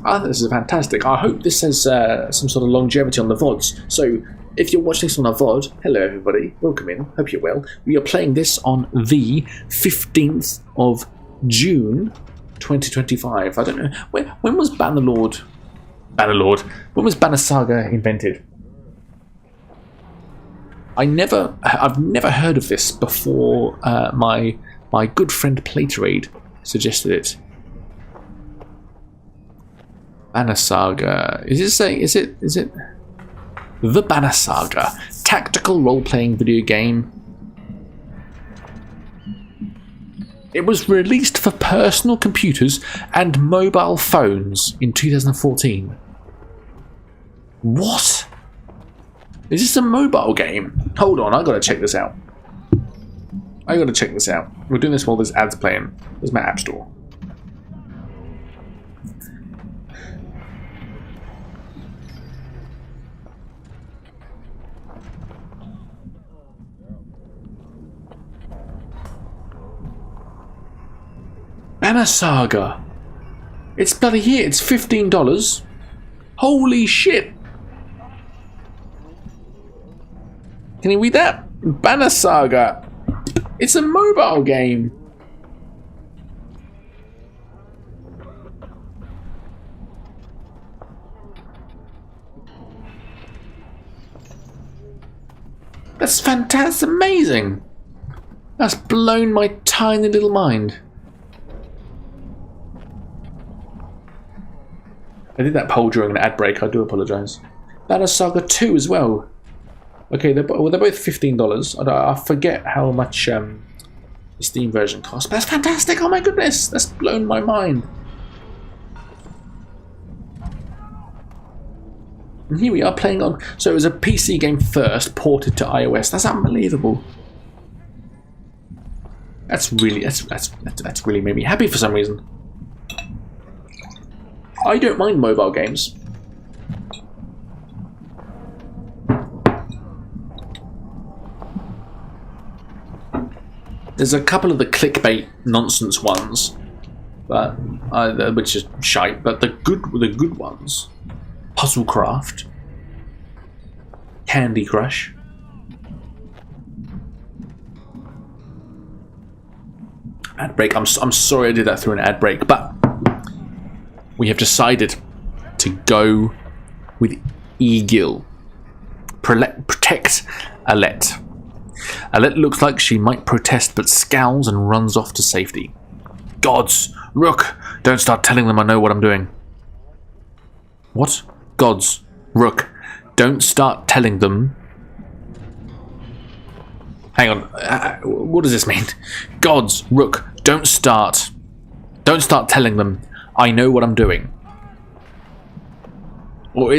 I hope this has some sort of longevity on the VODs. So, if you're watching this on a VOD, hello everybody, welcome in, hope you're well. We are playing this on the 15th of June 2025. I don't know, when was Bannerlord, when was Banner Saga invented? I've never heard of this before. My good friend Platerade suggested it. Banner Saga. Is it the Banner Saga tactical role-playing video game? It was released for personal computers and mobile phones in 2014. What? Is this a mobile game? Hold on, I gotta check this out. We're doing this while there's ads playing. There's my app store. Banner Saga. It's bloody here. It's $15. Holy shit. Can you read that? Banner Saga. It's a mobile game. That's fantastic. Amazing. That's blown my tiny little mind. I did that poll during an ad break. I do apologise. Banner Saga 2 as well. Okay, they're both $15. I forget how much the Steam version costs, but that's fantastic. Oh my goodness, that's blown my mind. And here we are playing on. So it was a PC game first, ported to iOS. That's unbelievable. That's really made me happy for some reason. I don't mind mobile games. There's a couple of the clickbait nonsense ones, but which is shite. But the good ones, Puzzlecraft, Candy Crush. Ad break. I'm sorry I did that through an ad break, but we have decided to go with Egil. Protect Alette. Alette looks like she might protest but scowls and runs off to safety. Gods! Rook! Don't start telling them I know what I'm doing. What? Gods! Rook! Don't start telling them... Hang on. What does this mean? Gods! Rook! Don't start telling them I know what I'm doing. Or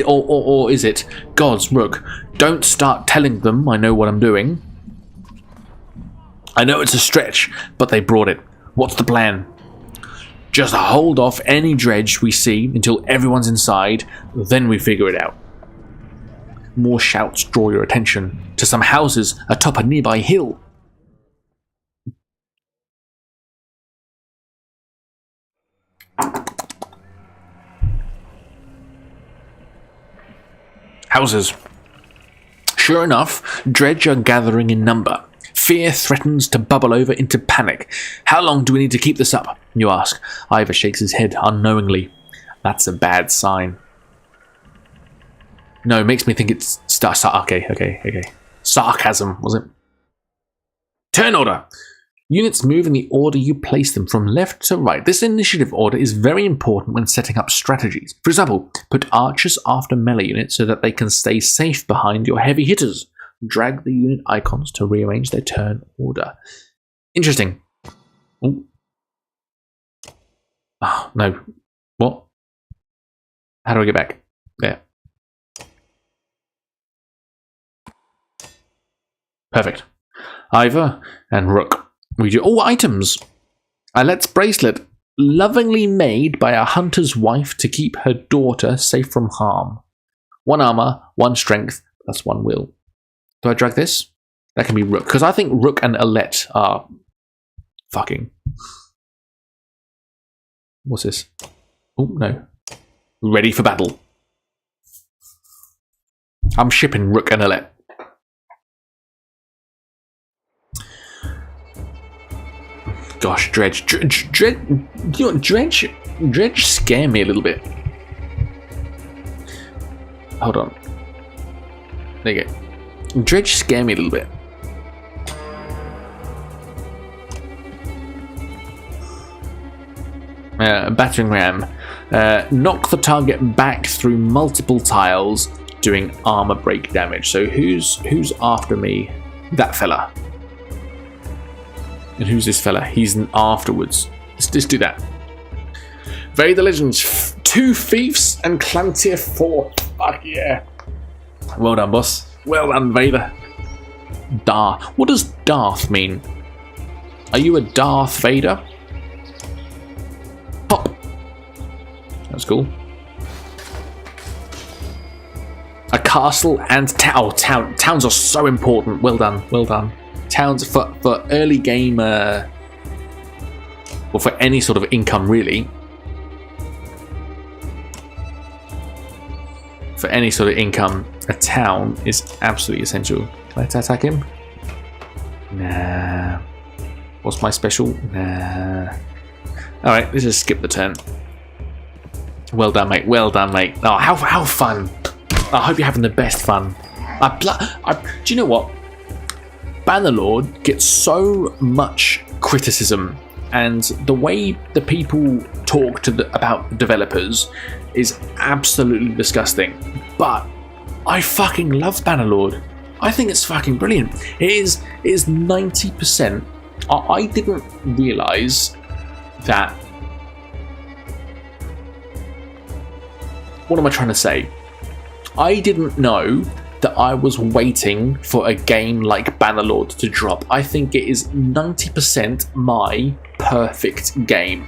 is it, Gods, Rook, don't start telling them I know what I'm doing. I know it's a stretch, but they brought it. What's the plan? Just hold off any dredge we see until everyone's inside, then we figure it out. More shouts draw your attention to some houses atop a nearby hill. Houses. Sure enough, dredge are gathering in number. Fear threatens to bubble over into panic. How long do we need to keep this up? You ask. Ivor shakes his head unknowingly. That's a bad sign. No, it makes me think it's... Okay. Sarcasm, was it? Turn order! Units move in the order you place them from left to right. This initiative order is very important when setting up strategies. For example, put archers after melee units so that they can stay safe behind your heavy hitters. Drag the unit icons to rearrange their turn order. Interesting. Ooh. Oh, no. What? How do I get back? There. Perfect. Ivor and Rook. We do all items. Alet's bracelet, lovingly made by a hunter's wife to keep her daughter safe from harm. 1 armor, 1 strength, plus 1 will. Do I drag this? That can be Rook, because I think Rook and Alet are fucking. What's this? Oh, no. Ready for battle. I'm shipping Rook and Alet. Gosh, Dredge. Dredge scare me a little bit. Hold on. There you go. Dredge scare me a little bit. Battering ram. Knock the target back through multiple tiles, doing armor break damage. So who's after me? That fella. And who's this fella? He's afterwards. Let's just do that. Vary the Legends. 2 Fiefs and Clan Tier 4. Fuck yeah. Well done, boss. Well done, Vader. Darth. What does Darth mean? Are you a Darth Vader? Pop. That's cool. A castle and town. Towns are so important. Well done. Well done. Towns for early game, or for any sort of income, really. For any sort of income, a town is absolutely essential. Can I attack him? Nah. What's my special? Nah. Alright, let's just skip the turn. Well done, mate. Well done, mate. Oh, how fun. I hope you're having the best fun. Do you know what? Bannerlord gets so much criticism, and the way the people talk about the developers is absolutely disgusting. But I fucking love Bannerlord. I think it's fucking brilliant. It is 90%. I didn't realise that. What am I trying to say? I didn't know that I was waiting for a game like Bannerlord to drop. I think it is 90% my perfect game,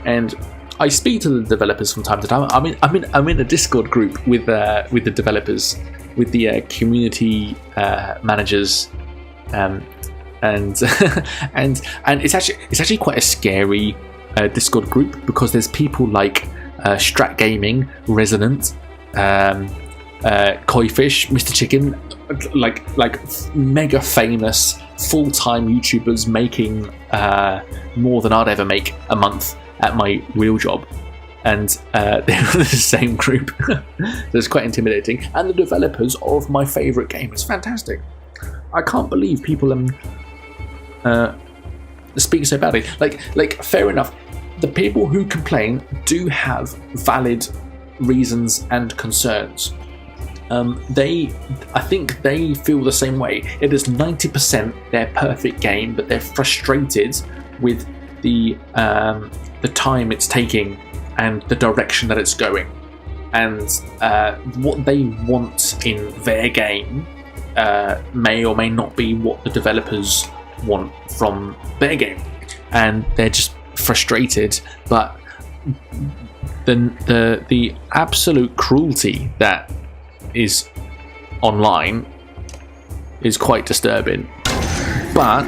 and I speak to the developers from time to time. I'm in a Discord group with the developers, with the community managers, and and it's actually quite a scary Discord group, because there's people like Strat Gaming, Resonant, Koifish, Mr. Chicken, like mega famous full-time YouTubers making more than I'd ever make a month at my real job, and they're in the same group. So it's quite intimidating. And the developers of my favourite game is fantastic. I can't believe people speak so badly. Like fair enough, the people who complain do have valid reasons and concerns. I think they feel the same way. It is 90% their perfect game, but they're frustrated with the time it's taking and the direction that it's going, and what they want in their game may or may not be what the developers want from their game, and they're just frustrated. But the absolute cruelty that is online is quite disturbing. But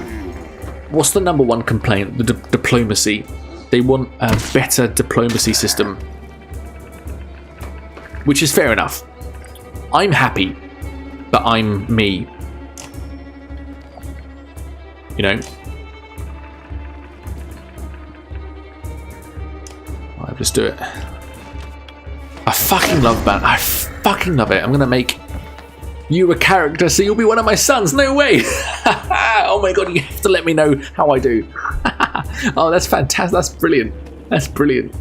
what's the number one complaint? The diplomacy. They want a better diplomacy system, which is fair enough. I'm happy that I'm me. You know? I'll just do it. I fucking love Ban. I fucking love it. I'm gonna make you a character, so you'll be one of my sons. No way! Oh my god, you have to let me know how I do. Oh, that's fantastic. That's brilliant. That's brilliant.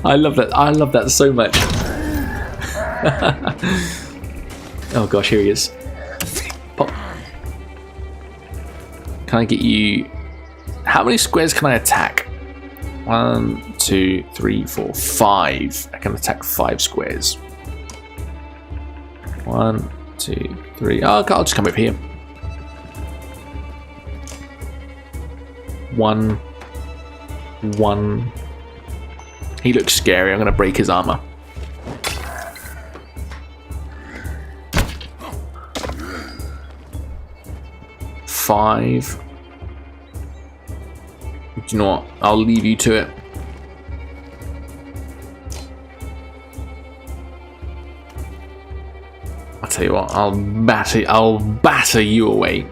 I love that. I love that so much. Oh gosh, here he is. Pop. Can I get you... How many squares can I attack? 1, 2, 3, 4, 5. I can attack 5 squares. 1, 2, 3. Oh, okay, I'll just come over here. 1. 1. He looks scary. I'm going to break his armor. Five. Do you know what? I'll leave you to it. I'll tell you what. I'll batter you away.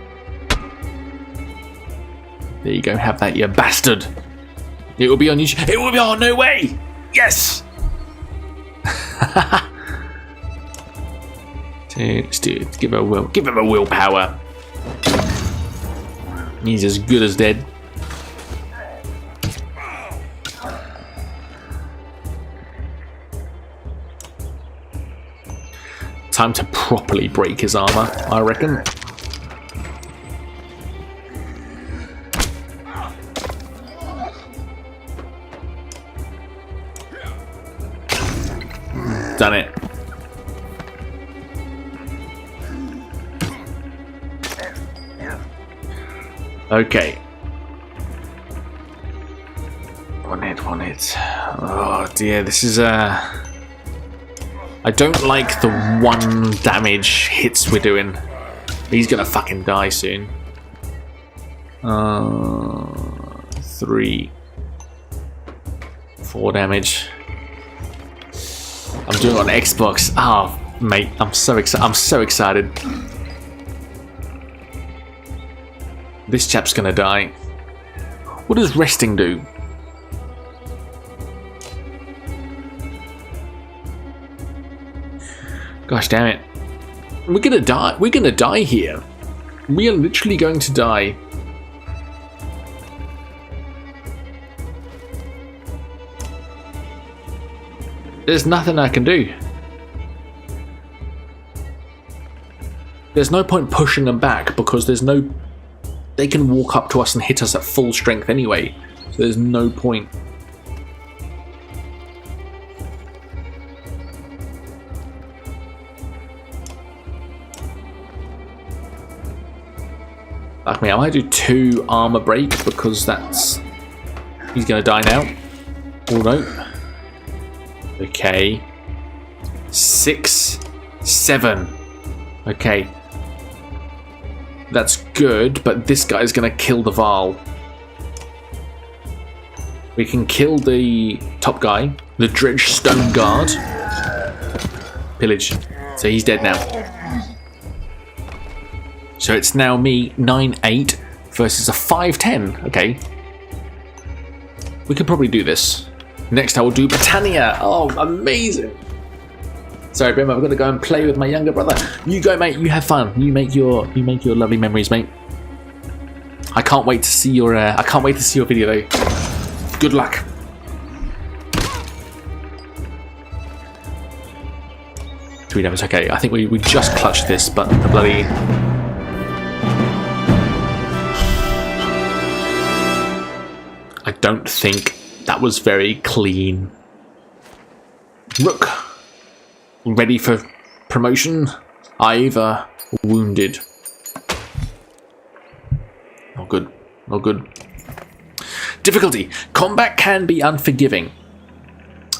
There you go. Have that, you bastard. It will be on YouTube. It will be on. No way. Yes. Let's do it. Give him a willpower. He's as good as dead. Time to properly break his armor, I reckon. Done it. Okay. One hit. Oh dear, this is I don't like the 1 damage hits we're doing. He's gonna fucking die soon. 3, 4 damage. I'm doing it on Xbox. Oh, mate, I'm so excited. This chap's gonna die. What does resting do? Gosh damn it. We're gonna die. We're gonna die here. We are literally going to die. There's nothing I can do. There's no point pushing them back because there's no... They can walk up to us and hit us at full strength anyway. So there's no point. Like me, I might do 2 armor break because that's... He's gonna die now. Oh no. Okay. 6, 7. Okay. That's good, but this guy's gonna kill the Varl. We can kill the top guy, the Dredge Stone Guard. Pillage. So he's dead now. So it's now me, 9-8, versus a 5-10. Okay. We could probably do this. Next I will do Britannia. Oh, amazing. Sorry, Bim, I'm gonna go and play with my younger brother. You go, mate. You have fun. You make your lovely memories, mate. I can't wait to see your video though. Good luck. Three damage. Okay, I think we just clutched this, but the bloody. I don't think that was very clean. Rook. Ready for promotion. Either wounded. Not good. Not good. Difficulty. Combat can be unforgiving.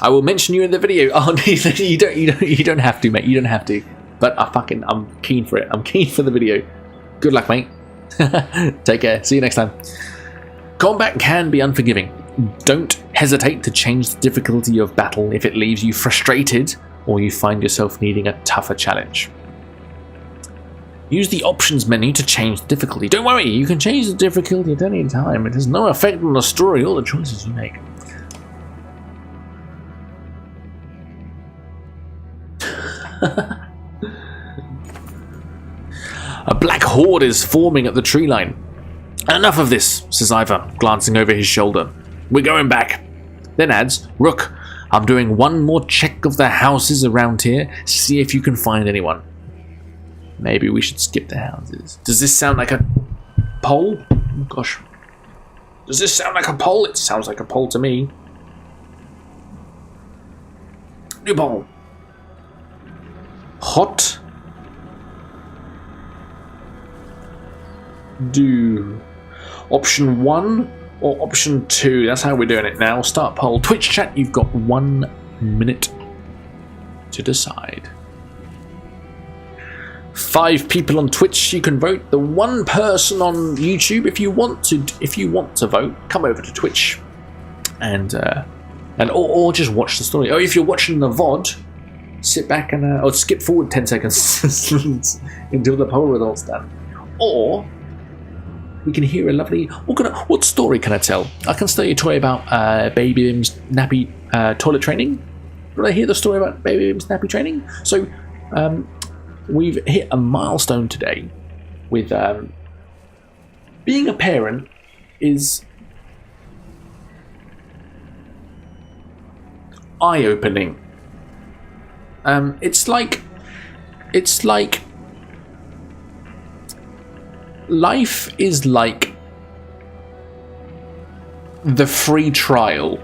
I will mention you in the video. Oh, you don't have to, mate. You don't have to. But I'm keen for it. I'm keen for the video. Good luck, mate. Take care. See you next time. Combat can be unforgiving. Don't hesitate to change the difficulty of battle if it leaves you frustrated or you find yourself needing a tougher challenge. Use the options menu to change the difficulty. Don't worry, you can change the difficulty at any time. It has no effect on the story or the choices you make. A black horde is forming at the tree line. Enough of this, says Ivor, glancing over his shoulder. We're going back. Then adds, Rook, I'm doing one more check of the houses around here, see if you can find anyone. Maybe we should skip the houses. Does this sound like a poll? Oh, gosh. Does this sound like a poll? It sounds like a poll to me. New poll. Hot. Do option 1 or option 2? That's how we're doing it now. Start poll. Twitch chat, you've got 1 minute to decide. 5 people on Twitch, you can vote. The 1 person on YouTube, if you want to vote, come over to Twitch and or just watch the story. Or if you're watching the VOD, sit back and or skip forward 10 seconds until the poll results done. Or we can hear a lovely. What story can I tell? I can tell you a story about Baby Bim's nappy toilet training. Did I hear the story about Baby Bim's nappy training? So we've hit a milestone today with being a parent is eye-opening. It's like life is like the free trial,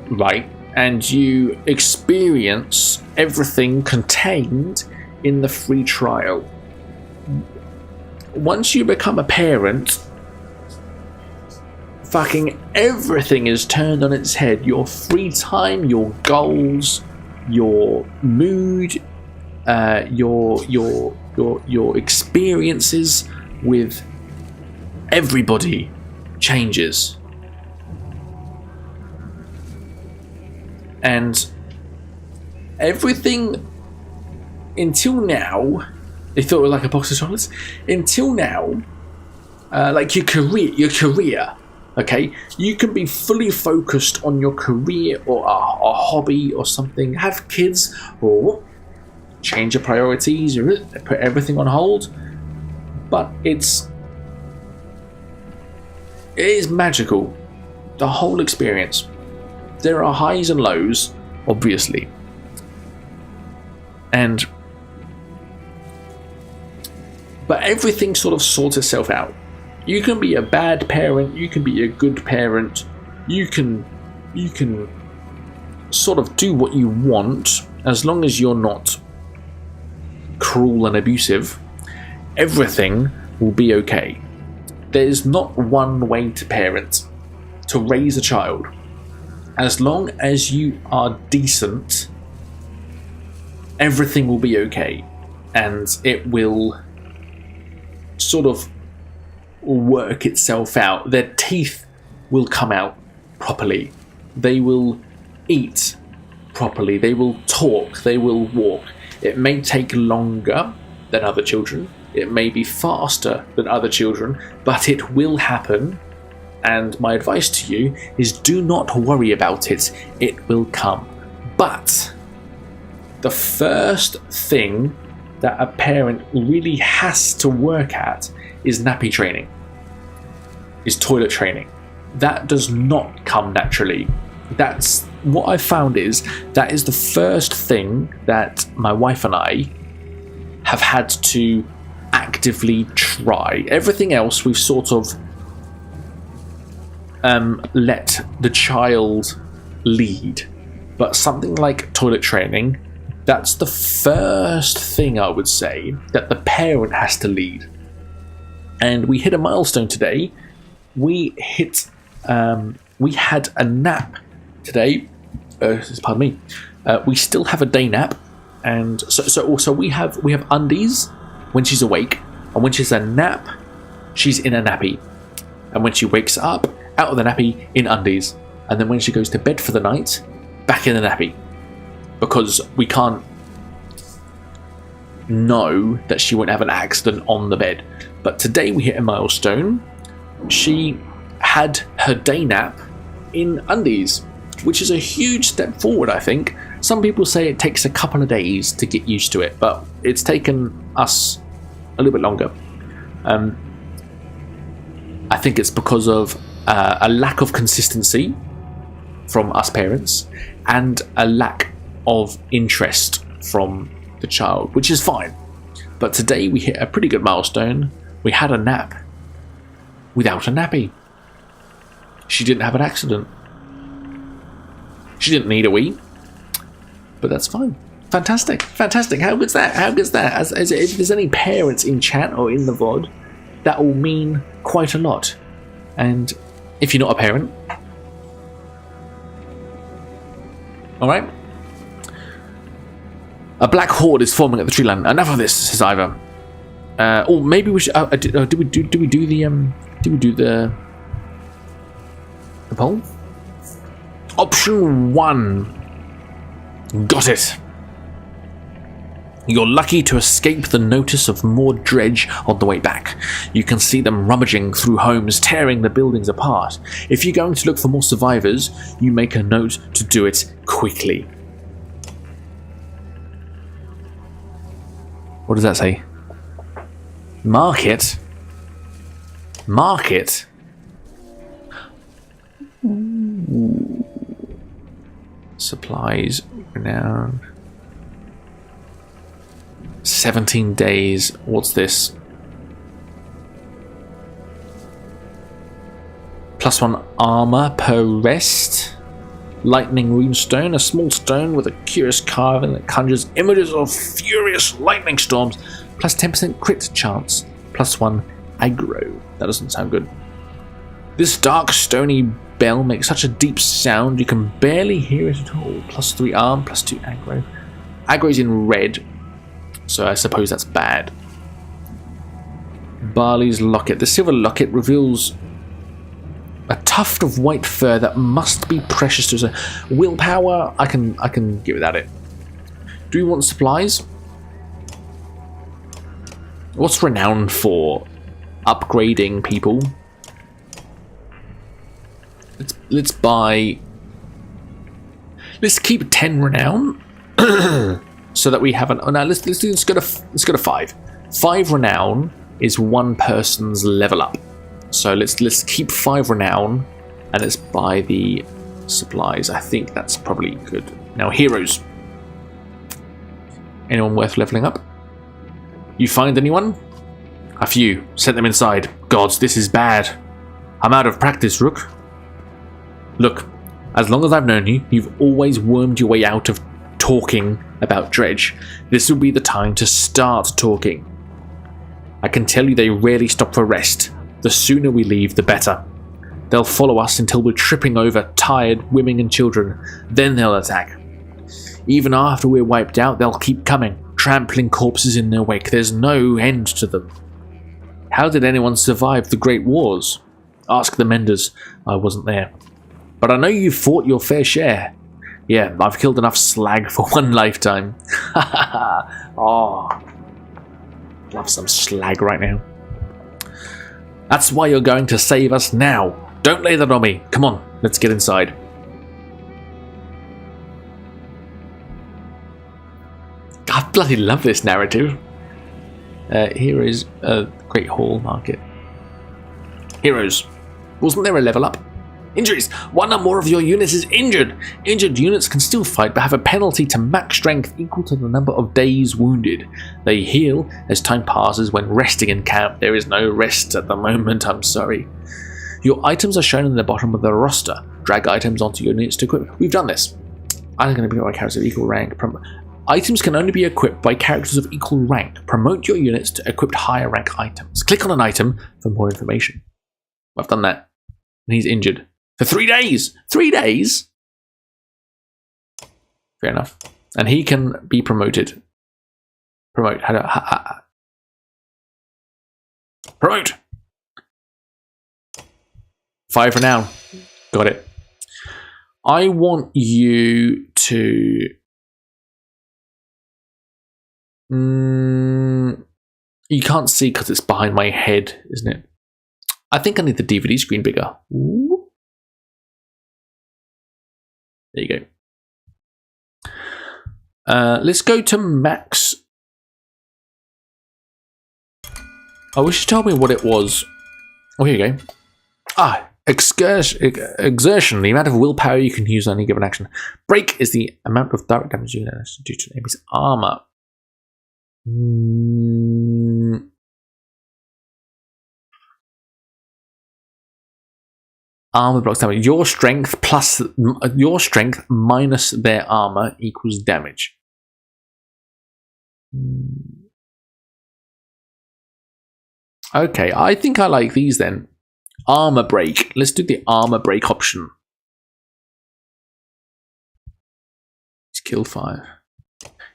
right? And you experience everything contained in the free trial. Once you become a parent, fucking everything is turned on its head. Your free time, your goals, your mood, your experiences with everybody changes. And everything until now, they thought it was like a box of chocolates. Until now, like your career, okay? You can be fully focused on your career or a hobby or something, have kids, or change your priorities, or put everything on hold. But it is magical, the whole experience. There are highs and lows, obviously. But everything sort of sorts itself out. You can be a bad parent, you can be a good parent, you can sort of do what you want as long as you're not cruel and abusive. Everything will be okay. There's not one way to parent, to raise a child. As long as you are decent, everything will be okay, and it will sort of work itself out. Their teeth will come out properly. They will eat properly. They will talk. They will walk. It may take longer than other children. It may be faster than other children, but it will happen. And my advice to you is do not worry about it. It will come. But the first thing that a parent really has to work at is nappy training, is toilet training. That does not come naturally. That's what I found is that is the first thing that my wife and I have had to actively try. Everything else we've sort of let the child lead. But something like toilet training, that's the first thing I would say that the parent has to lead. And we hit a milestone today. We had a nap today. Pardon me. We still have a day nap, and so also we have undies when she's awake, and when she's a nap, she's in a nappy, and when she wakes up, out of the nappy, in undies, and then when she goes to bed for the night, back in the nappy, because we can't know that she won't have an accident on the bed. But today we hit a milestone. She had her day nap in undies, which is a huge step forward, I think. Some people say it takes a couple of days to get used to it, but it's taken us a little bit longer. I think it's because of a lack of consistency from us parents and a lack of interest from the child, which is fine. But today we hit a pretty good milestone. We had a nap without a nappy. She didn't have an accident. She didn't need a wee, but that's fine. Fantastic, fantastic. How good's that? How good's that? As if there's any parents in chat or in the VOD, that will mean quite a lot. And if you're not a parent, alright. A black horde is forming at the tree line. Enough of this, says Ivor. Or maybe we should. Do we do the poll? Option 1. Got it. You're lucky to escape the notice of more dredge on the way back. You can see them rummaging through homes, tearing the buildings apart. If you're going to look for more survivors, you make a note to do it quickly. What does that say? Market? Market? Ooh. Supplies, renown. 17 days. What's this? +1 armor per rest. Lightning runestone, a small stone with a curious carving that conjures images of furious lightning storms. Plus 10% crit chance. +1 aggro. That doesn't sound good. This dark stony bell makes such a deep sound you can barely hear it at all. +3 arm, +2 aggro. Aggro's in red, so I suppose that's bad. Barley's locket. The silver locket reveals a tuft of white fur that must be precious to us. Willpower, I can get without it. Do we want supplies? What's renowned for? Upgrading people. Let's buy. Let's keep 10 renown, so that we have an. Oh no, let's go to 5. 5 renown is one person's level up. So let's keep 5 renown, and let's buy the supplies. I think that's probably good. Now heroes. Anyone worth leveling up? You find anyone? A few. Sent them inside. Gods, this is bad. I'm out of practice, Rook. Look, as long as I've known you, you've always wormed your way out of talking about Dredge. This will be the time to start talking. I can tell you they rarely stop for rest. The sooner we leave, the better. They'll follow us until we're tripping over tired women and children. Then they'll attack. Even after we're wiped out, they'll keep coming, trampling corpses in their wake. There's no end to them. How did anyone survive the Great Wars? Ask the Menders. I wasn't there. But I know you fought your fair share. Yeah, I've killed enough slag for one lifetime. Oh, love some slag right now. That's why you're going to save us now. Don't lay that on me. Come on, let's get inside. I bloody love this narrative. Here is a Great Hall Market. Heroes. Wasn't there a level up? Injuries. One or more of your units is injured. Injured units can still fight but have a penalty to max strength equal to the number of days wounded. They heal as time passes when resting in camp. There is no rest at the moment, I'm sorry. Your items are shown in the bottom of the roster. Drag items onto your units to equip. We've done this. I'm going to be by characters of equal rank. Items can only be equipped by characters of equal rank. Promote your units to equipped higher rank items. Click on an item for more information. I've done that. And he's injured. For 3 days! 3 days? Fair enough. And he can be promoted. Promote. Promote! 5 for now. Got it. I want you to... You can't see because it's behind my head, isn't it? I think I need the DVD screen bigger. Ooh. There you go. Let's go to max. I wish you told me what it was. Oh, here you go. Ah, exertion, the amount of willpower you can use on any given action. Break is the amount of direct damage you can do to an enemy's armor. Armor blocks damage. Your strength minus their armor equals damage. Okay, I think I like these then. Armor break. Let's do the armor break option. Skill 5.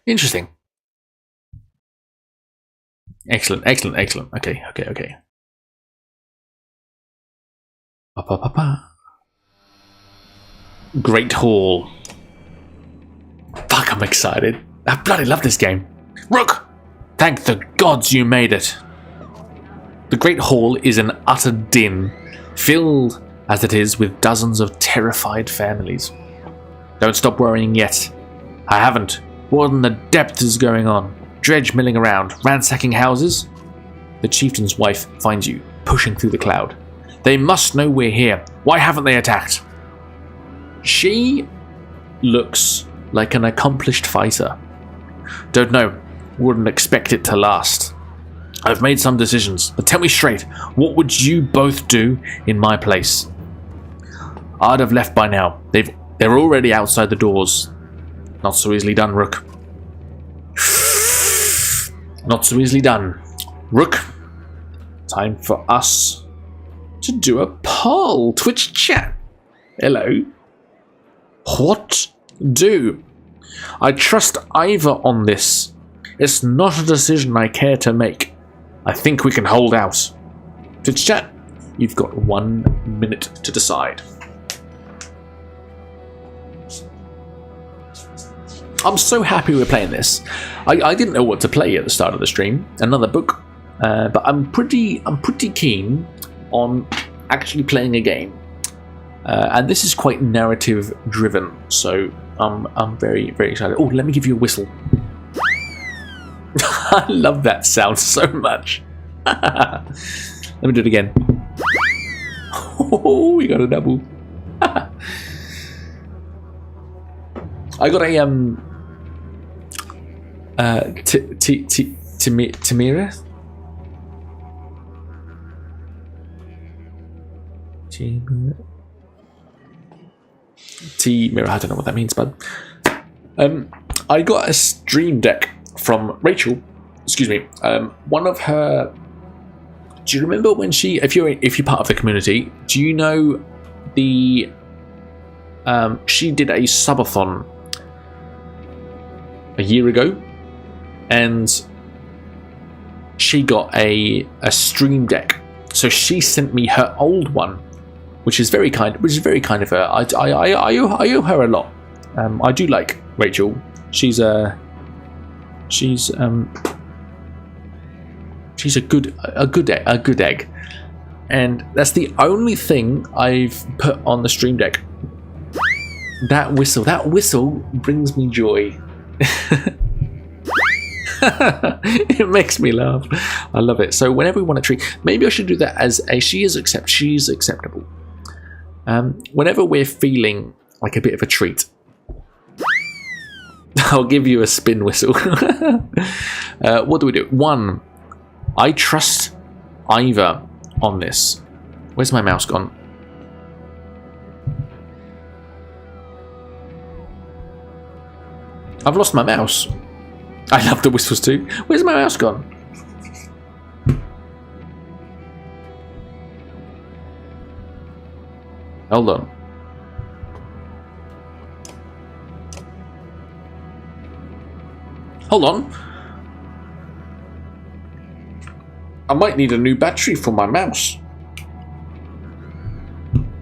Interesting. Excellent. Okay. Great Hall. Fuck, I'm excited. I bloody love this game. Rook! Thank the gods you made it. The Great Hall is an utter din, filled as it is with dozens of terrified families. Don't stop worrying yet. I haven't. What in the depth is going on? Dredge milling around, ransacking houses? The chieftain's wife finds you, pushing through the cloud. They must know we're here. Why haven't they attacked? She looks like an accomplished fighter. Don't know. Wouldn't expect it to last. I've made some decisions, but tell me straight, what would you both do in my place? I'd have left by now. They're already outside the doors. Not so easily done, Rook. Not so easily done. Rook, time for us to do a poll. Twitch chat. Hello. What do? I trust Ivor on this. It's not a decision I care to make. I think we can hold out. Twitch chat, you've got 1 minute to decide. I'm so happy we're playing this. I didn't know what to play at the start of the stream. Another book, but I'm pretty keen on actually playing a game, and this is quite narrative driven. So I'm very excited. Oh, let me give you a whistle. I love that sound so much. Let me do it again. Oh, we got a double. I got a Tamira. T-Mirror, I don't know what that means, bud. I got a stream deck from Rachel. Excuse me. One of her. Do you remember when she? If you're part of the community, do you know the? She did a subathon a year ago, and she got a stream deck. So she sent me her old one, which is very kind of her. I owe her a lot. I do like Rachel. She's a good egg, and that's the only thing I've put on the stream deck. That whistle brings me joy. It makes me laugh. I love it. So whenever we want a treat, maybe I should do that as a she's acceptable. Whenever we're feeling like a bit of a treat, I'll give you a spin whistle. What do we do? 1, I trust Ivor on this. Where's my mouse gone? I've lost my mouse. I love the whistles too. Where's my mouse gone? Hold on. Hold on. I might need a new battery for my mouse.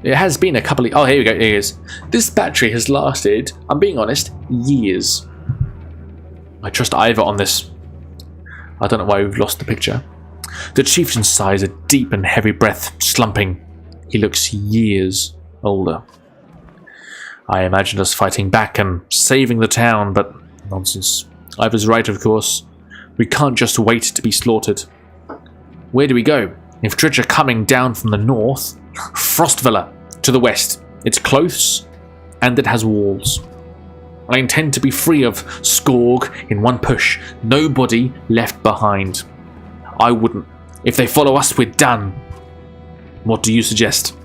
It has been a couple of... Oh, here we go. Here it is. This battery has lasted, I'm being honest, years. I trust Ivor on this. I don't know why we've lost the picture. The chieftain sighs a deep and heavy breath, slumping. He looks years older. I imagined us fighting back and saving the town, but nonsense. Ivor's right, of course. We can't just wait to be slaughtered. Where do we go? If dredge are coming down from the north, Frostvilla to the west. It's close, and it has walls. I intend to be free of Skorg in one push. Nobody left behind. I wouldn't. If they follow us, we're done. What do you suggest?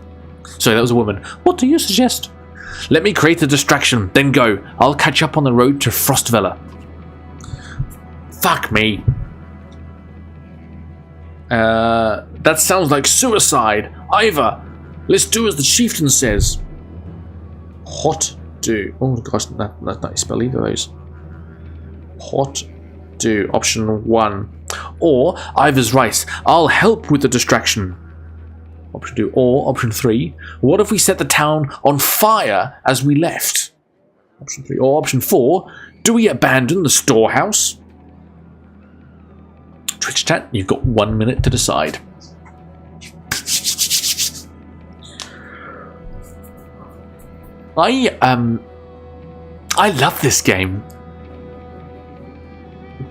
Sorry, that was a woman. What do you suggest? Let me create a distraction, then go. I'll catch up on the road to Frostvilla. Fuck me. That sounds like suicide. Ivor, let's do as the chieftain says. Hot do. Oh gosh, that's not a spell either of those. Hot do. Option 1. Or Ivor's right. I'll help with the distraction. Option 2. Or option 3. What if we set the town on fire as we left? Option 3. Or option 4. Do we abandon the storehouse? Twitch chat, you've got 1 minute to decide. I love this game.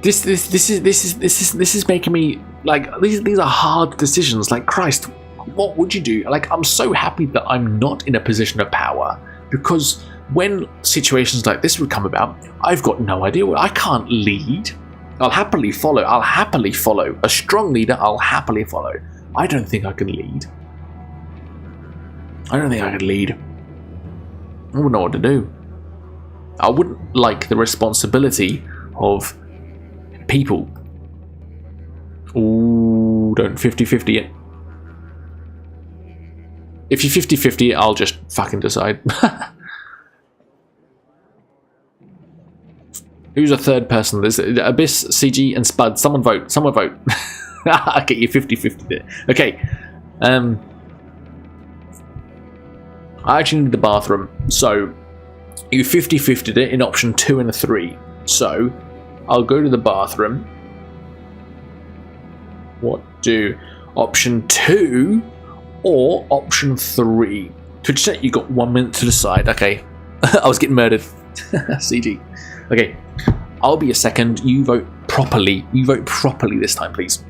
This is making me like these are hard decisions. Like Christ, what would you do? Like I'm so happy that I'm not in a position of power, because when situations like this would come about, I've got no idea. I can't lead. I'll happily follow. A strong leader, I'll happily follow. I don't think I can lead. I wouldn't know what to do. I wouldn't like the responsibility of people. Ooh, don't 50-50 it. If you 50-50 it, I'll just fucking decide. Who's a third person? There's Abyss, CG, and Spud. Someone vote. I'll get you 50-50 it. Okay. I actually need the bathroom. So, you 50-50'd it in option 2 and 3. So, I'll go to the bathroom. What do option 2 or option 3? Twitch chat, you got 1 minute to decide. Okay. I was getting murdered. CG. Okay. I'll be a second. You vote properly. You vote properly this time, please.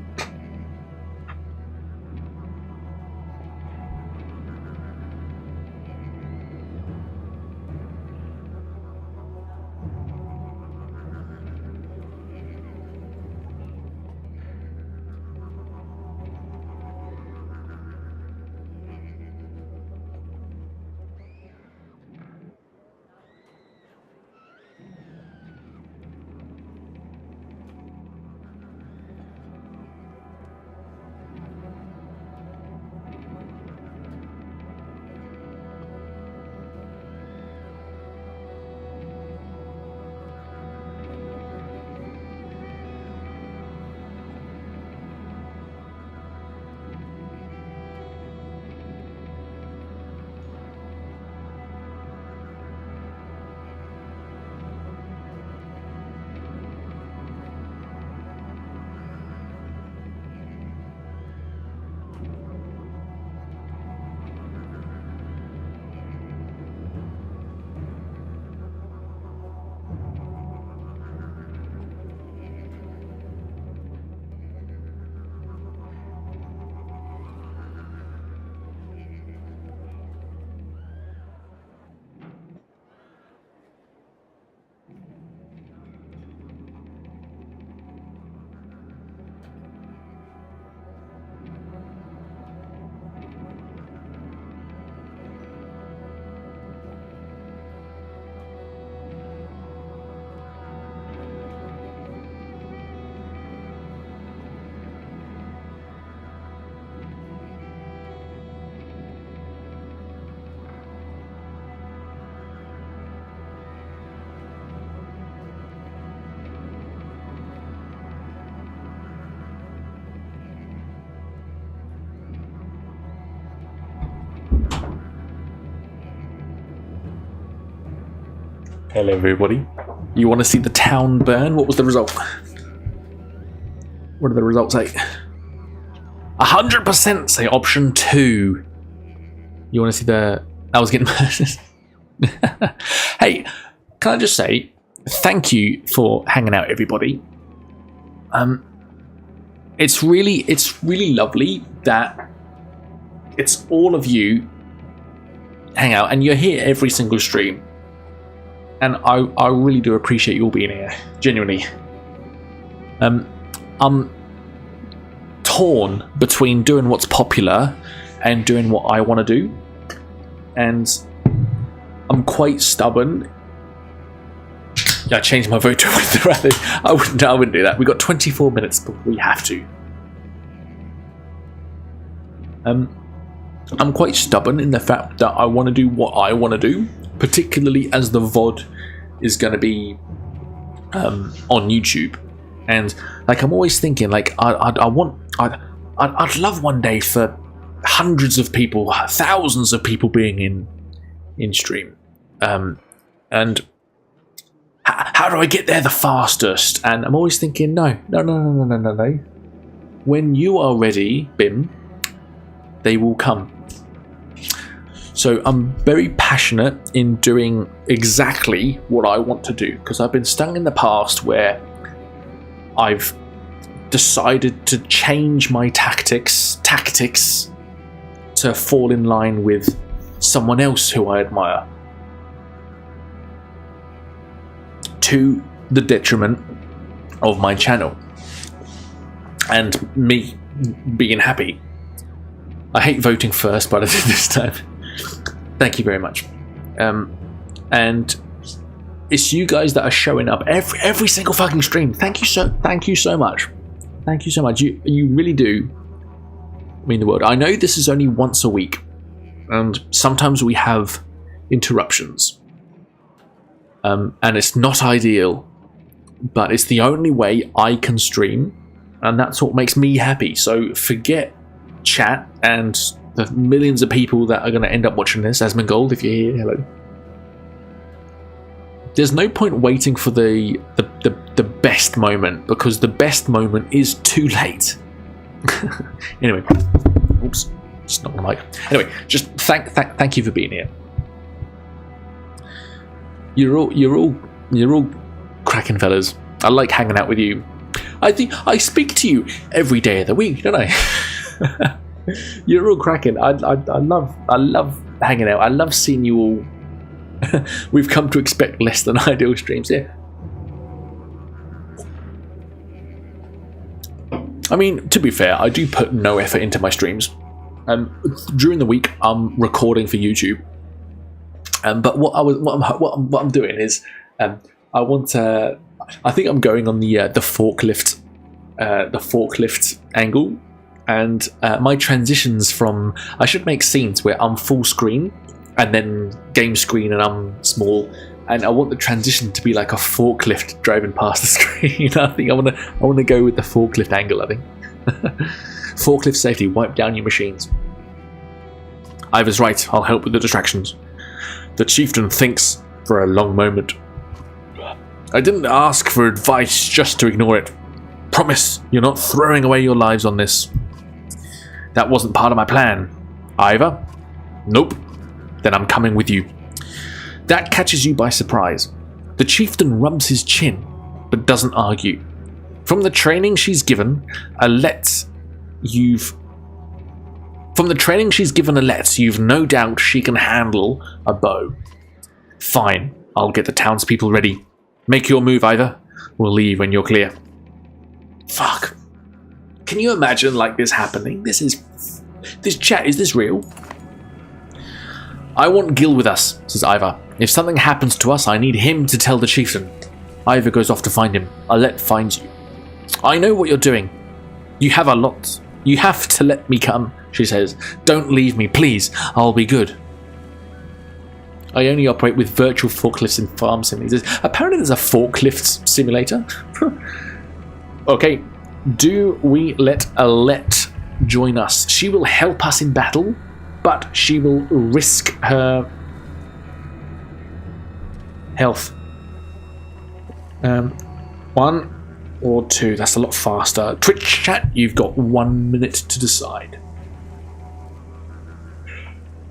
Hello everybody. You want to see the town burn? What was the result? What did the results say? 100% say option 2. You want to see the... I was getting murdered. Hey, can I just say thank you for hanging out, everybody. It's really lovely that it's all of you hang out, and you're here every single stream. And I really do appreciate you all being here, genuinely. I'm torn between doing what's popular and doing what I want to do, and I'm quite stubborn. Yeah, I changed my vote to I wouldn't do that. We got 24 minutes, but we have to. I'm quite stubborn in the fact that I want to do what I want to do, particularly as the VOD is going to be on YouTube. And like, I'm always thinking, like, I'd love one day for hundreds of people, thousands of people being in stream. And how do I get there the fastest? And I'm always thinking, no. When you are ready, Bim, they will come. So I'm very passionate in doing exactly what I want to do, because I've been stung in the past where I've decided to change my tactics to fall in line with someone else who I admire, to the detriment of my channel and me being happy. I hate voting first, but I did this time. Thank you very much. And it's you guys that are showing up every single fucking stream. Thank you so much. Thank you so much. You really do mean the world. I know this is only once a week, and sometimes we have interruptions. And it's not ideal, but it's the only way I can stream, and that's what makes me happy. So forget chat and the millions of people that are going to end up watching this. Asmund Gold, if you're here, hello. There's no point waiting for the best moment, because the best moment is too late. Anyway, oops, just not on the mic. Anyway, just thank you for being here. You're all cracking fellas. I like hanging out with you. I think I speak to you every day of the week, don't I? You're all cracking. I love hanging out. I love seeing you all. We've come to expect less than ideal streams here. I mean, to be fair, I do put no effort into my streams. During the week, I'm recording for YouTube. But what I'm doing is, I think I'm going on the forklift angle, and my transitions from, I should make scenes where I'm full screen and then game screen and I'm small, and I want the transition to be like a forklift driving past the screen. I think I want to go with the forklift angle. I think forklift safety, wipe down your machines. Ivor's right. I'll help with the distractions. The chieftain thinks for a long moment. I didn't ask for advice just to ignore it. Promise you're not throwing away your lives on this. That wasn't part of my plan. Ivor? Nope. Then I'm coming with you. That catches you by surprise. The chieftain rubs his chin, but doesn't argue. From the training she's given Alette, you've no doubt she can handle a bow. Fine, I'll get the townspeople ready. Make your move, Ivor. We'll leave when you're clear. Fuck. Can you imagine like this happening? This chat, is this real? I want Gil with us, says Ivor. If something happens to us, I need him to tell the chieftain. Ivor goes off to find him. Alette finds you. I know what you're doing. You have a lot. You have to let me come, she says. Don't leave me, please. I'll be good. I only operate with virtual forklifts in farm simulators. Apparently there's a forklift simulator. Okay, do we let Alette join us? She will help us in battle, but she will risk her health. 1 or 2, that's a lot faster. Twitch chat, you've got 1 minute to decide.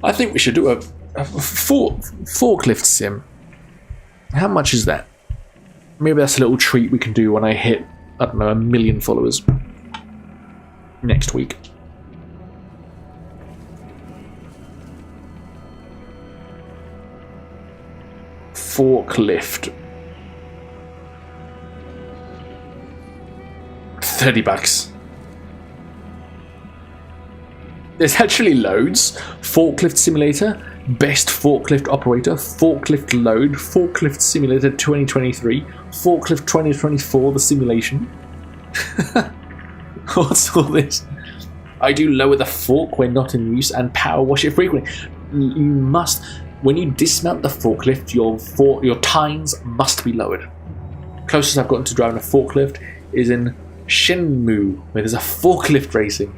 I think we should do a forklift sim. How much is that? Maybe that's a little treat we can do when I hit, I don't know, 1 million followers next week. Forklift. $30. There's actually loads. Forklift simulator, best forklift operator, forklift load, forklift simulator 2023, forklift 2024, the simulation. What's all this? I do lower the fork when not in use and power wash it frequently. You must, when you dismount the forklift, your tines must be lowered. Closest I've gotten to driving a forklift is in Shenmue, where there's a forklift racing.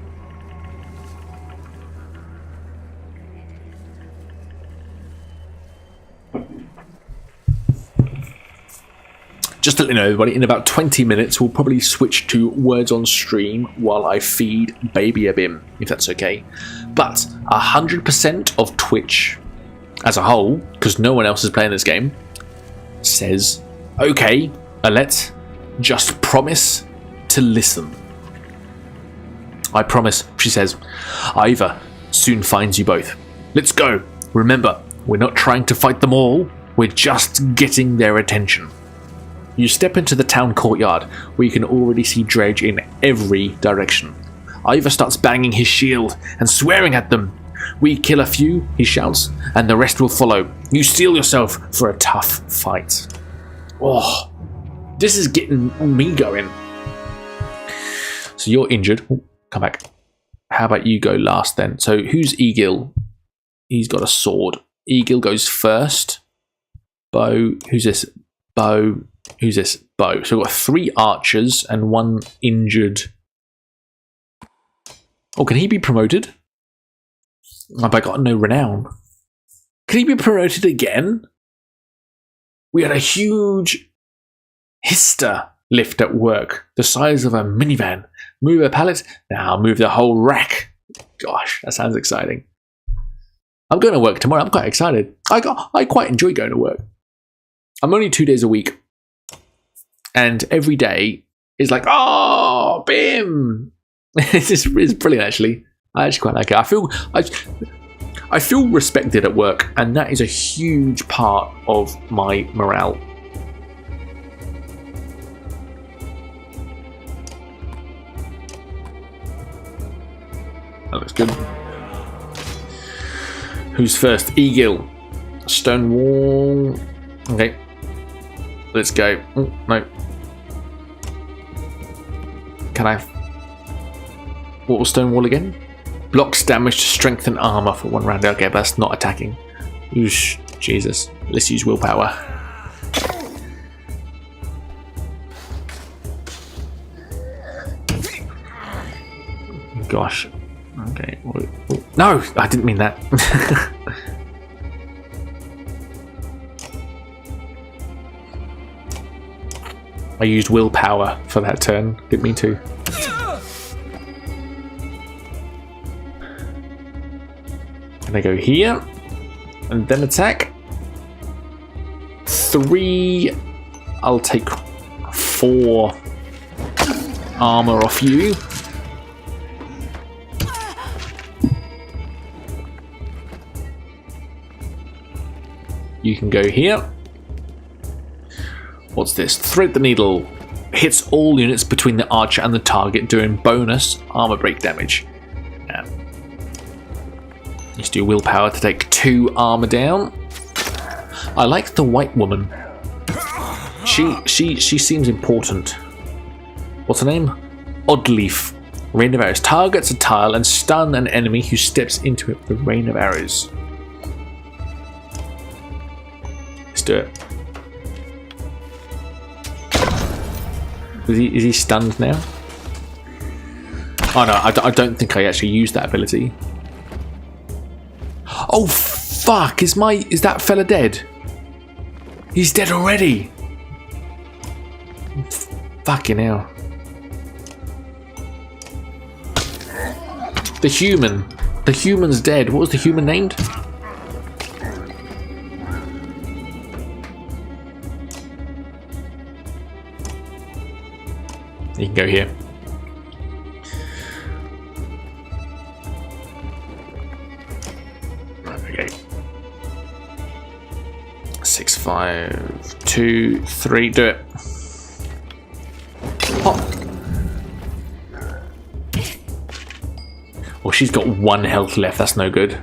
Just to let you know, everybody, in about 20 minutes, we'll probably switch to words on stream while I feed baby a Bim, if that's okay. But 100% of Twitch as a whole, because no one else is playing this game, says, okay, Alette, just promise to listen. I promise, she says. Iva soon finds you both. Let's go. Remember, we're not trying to fight them all, we're just getting their attention. You step into the town courtyard, where you can already see Dredge in every direction. Iva starts banging his shield and swearing at them. We kill a few, he shouts, and the rest will follow. You steel yourself for a tough fight. Oh, this is getting me going. So you're injured. Ooh, come back. How about you go last then? So who's Egil? He's got a sword. Egil goes first. Bo, who's this? Bo. Who's this? Bo. So we've got 3 archers and 1 injured. Oh, can he be promoted? Have I got no renown? Can he be promoted again? We had a huge Hister lift at work, the size of a minivan. Move a pallet, now move the whole rack. Gosh, that sounds exciting. I'm going to work tomorrow. I'm quite excited. I quite enjoy going to work. I'm only 2 days a week. And every day is like, oh, Bim! It's brilliant, actually. I actually quite like it. I feel respected at work, and that is a huge part of my morale. That looks good. Who's first? Egil. Stone wall. Okay. Let's go. Oh, no. Can I? What was stone wall again? Blocks damage to strength and armor for 1 round. Okay, but that's not attacking. Oosh, Jesus. Let's use willpower. Gosh. Okay. Oh, no, I didn't mean that. I used willpower for that turn. Didn't mean to. And I go here, and then attack. 3. I'll take 4 armor off you. You can go here. What's this? Thread the needle. Hits all units between the archer and the target, doing bonus armor break damage. Let's do willpower to take 2 armor down. I like the white woman. She seems important. What's her name? Oddleaf. Rain of arrows. Targets a tile and stun an enemy who steps into it with rain of arrows. Let's do it. Is he stunned now? Oh no, I don't think I actually used that ability. Oh fuck! Is that fella dead? He's dead already. Fucking hell. The human's dead. What was the human named? You can go here. Okay. 6, 5, 2, 3. Do it. Oh. Well, she's got 1 health left. That's no good.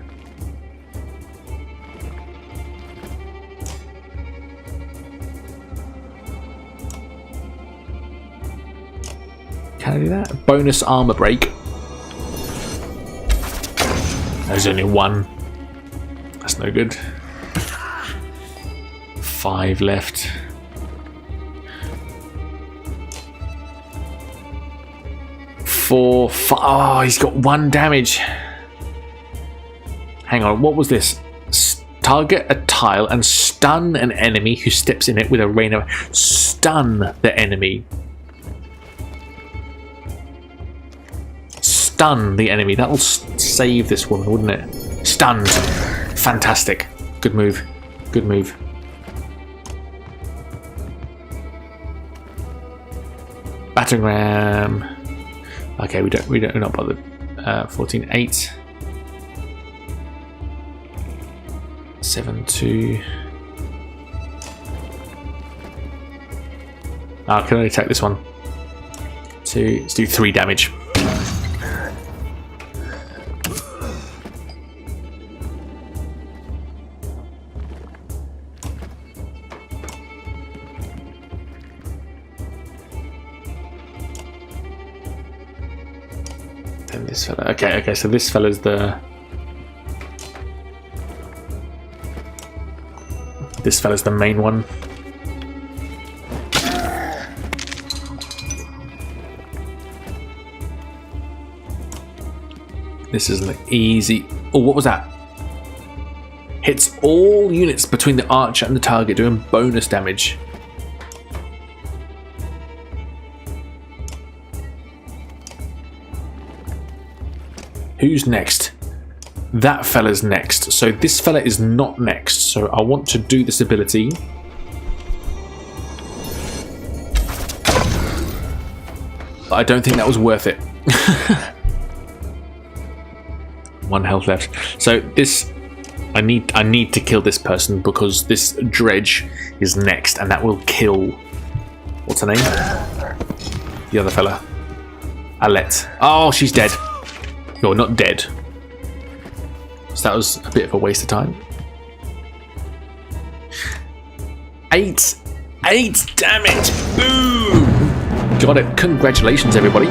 Can I do that? Bonus armor break. There's only 1. That's no good. 5 left. 4, 5. Oh, he's got 1 damage. Hang on, what was this? Target a tile and stun an enemy who steps in it with a rain of... Stun the enemy. Stun the enemy. That'll save this woman, wouldn't it? Stunned. Fantastic. Good move. Good move. Battering ram. Okay, we're not bothered. 14, 8. 7, 2. I can only attack this one. 2. Let's do 3 damage. Then this fella. Okay, so this fella's the... This fella's the main one. This is an easy... Oh, what was that? Hits all units between the archer and the target, doing bonus damage. Who's next? That fella's next. So this fella is not next. So I want to do this ability. But I don't think that was worth it. 1 health left. So this, I need to kill this person because this dredge is next, and that will kill. What's her name? The other fella. Alette. Oh, she's dead. You're not dead. So that was a bit of a waste of time. 8 damage. Boom. Got it. Congratulations, everybody.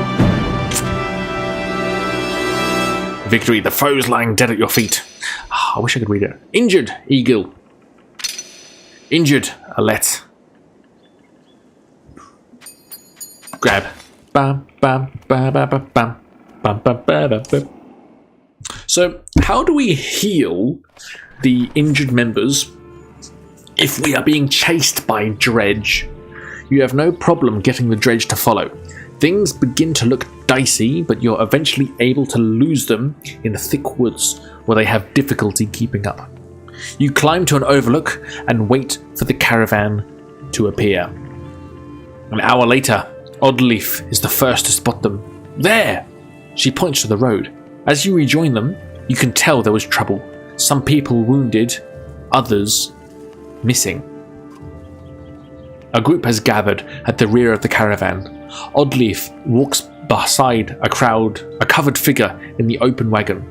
Victory. The foe's lying dead at your feet. Oh, I wish I could read it. Injured, Eagle. Injured, Alette. Grab. Bam, bam, bam, bam, bam, bam. Bam, bam, bam, bam, bam. So, how do we heal the injured members if we are being chased by dredge? You have no problem getting the dredge to follow. Things begin to look dicey, but you're eventually able to lose them in the thick woods where they have difficulty keeping up. You climb to an overlook and wait for the caravan to appear. An hour later, Oddleaf is the first to spot them. There! She points to the road. As you rejoin them, you can tell there was trouble. Some people wounded, others missing. A group has gathered at the rear of the caravan. Oddleaf walks beside a covered figure in the open wagon.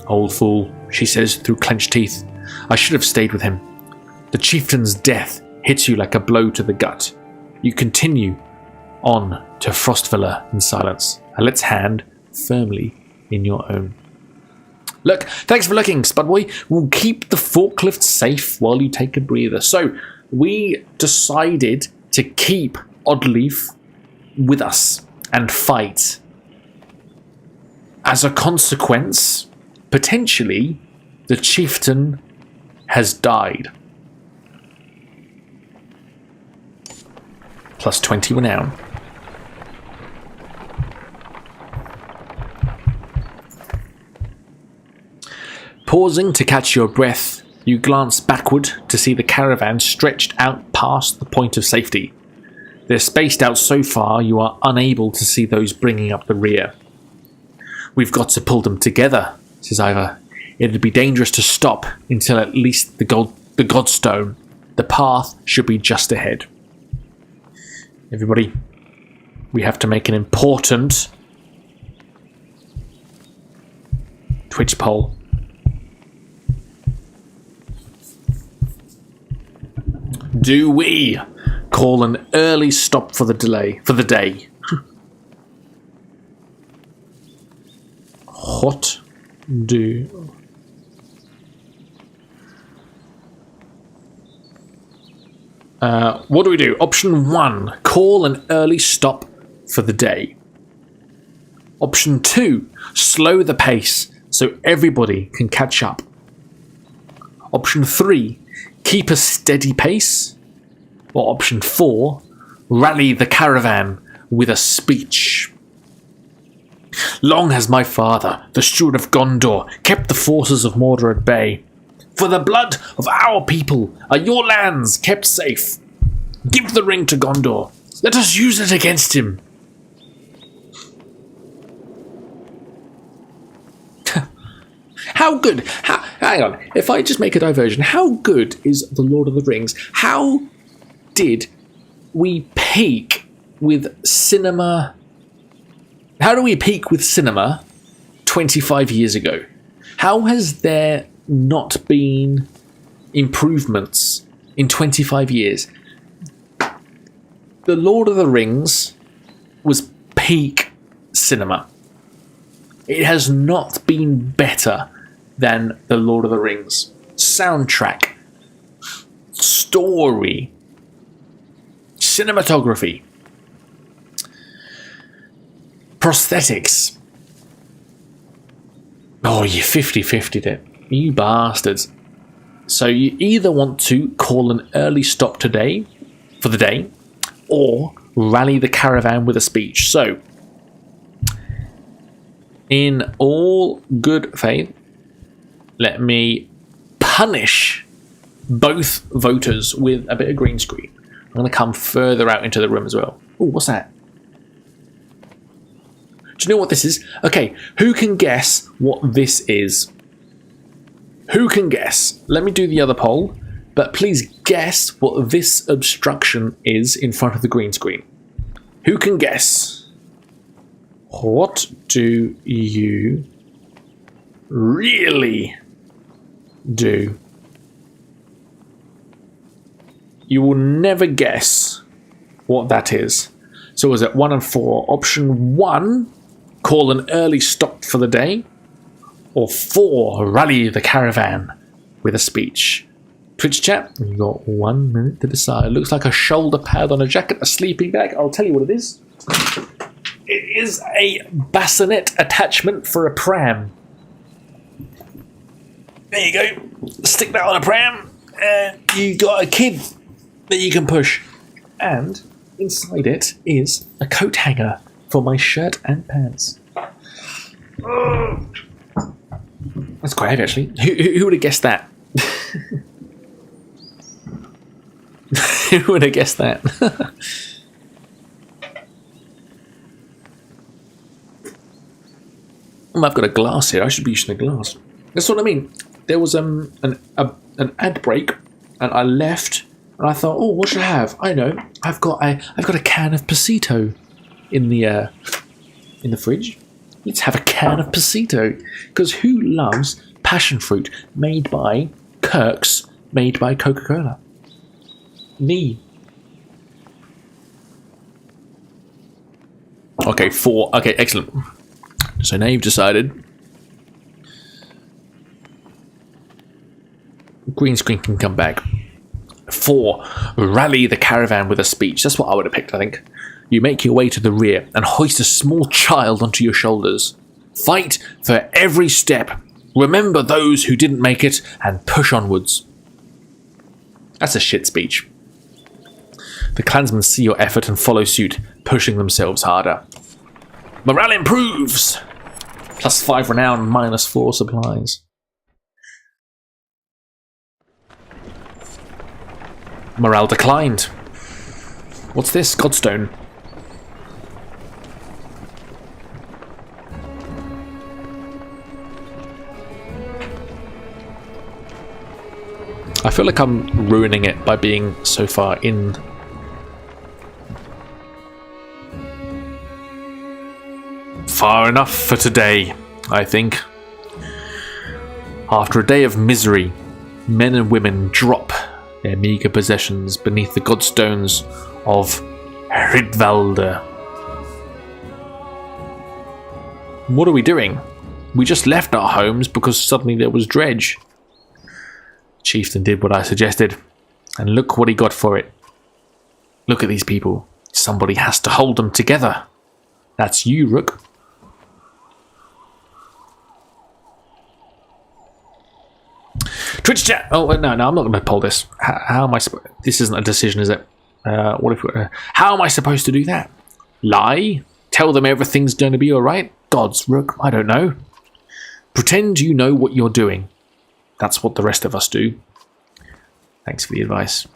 Old fool, she says through clenched teeth. I should have stayed with him. The chieftain's death hits you like a blow to the gut. You continue on to Frostvilla in silence, Alette's hand firmly in your own. Look, thanks for looking, Spudboy. We'll keep the forklift safe while you take a breather. So, we decided to keep Oddleaf with us and fight. As a consequence, potentially, the chieftain has died. Plus 20 renown. Pausing to catch your breath, you glance backward to see the caravan stretched out past the point of safety. They're spaced out so far you are unable to see those bringing up the rear. We've got to pull them together, says Ivar. It'd be dangerous to stop until at least the Godstone The path should be just ahead. Everybody, we have to make an important Twitch poll. Do we call an early stop for the day? What do we do? Option 1, call an early stop for the day. Option 2, slow the pace so everybody can catch up. Option 3, keep a steady pace. Or option 4, rally the caravan with a speech. Long has my father, the steward of Gondor, kept the forces of Mordor at bay. For the blood of our people are your lands kept safe. Give the ring to Gondor. Let us use it against him. How good? Hang on. If I just make a diversion, how good is The Lord of the Rings? How did we peak with cinema? How do we peak with cinema 25 years ago? How has there not been improvements in 25 years? The Lord of the Rings was peak cinema. It has not been better than The Lord of the Rings. Soundtrack, story, cinematography, prosthetics. Oh, you 50-50'd it. You bastards. So you either want to call an early stop today for the day, or rally the caravan with a speech. So, in all good faith, let me punish both voters with a bit of green screen. I'm going to come further out into the room as well. Oh, what's that? Do you know what this is? Okay, who can guess what this is? Who can guess? Let me do the other poll, but please guess what this obstruction is in front of the green screen. Who can guess? What do you really do? You will never guess what that is. So was it 1 and 4? Option 1, call an early stop for the day. Or 4, rally the caravan with a speech. Twitch chat, you've got 1 minute to decide. Looks like a shoulder pad on a jacket, a sleeping bag. I'll tell you what it is. It is a bassinet attachment for a pram. There you go. Stick that on a pram, and you got a kid that you can push. And inside it is a coat hanger for my shirt and pants. That's quite heavy, actually. Who would have guessed that? Who would have guessed that? I've got a glass here. I should be using a glass. That's what I mean. There was an ad break, and I left, and I thought, oh, what should I have? I know. I've got a can of Pasito in the fridge. Let's have a can of Pasito. Because who loves passion fruit made by Kirk's, made by Coca-Cola? Me. Okay, 4. Okay, excellent. So now you've decided. Green screen can come back. 4. Rally the caravan with a speech. That's what I would have picked, I think. You make your way to the rear and hoist a small child onto your shoulders. Fight for every step. Remember those who didn't make it and push onwards. That's a shit speech. The clansmen see your effort and follow suit, pushing themselves harder. Morale improves! +5 renown, -4 supplies. Morale declined. What's this? Godstone. I feel like I'm ruining it by being so far in. Far enough for today, I think. After a day of misery, men and women drop their meagre possessions beneath the godstones of Rydvalder. What are we doing? We just left our homes because suddenly there was dredge. The chieftain did what I suggested, and look what he got for it. Look at these people. Somebody has to hold them together. That's you, Rook. Twitch chat. Oh no, I'm not going to pull this. How am I? This isn't a decision, is it? What if? How am I supposed to do that? Lie? Tell them everything's going to be all right? Gods, Rook. I don't know. Pretend you know what you're doing. That's what the rest of us do. Thanks for the advice.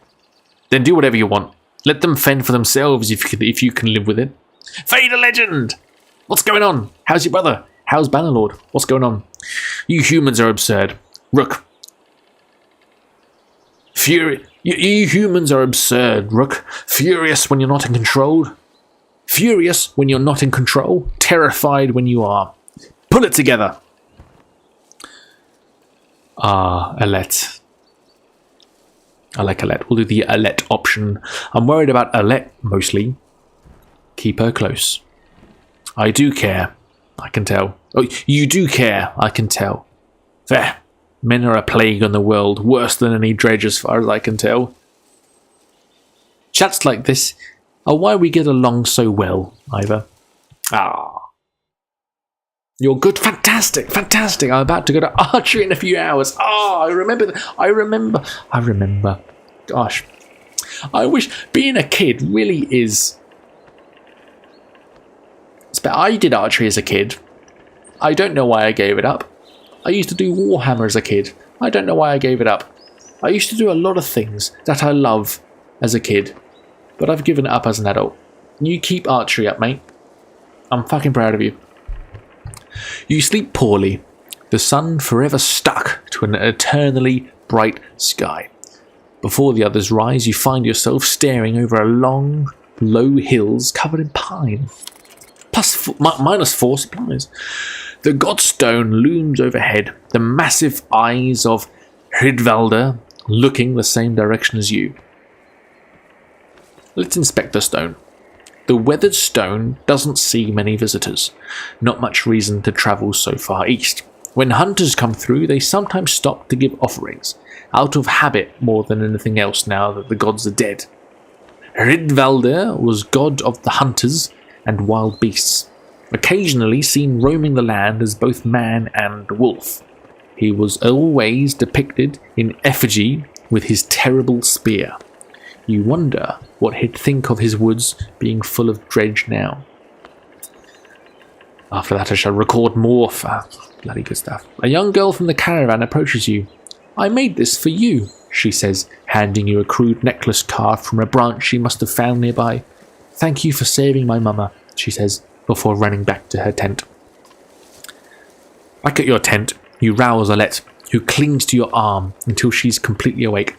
Then do whatever you want. Let them fend for themselves if you can live with it. Vader Legend! What's going on? How's your brother? How's Bannerlord? What's going on? You humans are absurd. Rook. You humans are absurd, Rook. Furious when you're not in control. Furious when you're not in control. Terrified when you are. Pull it together. Alette. I like Alette. We'll do the Alette option. I'm worried about Alette mostly. Keep her close. I do care. I can tell. Oh, you do care. I can tell. There. Men are a plague on the world, worse than any dredge as far as I can tell. Chats like this are why we get along so well, Ivor. You're good. Fantastic, fantastic. I'm about to go to archery in a few hours. I remember. I remember. Gosh. I wish being a kid really is... I did archery as a kid. I don't know why I gave it up. I used to do Warhammer as a kid. I don't know why I gave it up. I used to do a lot of things that I love as a kid, but I've given it up as an adult. You keep archery up, mate. I'm fucking proud of you. You sleep poorly, the sun forever stuck to an eternally bright sky. Before the others rise, you find yourself staring over a long, low hills covered in pine. -4 supplies. The Godstone looms overhead, the massive eyes of Rydvalder looking the same direction as you. Let's inspect the stone. The weathered stone doesn't see many visitors. Not much reason to travel so far east. When hunters come through, they sometimes stop to give offerings, out of habit more than anything else now that the gods are dead. Rydvalder was god of the hunters and wild beasts, occasionally seen roaming the land as both man and wolf. He was always depicted in effigy with his terrible spear. You wonder what he'd think of his woods being full of dredge now. After that I shall record more bloody good stuff. A young girl from the caravan approaches you. I made this for you, she says, handing you a crude necklace carved from a branch she must have found nearby. Thank you for saving my mama, she says, before running back to her tent. Back at your tent, you rouse Alette, who clings to your arm until she's completely awake.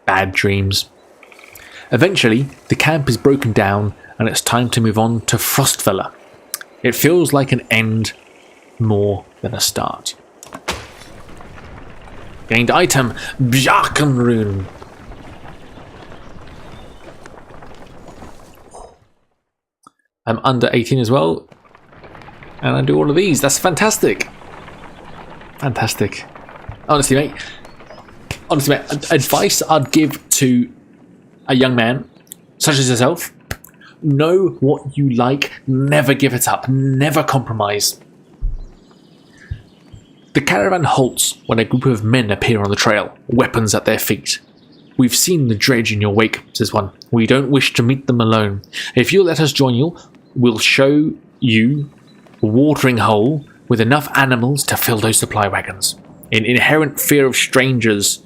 Bad dreams. Eventually, the camp is broken down and it's time to move on to Frostfeller. It feels like an end more than a start. Gained item, Bjarkenrune. I'm under 18 as well, and I do all of these. That's fantastic. Fantastic. Honestly, mate, advice I'd give to a young man such as yourself: know what you like, never give it up, never compromise. The caravan halts when a group of men appear on the trail, weapons at their feet. We've seen the dredge in your wake, says one. We don't wish to meet them alone. If you'll let us join you, we'll show you a watering hole with enough animals to fill those supply wagons. An inherent fear of strangers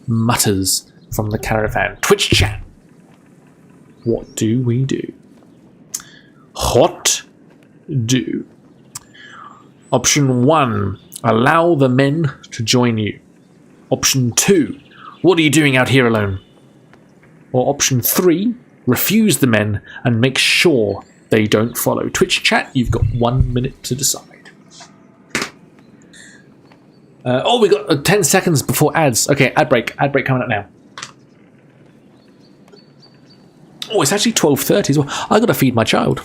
mutters from the caravan. Twitch chat. What do we do? What do? Option 1. Allow the men to join you. Option 2, what are you doing out here alone? Or option 3, refuse the men and make sure they don't follow. Twitch chat, you've got 1 minute to decide. We got 10 seconds before ads. Okay, ad break coming up now. Oh, it's actually 12:30 as well. I gotta feed my child.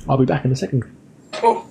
I'll be back in a second. Oh.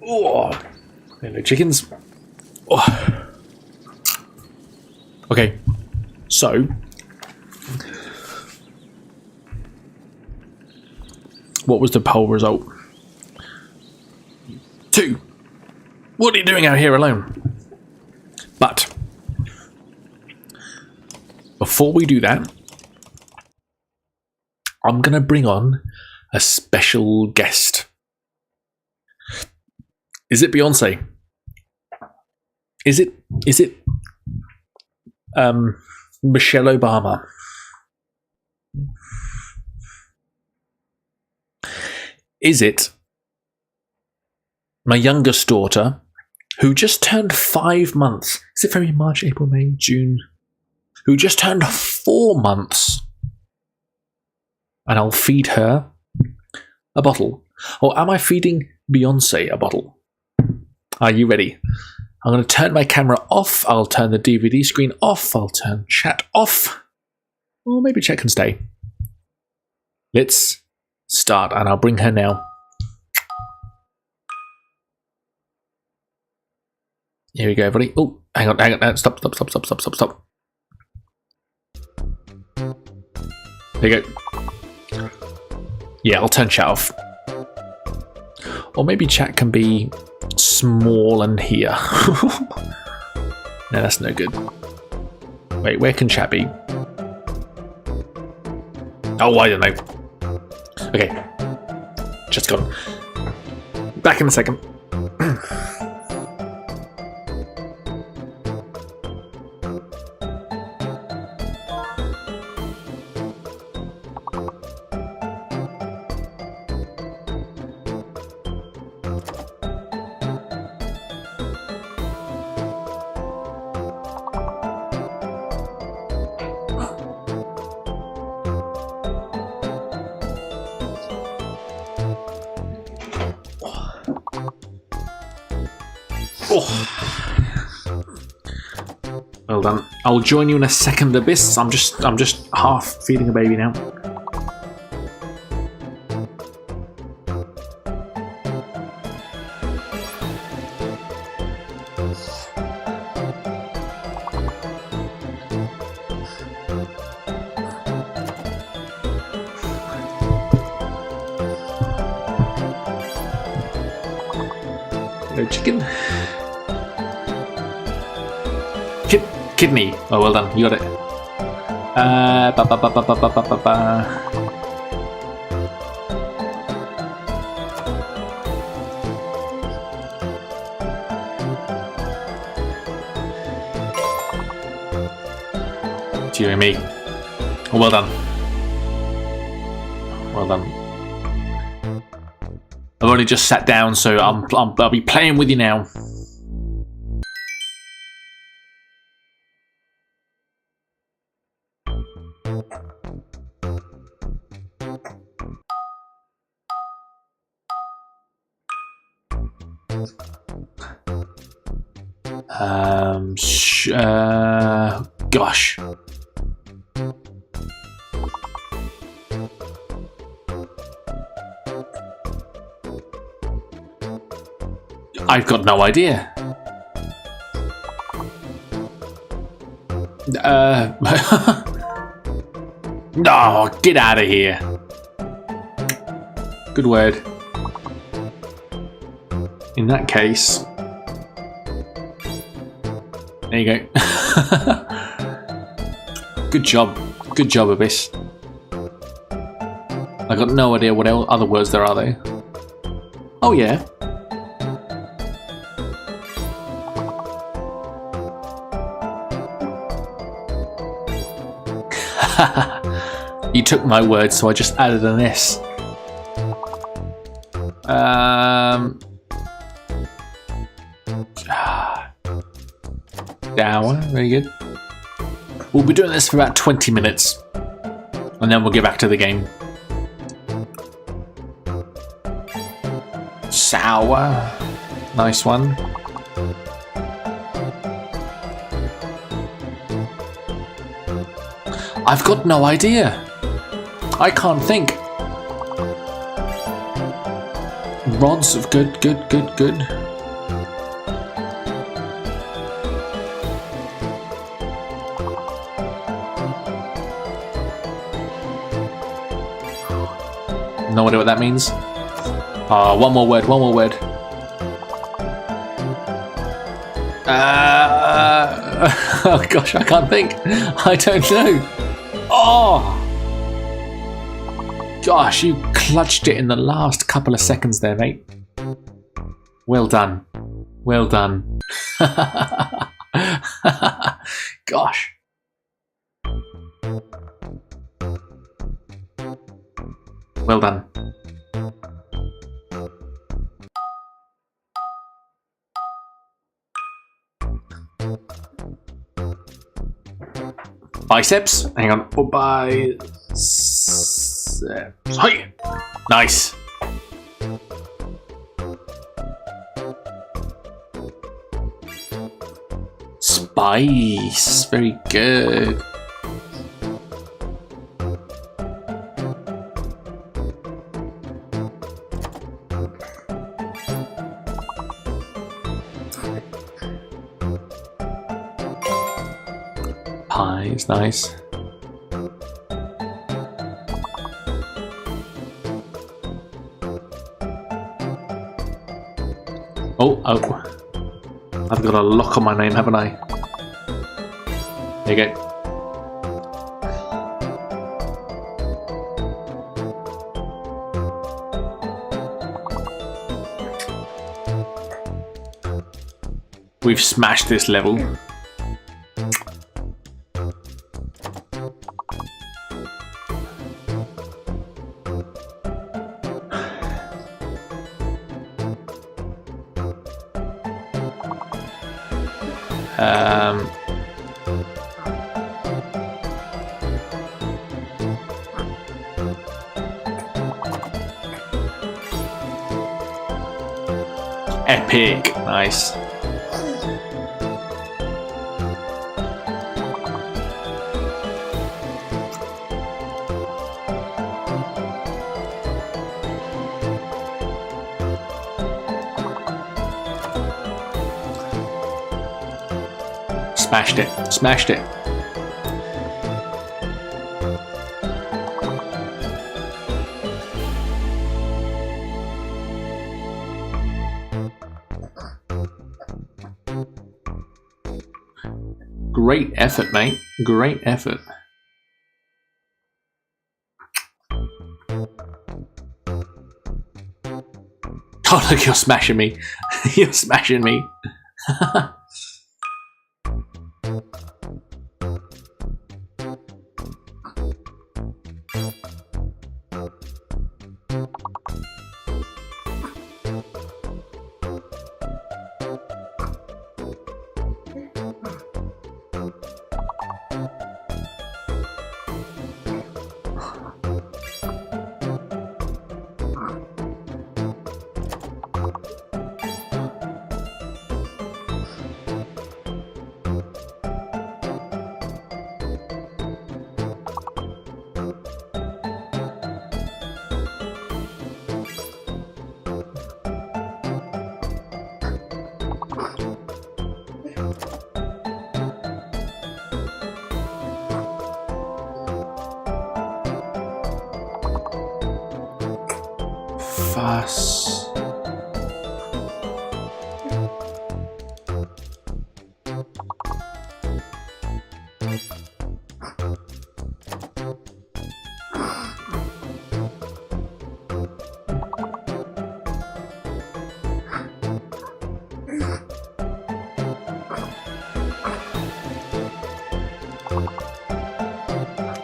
Oh, hello, chickens. Oh. Okay, so what was the poll result? 2. What are you doing out here alone? But before we do that, I'm going to bring on a special guest. Is it Beyonce? Is it Michelle Obama? Is it my youngest daughter, who just turned 5 months? Is it February, March, April, May, June? Who just turned 4 months? And I'll feed her a bottle. Or am I feeding Beyonce a bottle? Are you ready? I'm going to turn my camera off. I'll turn the DVD screen off. I'll turn chat off. Or maybe chat can stay. Let's start, and I'll bring her now. Here we go, everybody. Oh, hang on. Stop. There you go. Yeah, I'll turn chat off. Or maybe chat can be small and here. No, that's no good. Wait, where can chat be? Oh, I don't know. Okay. Just gone. Back in a second. Well done. I'll join you in a second, Abyss. I'm just half feeding a baby now. Hello, chicken. Kidney. Oh, well done. You got it. To you and me. Oh, well done. Well done. I've only just sat down, so I'll be playing with you now. Gosh. I've got no idea. No, get out of here. Good word. In that case, there you go. Good job, Abyss. I got no idea what other words there are though. Oh yeah. You took my word, so I just added an S. Down, very good. We'll be doing this for about 20 minutes, and then we'll get back to the game. Sour, nice one. I've got no idea. I can't think. rods of good. No idea what that means. One more word. Oh gosh, I can't think. I don't know. Oh! Gosh, you clutched it in the last couple of seconds there, mate. Well done. Gosh. Well done. Biceps. Hang on. Oh, biceps. Hi. Nice. Spice. Very good. Pies, nice. Oh. I've got a lock on my name, haven't I? There you go. We've smashed this level. Epic, nice. Smashed it. Great effort, mate. Great effort. Oh, look, you're smashing me. You're smashing me. Fuss.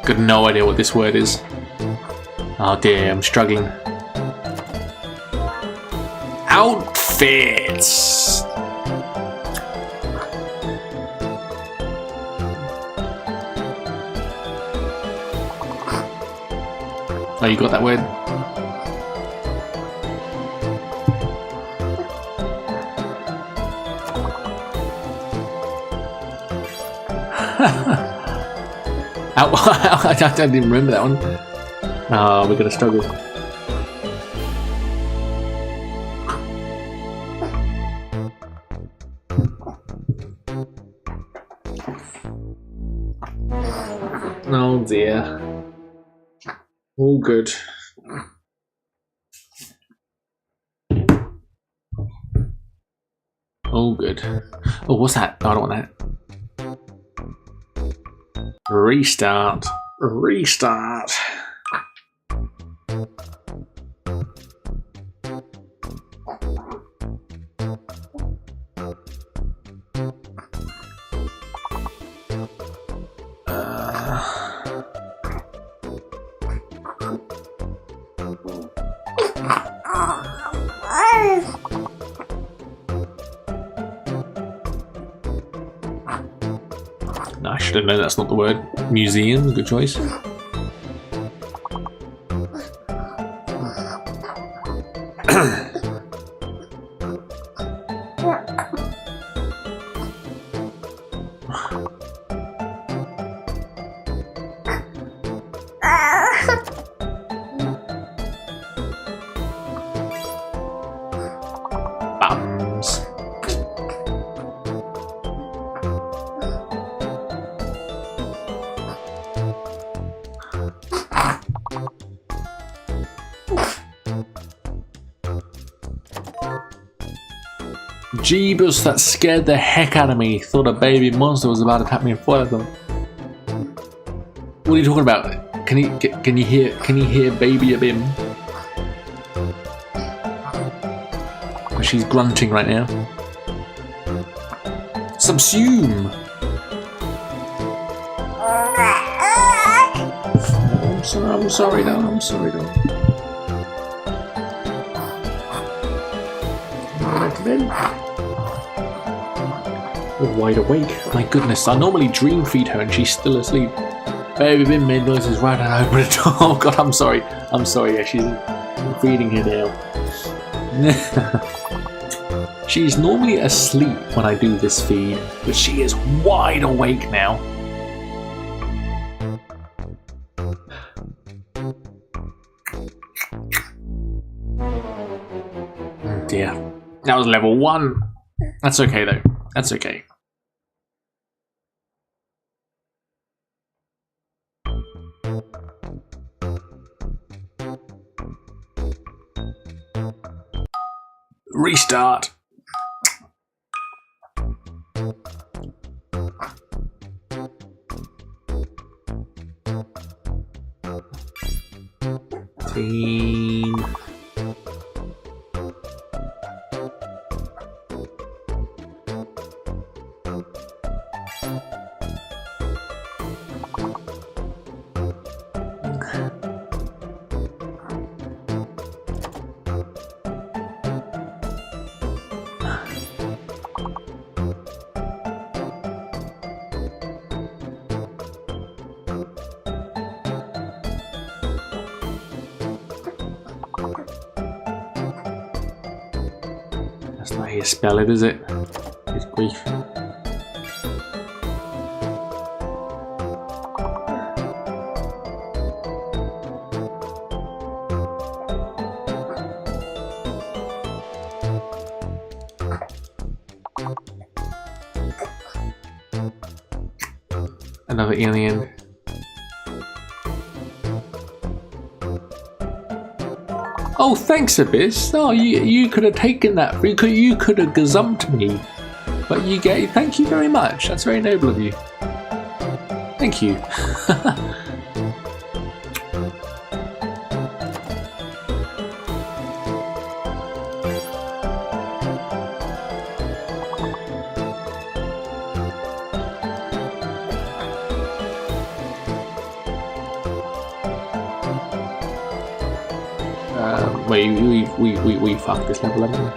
Got no idea what this word is. Oh dear, I'm struggling. Outfits. Oh, you got that word? I didn't even remember that one. Oh, we're gonna struggle. Oh dear. All good. All good. Oh, what's that? No, I don't want that. Restart. Restart. No, I should have known that's not the word. Museum, good choice. Bums. Jeebus, that scared the heck out of me. Thought a baby monster was about to attack me and fire them. What are you talking about? Can you hear baby Bim? She's grunting right now. Subsume! I'm sorry, darling. I'm sorry, darling. Back to bed. Oh, wide awake. My goodness, I normally dream feed her and she's still asleep. Baby Bim made noises right when I opened the door. Oh god, I'm sorry. I'm sorry, yeah, she's feeding her now. She's normally asleep when I do this feed, but she is wide awake now. Oh dear. That was level 1. That's okay though. That's okay. Restart. Team. That's not how you spell it, is it? It's grief. Another alien. Oh, thanks, Abyss. Oh, you could have taken that. You could have gazumped me, but you gave. Thank you very much. That's very noble of you. Thank you. Wait, we fucked this level, haven't we?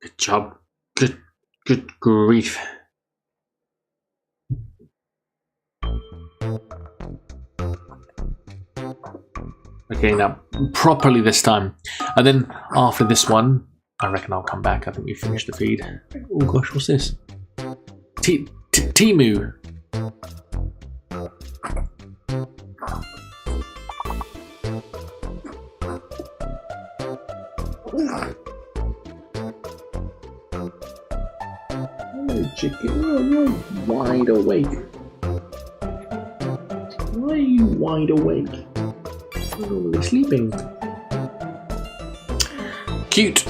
Good job. Good grief. Okay, now properly this time. And then after this one, I reckon I'll come back. I think we finished the feed. Oh gosh, what's this? Timu. Hello, chicken. Oh, you're wide awake. Why are you wide awake? You're normally sleeping. Cute.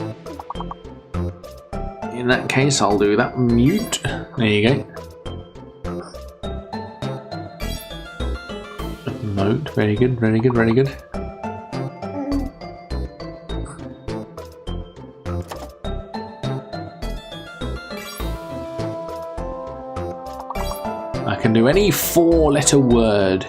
In that case, I'll do that. Mute. There you go. Note. Very good, very good, very good. I can do any 4-letter word.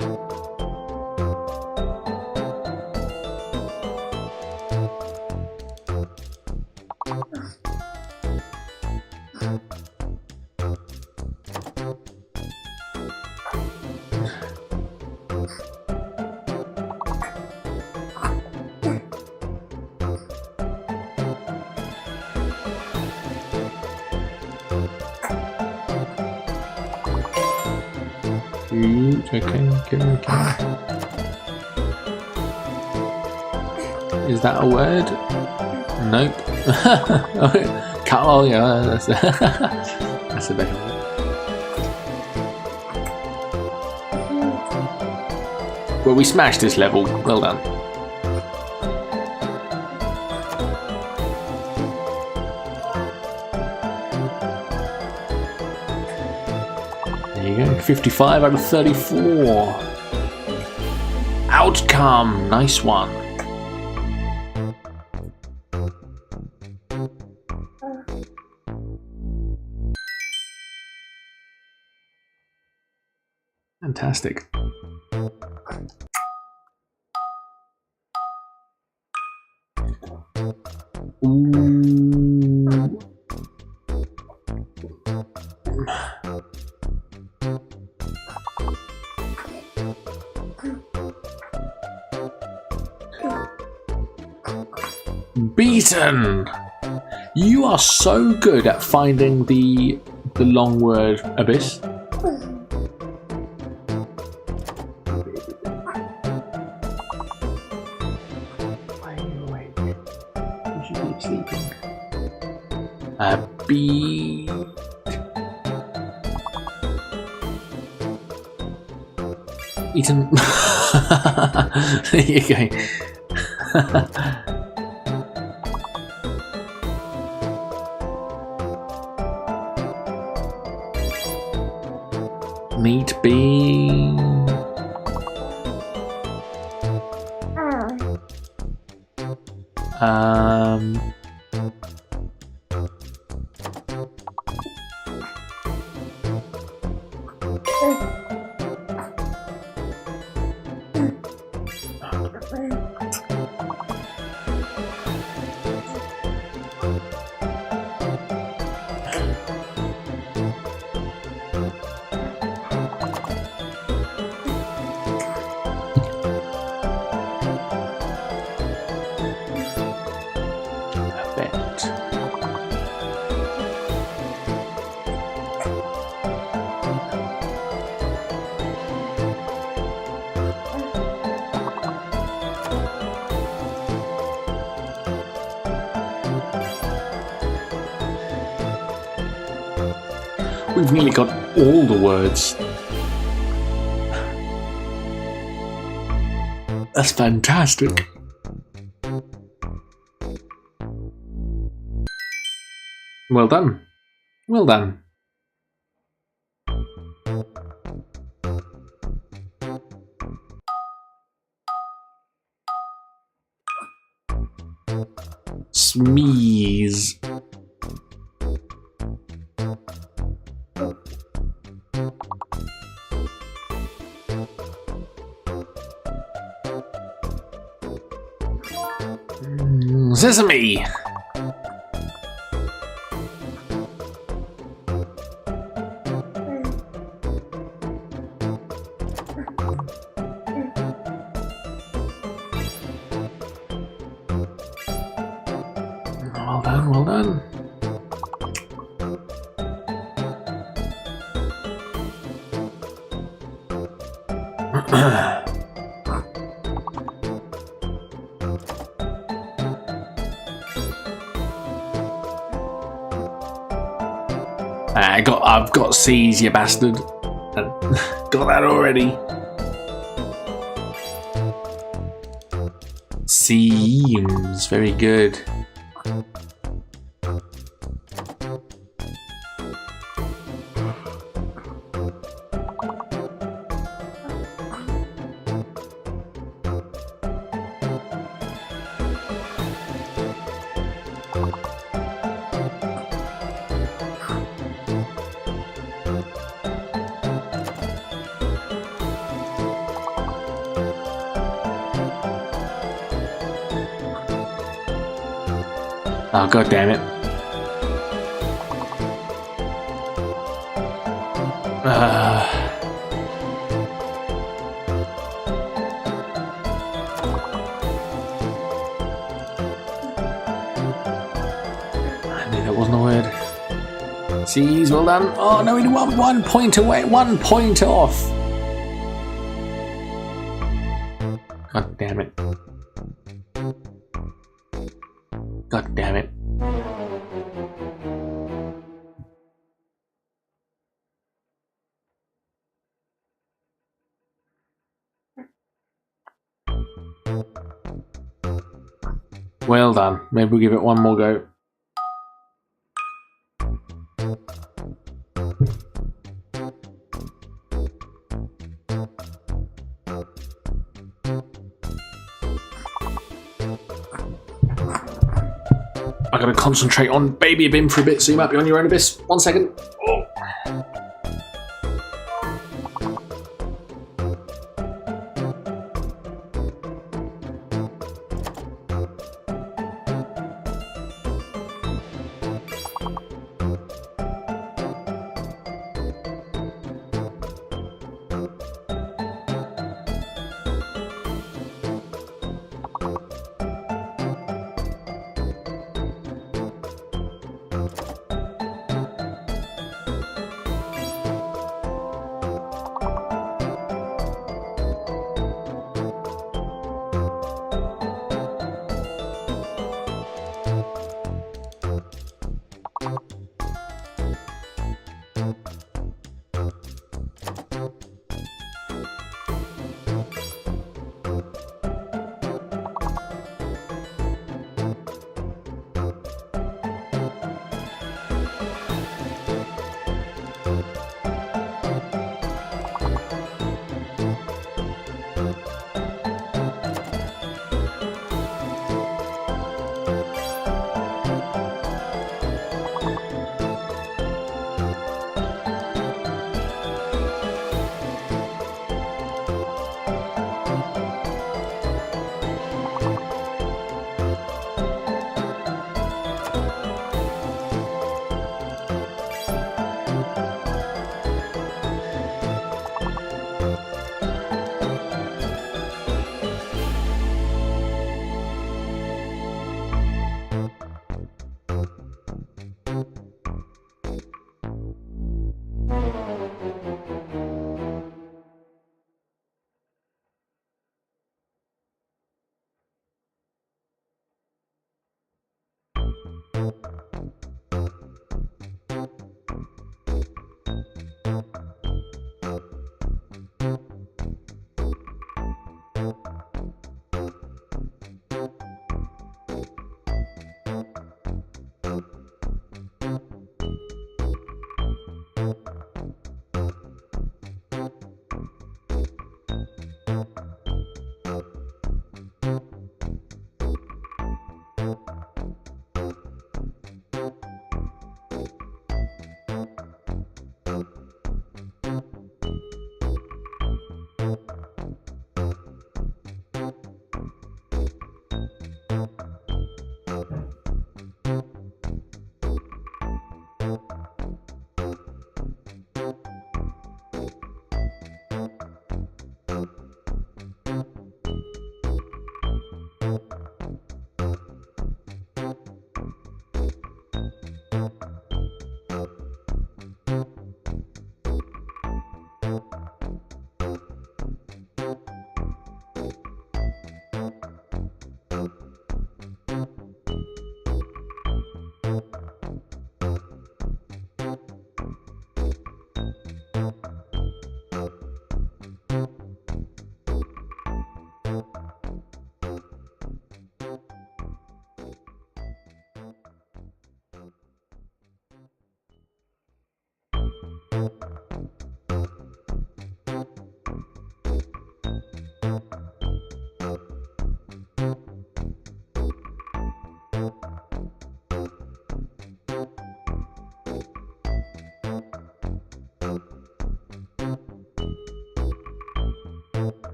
Okay. Is that a word? Nope. Oh yeah, that's a better word. Well, we smashed this level. Well done. There you go. 55 out of 34. Outcome. Nice one. Fantastic. Ooh. Beaten! You are so good at finding the long word abyss. Eaten. There you go. Meat bean. We've nearly got all the words. That's fantastic. Well done. Well done. Smeeze. Sesame! done, well done. I've got C's, you bastard. Got that already. Seems very good. Oh, god damn it. I knew that wasn't a word. C's, well done. Oh no, we won 1 point away, 1 point off. God damn it. God damn it. Well done. Maybe we'll give it one more go. I gotta concentrate on Baby Bim for a bit, so you might be on your own Abyss. 1 second. Oh.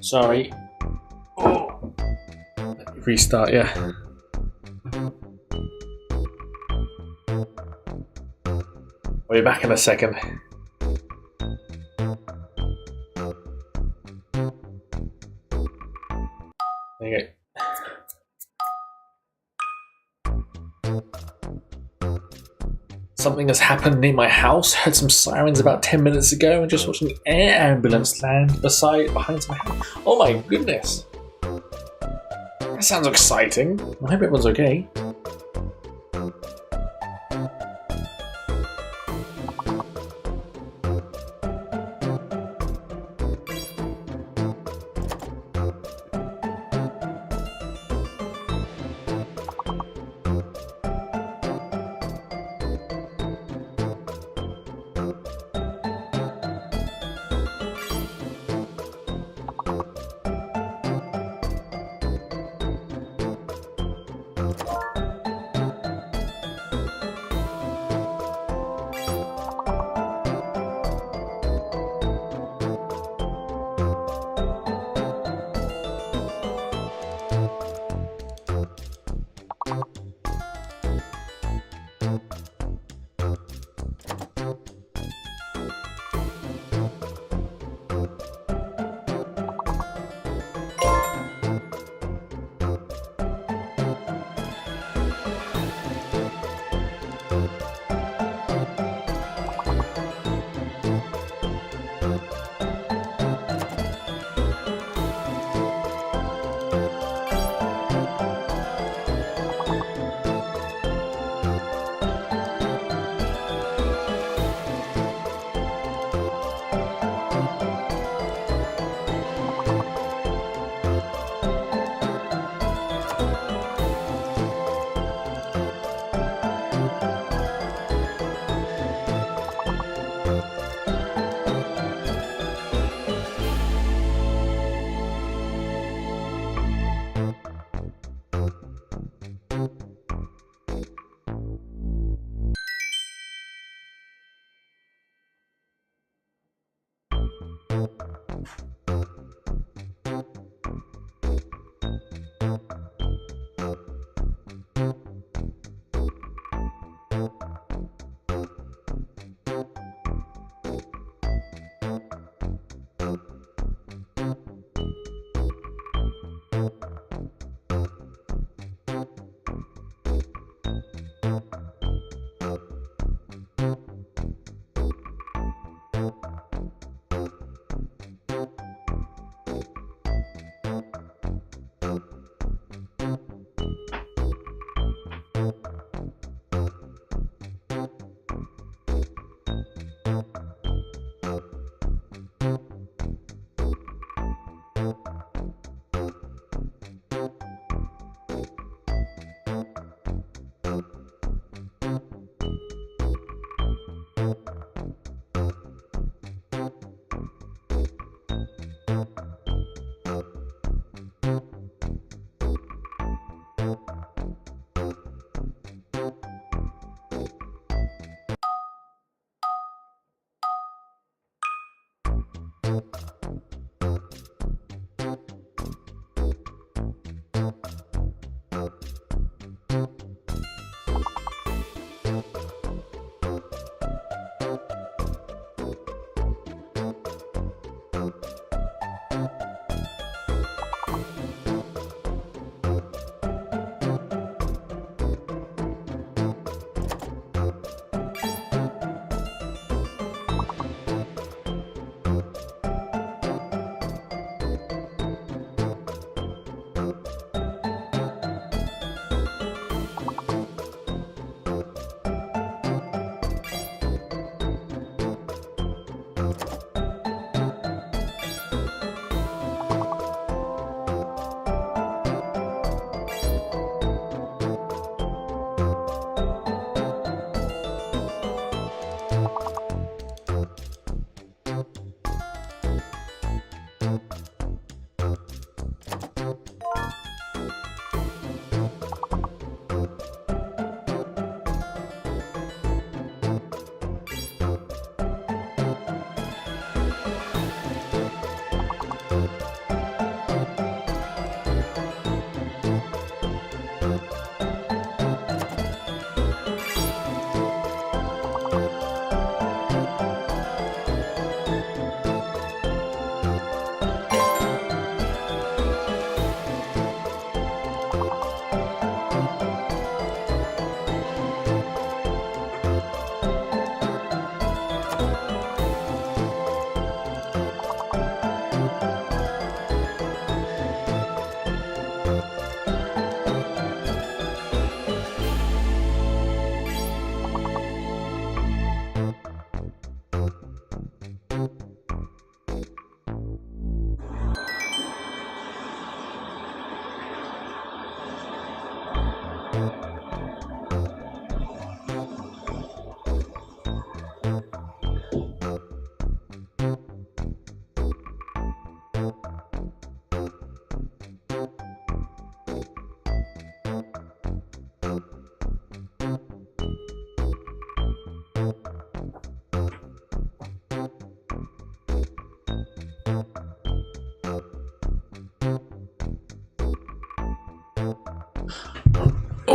Sorry. Oh. Restart, yeah. We'll be back in a second. There you go. Something has happened near my house. Heard some sirens about 10 minutes ago and just watched an air ambulance land behind my house. Oh my goodness. That sounds exciting. I hope everyone's okay.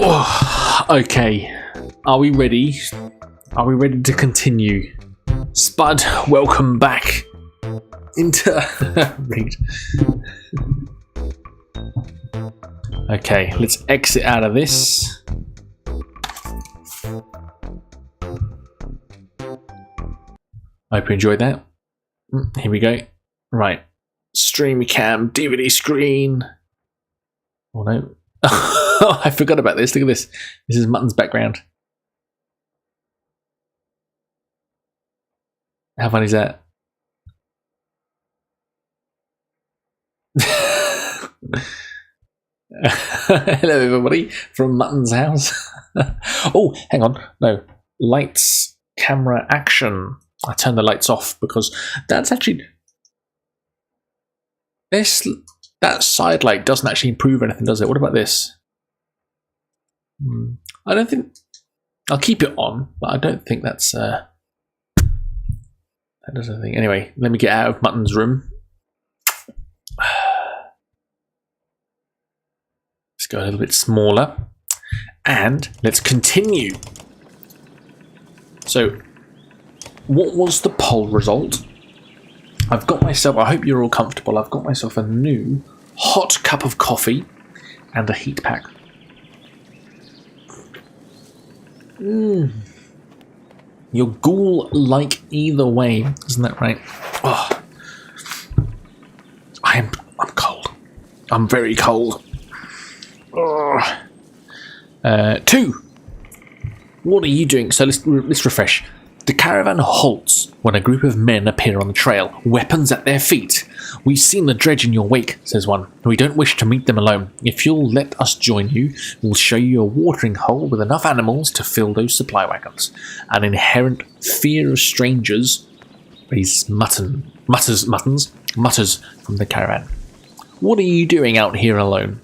Oh, okay. Are we ready? Are we ready to continue? Spud, welcome back into read. Okay, let's exit out of this. Hope you enjoyed that. Here we go. Right. Stream cam, DVD screen. Oh no. I forgot about this. Look at this. This is Mutton's background. How fun is that? Hello everybody from Mutton's house. Oh, hang on. No. Lights, camera, action. I turned the lights off because that's actually... That side light doesn't actually improve anything, does it? What about this? I don't think... I'll keep it on, but I don't think that's... that does anything. Anyway, let me get out of Mutton's room. Let's go a little bit smaller. And let's continue. So, what was the poll result? I've got myself, I hope you're all comfortable, I've got myself a new hot cup of coffee and a heat pack. Your ghoul like either way, isn't that right? Oh, I'm cold. I'm very cold. Oh. 2. What are you doing? So let's refresh. The caravan halts when a group of men appear on the trail, weapons at their feet. We've seen the dredge in your wake, says one. We don't wish to meet them alone. If you'll let us join you, we'll show you a watering hole with enough animals to fill those supply wagons. An inherent fear of strangers mutters from the caravan. What are you doing out here alone?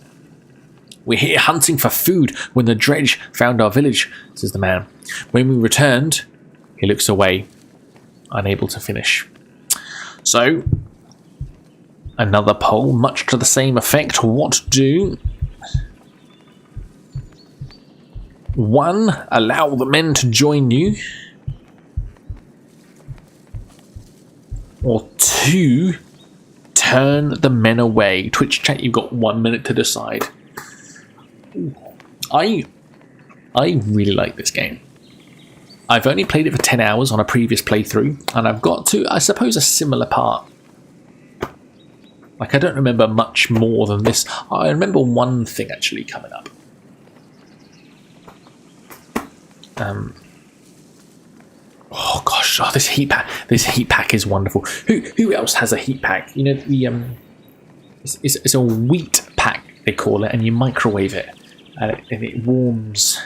We're here hunting for food when the dredge found our village, says the man. When we returned... He looks away, unable to finish. So, another poll, much to the same effect. What do... 1. Allow the men to join you. Or 2. Turn the men away. Twitch chat, you've got 1 minute to decide. I really like this game. I've only played it for 10 hours on a previous playthrough, and I've got to, I suppose, a similar part. Like, I don't remember much more than this. I remember one thing actually coming up. Oh gosh, this heat pack. This heat pack is wonderful. Who else has a heat pack? You know, the it's a wheat pack they call it, and you microwave it, and it warms.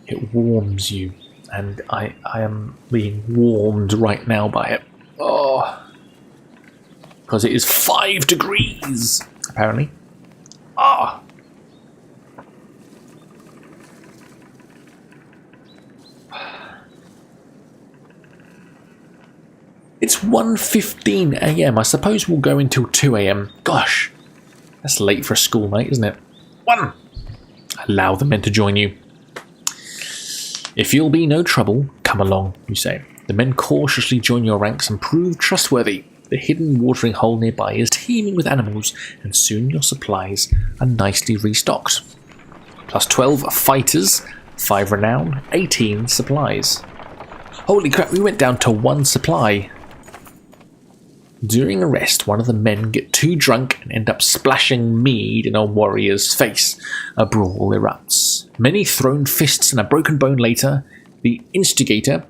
It warms you. And I am being warmed right now by it. Oh. Because it is 5 degrees, apparently. Ah. It's 1:15 AM. I suppose we'll go until 2 AM. Gosh. That's late for a school night, isn't it? 1. Allow the men to join you. If you'll be no trouble, come along, you say. The men cautiously join your ranks and prove trustworthy. The hidden watering hole nearby is teeming with animals, and soon your supplies are nicely restocked. Plus 12 fighters, 5 renown, 18 supplies. Holy crap, we went down to 1 supply. During a rest, one of the men get too drunk and end up splashing mead in a warrior's face. A brawl erupts. Many thrown fists and a broken bone later, the instigator,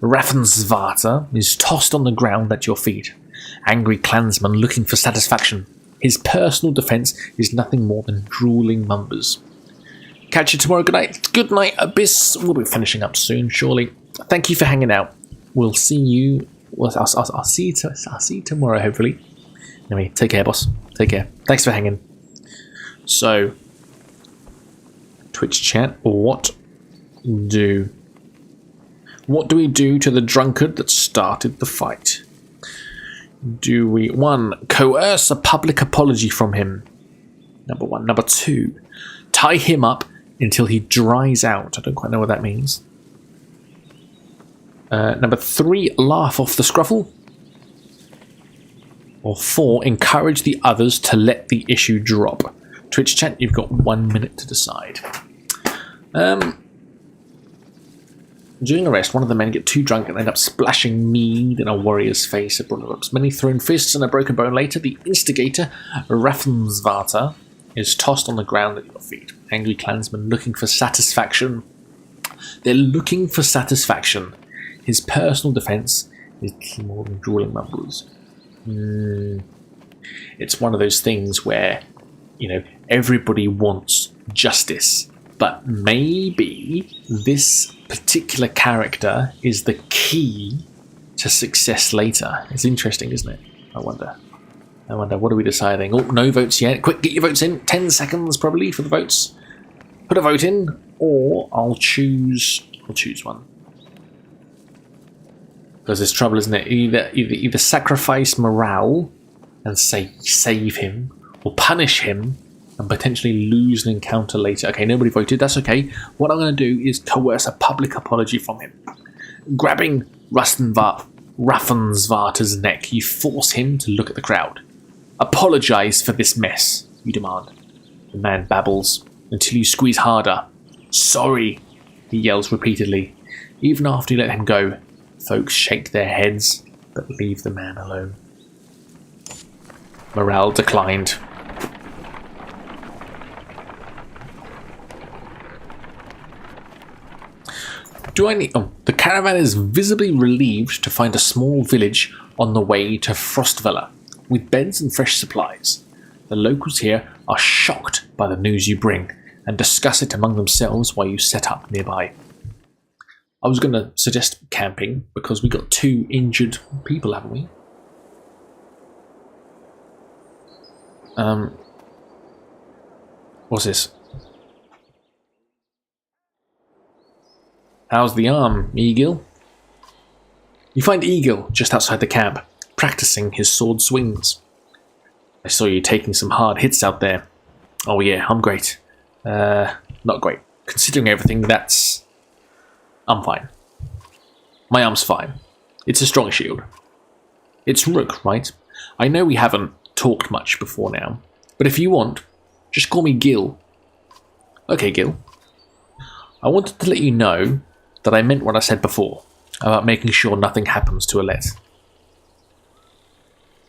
Raffensvarter is tossed on the ground at your feet. Angry clansman looking for satisfaction. His personal defence is nothing more than drooling mumbers. Catch you tomorrow. Good night. Good night, Abyss. We'll be finishing up soon, surely. Thank you for hanging out. We'll see you. Well, I'll see you tomorrow, hopefully. Anyway, take care, boss. Take care. Thanks for hanging. So, Twitch chat. What do we do to the drunkard that started the fight? Do we 1. Coerce a public apology from him? Number 1. Number 2. Tie him up until he dries out. I don't quite know what that means. Number 3. Laugh off the scruffle. Or 4. Encourage the others to let the issue drop. Twitch chat, you've got 1 minute to decide. During a rest, one of the men get too drunk and end up splashing mead in a warrior's face. It brought up many thrown fists and a broken bone. Later, the instigator, Raffensvarter, is tossed on the ground at your feet. Angry clansmen looking for satisfaction. They're looking for satisfaction. His personal defence is more than drooling mumbles. It's one of those things where, you know, everybody wants justice, but maybe this particular character is the key to success later. It's interesting, isn't it? I wonder, what are we deciding? Oh, no votes yet. Quick, get your votes in. 10 seconds probably for the votes. Put a vote in, or I'll choose one. Because there's trouble, isn't it? Either sacrifice morale and save him, or punish him and potentially lose an encounter later. Okay, nobody voted. That's okay. What I'm going to do is coerce a public apology from him. Grabbing Raffensvarter's neck, you force him to look at the crowd. Apologise for this mess, you demand. The man babbles until you squeeze harder. Sorry, he yells repeatedly. Even after you let him go, folks shake their heads, but leave the man alone. Morale declined. The caravan is visibly relieved to find a small village on the way to Frostvella, with beds and fresh supplies. The locals here are shocked by the news you bring, and discuss it among themselves while you set up nearby. I was going to suggest camping, because we got 2 injured people, haven't we? What's this? How's the arm, Eagle? You find Eagle just outside the camp, practicing his sword swings. I saw you taking some hard hits out there. Oh yeah, I'm great. Not great. Considering everything, I'm fine. My arm's fine. It's a strong shield. It's Rook, right? I know we haven't talked much before now, but if you want, just call me Gil. Okay, Gil. I wanted to let you know that I meant what I said before, about making sure nothing happens to Alette.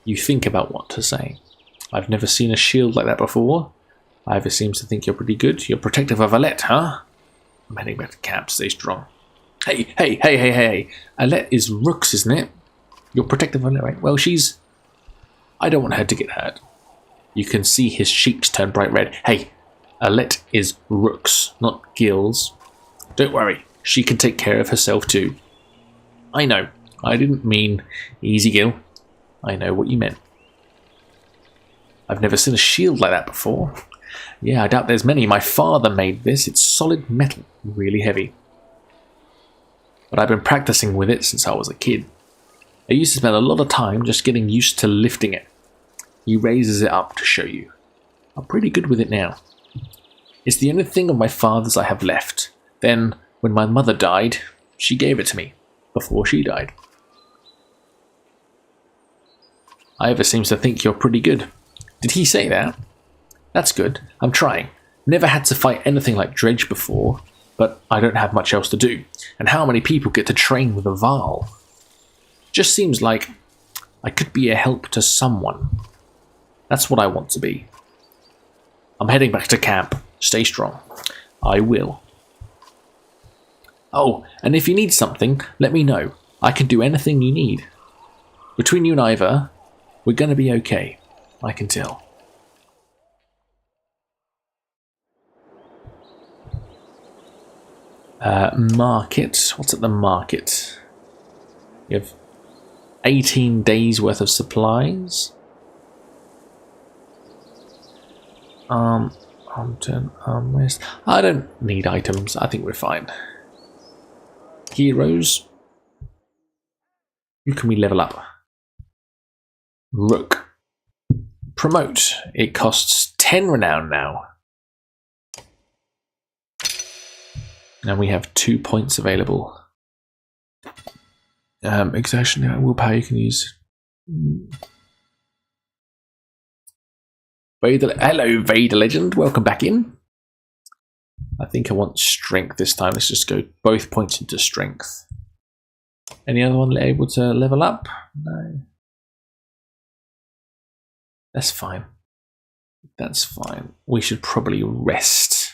You think about what to say. I've never seen a shield like that before. Ivor seems to think you're pretty good. You're protective of Alette, huh? I'm heading back to camp. Stay strong. Hey. Alette is Rook's, isn't it? You're protective of Alette, right? Well, I don't want her to get hurt. You can see his cheeks turn bright red. Hey, Alette is Rook's, not Gil's. Don't worry. She can take care of herself too. I know. I didn't mean easy, Gil. I know what you meant. I've never seen a shield like that before. Yeah, I doubt there's many. My father made this. It's solid metal, really heavy. But I've been practicing with it since I was a kid. I used to spend a lot of time just getting used to lifting it. He raises it up to show you. I'm pretty good with it now. It's the only thing of my father's I have left. Then, when my mother died, she gave it to me, before she died. Ivor seems to think you're pretty good. Did he say that? That's good. I'm trying. Never had to fight anything like Dredge before, but I don't have much else to do. And how many people get to train with a Varl? Just seems like I could be a help to someone. That's what I want to be. I'm heading back to camp. Stay strong. I will. Oh, and if you need something, let me know. I can do anything you need. Between you and Ivor, we're going to be okay. I can tell. Market. What's at the market? You have 18 days worth of supplies. Armrest. I don't need items. I think we're fine. Heroes. Who can we level up? Rook. Promote. It costs 10 renown now. And we have 2 points available. Exertion, willpower you can use. Hello, Vader Legend. Welcome back in. I think I want strength this time. Let's just go both points into strength. Any other one able to level up? No. That's fine. That's fine. We should probably rest.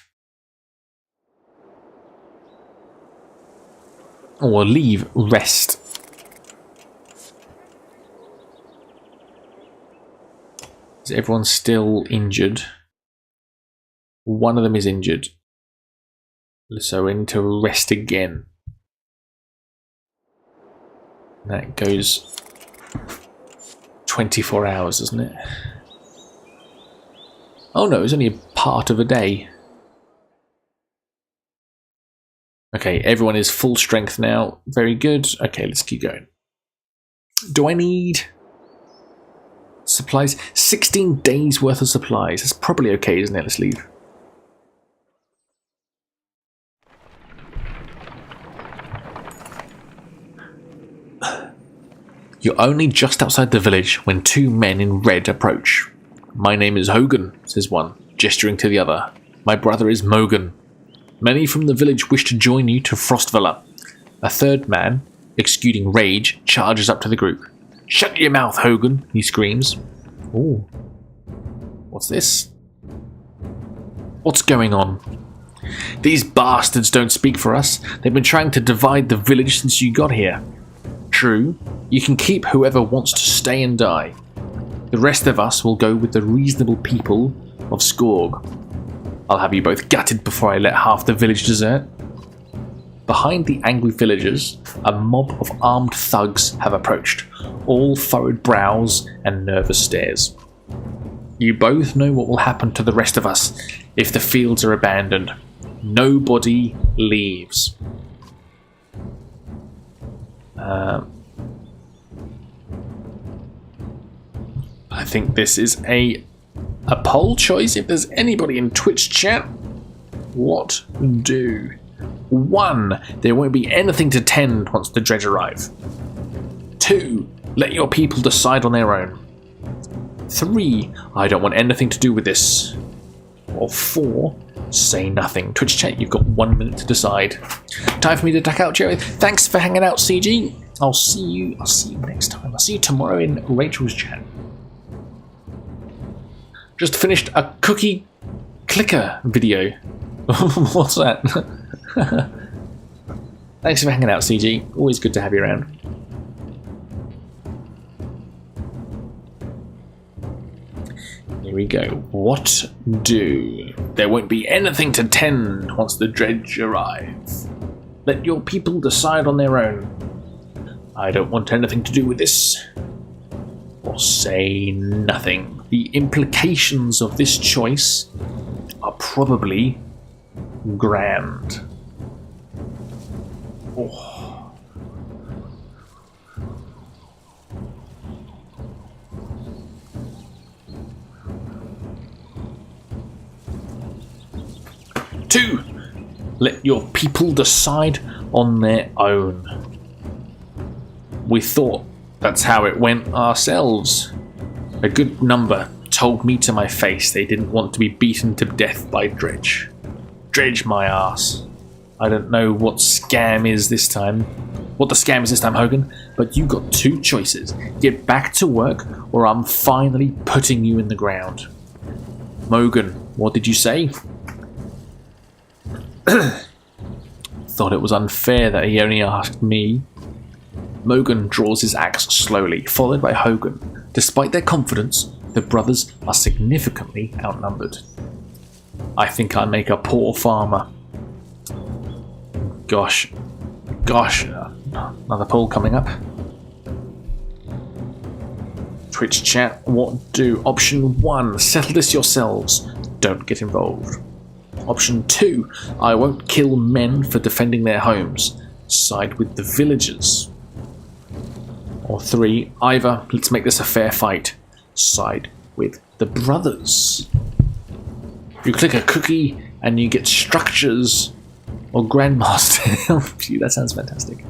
Or leave rest. Is everyone still injured? One of them is injured. So we need to rest again. That goes 24 hours, doesn't it? Oh no, it's only a part of a day. Okay, everyone is full strength now. Very good. Okay, let's keep going. Do I need supplies? 16 days worth of supplies. That's probably okay, isn't it? Let's leave. You're only just outside the village when 2 men in red approach. My name is Hogan, says one, gesturing to the other. My brother is Mogan. Many from the village wish to join you to Frostvilla. A third man, exuding rage, charges up to the group. Shut your mouth, Hogan, he screams. Ooh. What's this? What's going on? These bastards don't speak for us. They've been trying to divide the village since you got here. True, you can keep whoever wants to stay and die. The rest of us will go with the reasonable people of Skorg. I'll have you both gutted before I let half the village desert. Behind the angry villagers, a mob of armed thugs have approached, all furrowed brows and nervous stares. You both know what will happen to the rest of us if the fields are abandoned. Nobody leaves. I think this is a poll choice. If there's anybody in Twitch chat, what do? 1. There won't be anything to tend once the dredge arrive. 2. Let your people decide on their own. 3. I don't want anything to do with this. Or 4. Say nothing. Twitch chat, you've got 1 minute to decide. Time for me to duck out, Joey. Thanks for hanging out, CG. I'll see you next time. I'll see you tomorrow in Rachel's chat. Just finished a cookie clicker video. What's that? Thanks for hanging out, CG. Always good to have you around. Here we go. What do? There won't be anything to tend once the dredge arrive. Let your people decide on their own. I don't want anything to do with this. Or say nothing. The implications of this choice are probably grand. Oh. Two, let your people decide on their own. We thought that's how it went ourselves. A good number told me to my face they didn't want to be beaten to death by Dredge. Dredge my ass. I don't know what scam is this time. What the scam is this time, Hogan, but you got 2 choices. Get back to work, or I'm finally putting you in the ground. Mogan, what did you say? thought it was unfair that he only asked me. Mogan draws his axe slowly, followed by Hogan. Despite their confidence, the brothers are significantly outnumbered. I think I make a poor farmer. Gosh, another poll coming up. Twitch chat, what do? Option 1, settle this yourselves. Don't get involved. Option 2, I won't kill men for defending their homes. Side with the villagers. Or 3, either, let's make this a fair fight. Side with the brothers. You click a cookie and you get structures or grandmaster. Phew, that sounds fantastic.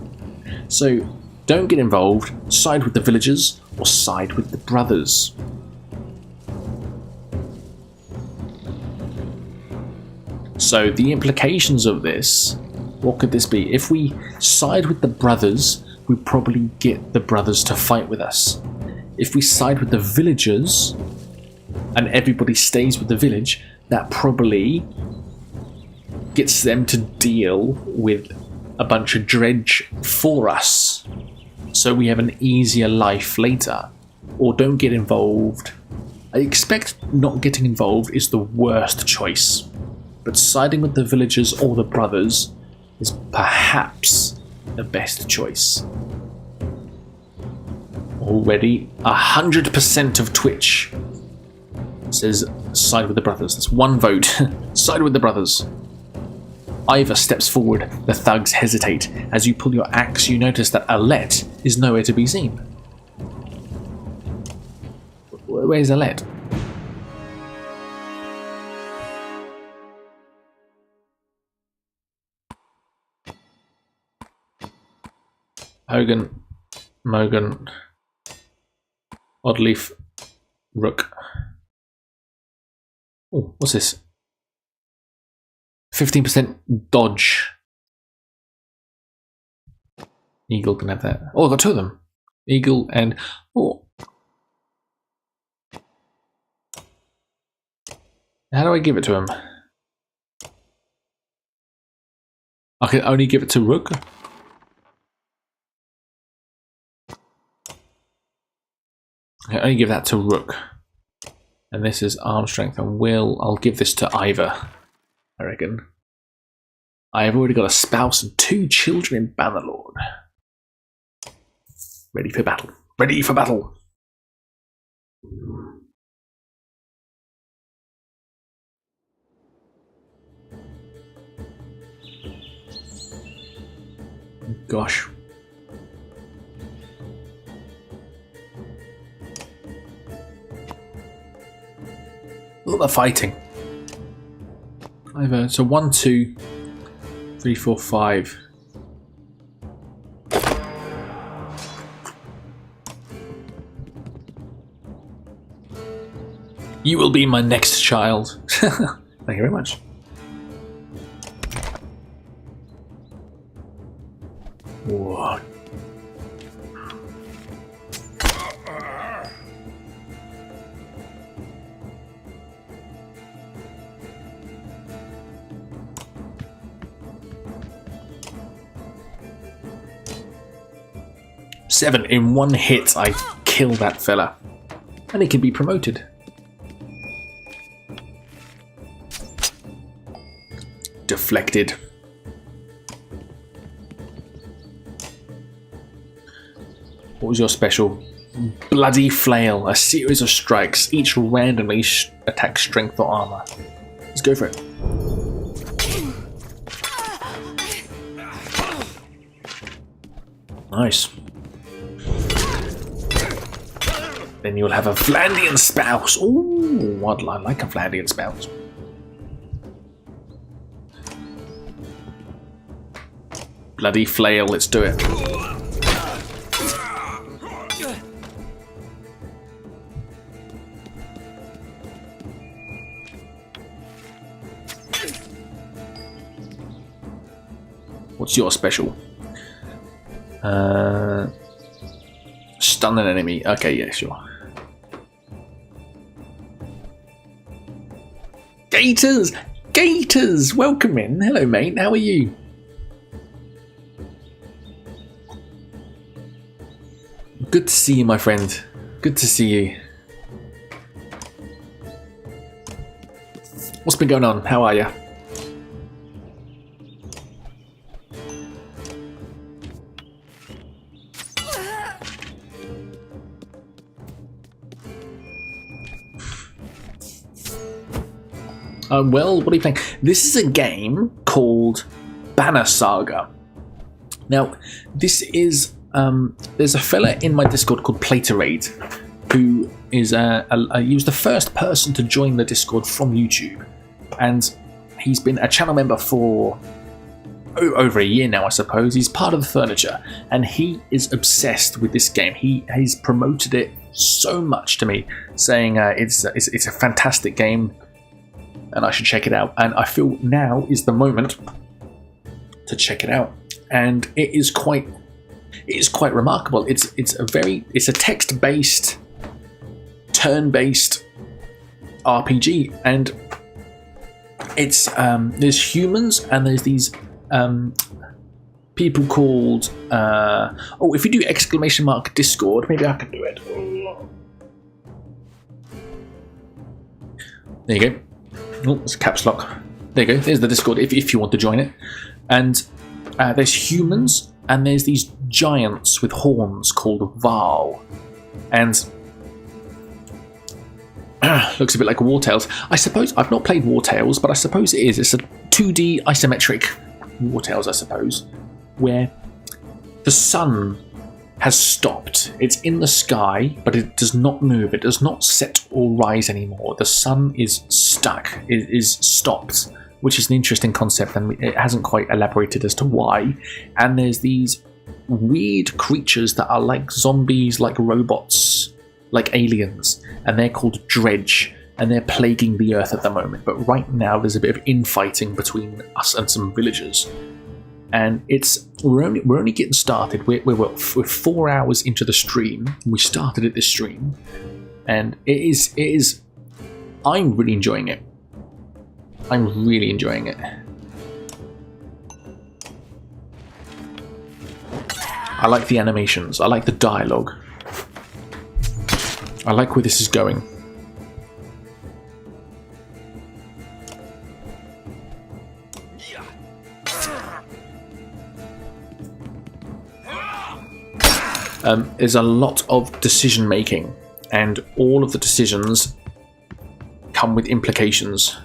So, don't get involved, side with the villagers, or side with the brothers. So, the implications of this, what could this be? If we side with the brothers, we probably get the brothers to fight with us. If we side with the villagers, and everybody stays with the village, that probably gets them to deal with a bunch of dredge for us. So we have an easier life later. Or don't get involved. I expect not getting involved is the worst choice. But siding with the villagers or the brothers is perhaps the best choice. Already 100% of Twitch says side with the brothers. That's one vote. Side with the brothers. Ivor steps forward. The thugs hesitate. As you pull your axe, you notice that Alette is nowhere to be seen. Where's Alette? Hogan, Mogan, Oddleaf, Rook. Oh, what's this? 15% dodge. Eagle can have that. Oh, I got two of them. Eagle and... Oh. How do I give it to him? I can only give it to Rook? I can only give that to Rook. And this is arm strength and will. I'll give this to Ivor, I reckon. I have already got a spouse and 2 children in Bannerlord. Ready for battle. Ready for battle. Gosh. Look at the fighting. So 1, 2, 3, 4, 5. You will be my next child. Thank you very much. Whoa. Seven. In one hit, I kill that fella. And he can be promoted. Deflected. What was your special? Bloody Flail. A series of strikes, each randomly attack strength or armor. Let's go for it. Nice. Then you'll have a Vlandian spouse. Ooh, I like a Vlandian spouse. Bloody Flail, let's do it. What's your special? Stun an enemy. Okay, yeah, sure. Gators! Gators! Welcome in. Hello, mate. How are you? Good to see you, my friend. Good to see you. What's been going on? How are you? Well, what are you playing? This is a game called Banner Saga. Now, this is there's a fella in my Discord called Platerade, who is he was the first person to join the Discord from YouTube, and he's been a channel member for over a year now, I suppose. He's part of the furniture, and he is obsessed with this game. He's promoted it so much to me, saying it's a fantastic game, and I should check it out. And I feel now is the moment to check it out, and it is quite remarkable. It's a text-based, turn-based RPG, and it's there's humans and there's these people called if you do ! Discord, maybe I can do it. There you go. Oh, it's caps lock. There you go. There's the Discord if you want to join it. And there's humans and there's these giants with horns called Val. And looks a bit like War Tales. I suppose I've not played War Tales, but I suppose it is. It's a 2D isometric War Tales, I suppose, where the sun has stopped. It's in the sky, but it does not move. It does not set or rise anymore. The sun is stuck. It is stopped, which is an interesting concept, and it hasn't quite elaborated as to why. And there's these weird creatures that are like zombies, like robots, like aliens, and they're called Dredge, and they're plaguing the earth at the moment. But right now there's a bit of infighting between us and some villagers, and we're only getting started. We're 4 hours into the stream. We started at this stream, and it is I'm really enjoying it. I'm really enjoying it. I like the animations. I like the dialogue. I like where this is going. There's a lot of decision making, and all of the decisions come with implications.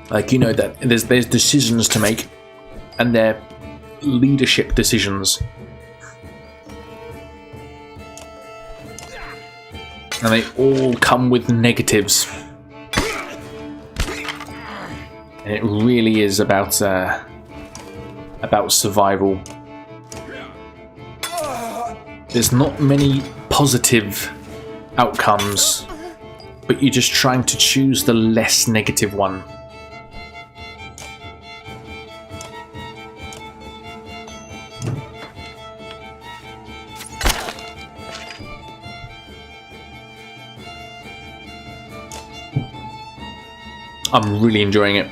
Like, you know, that there's decisions to make, and they're leadership decisions. And they all come with negatives. And it really is about survival. There's not many positive outcomes, but you're just trying to choose the less negative one. I'm really enjoying it.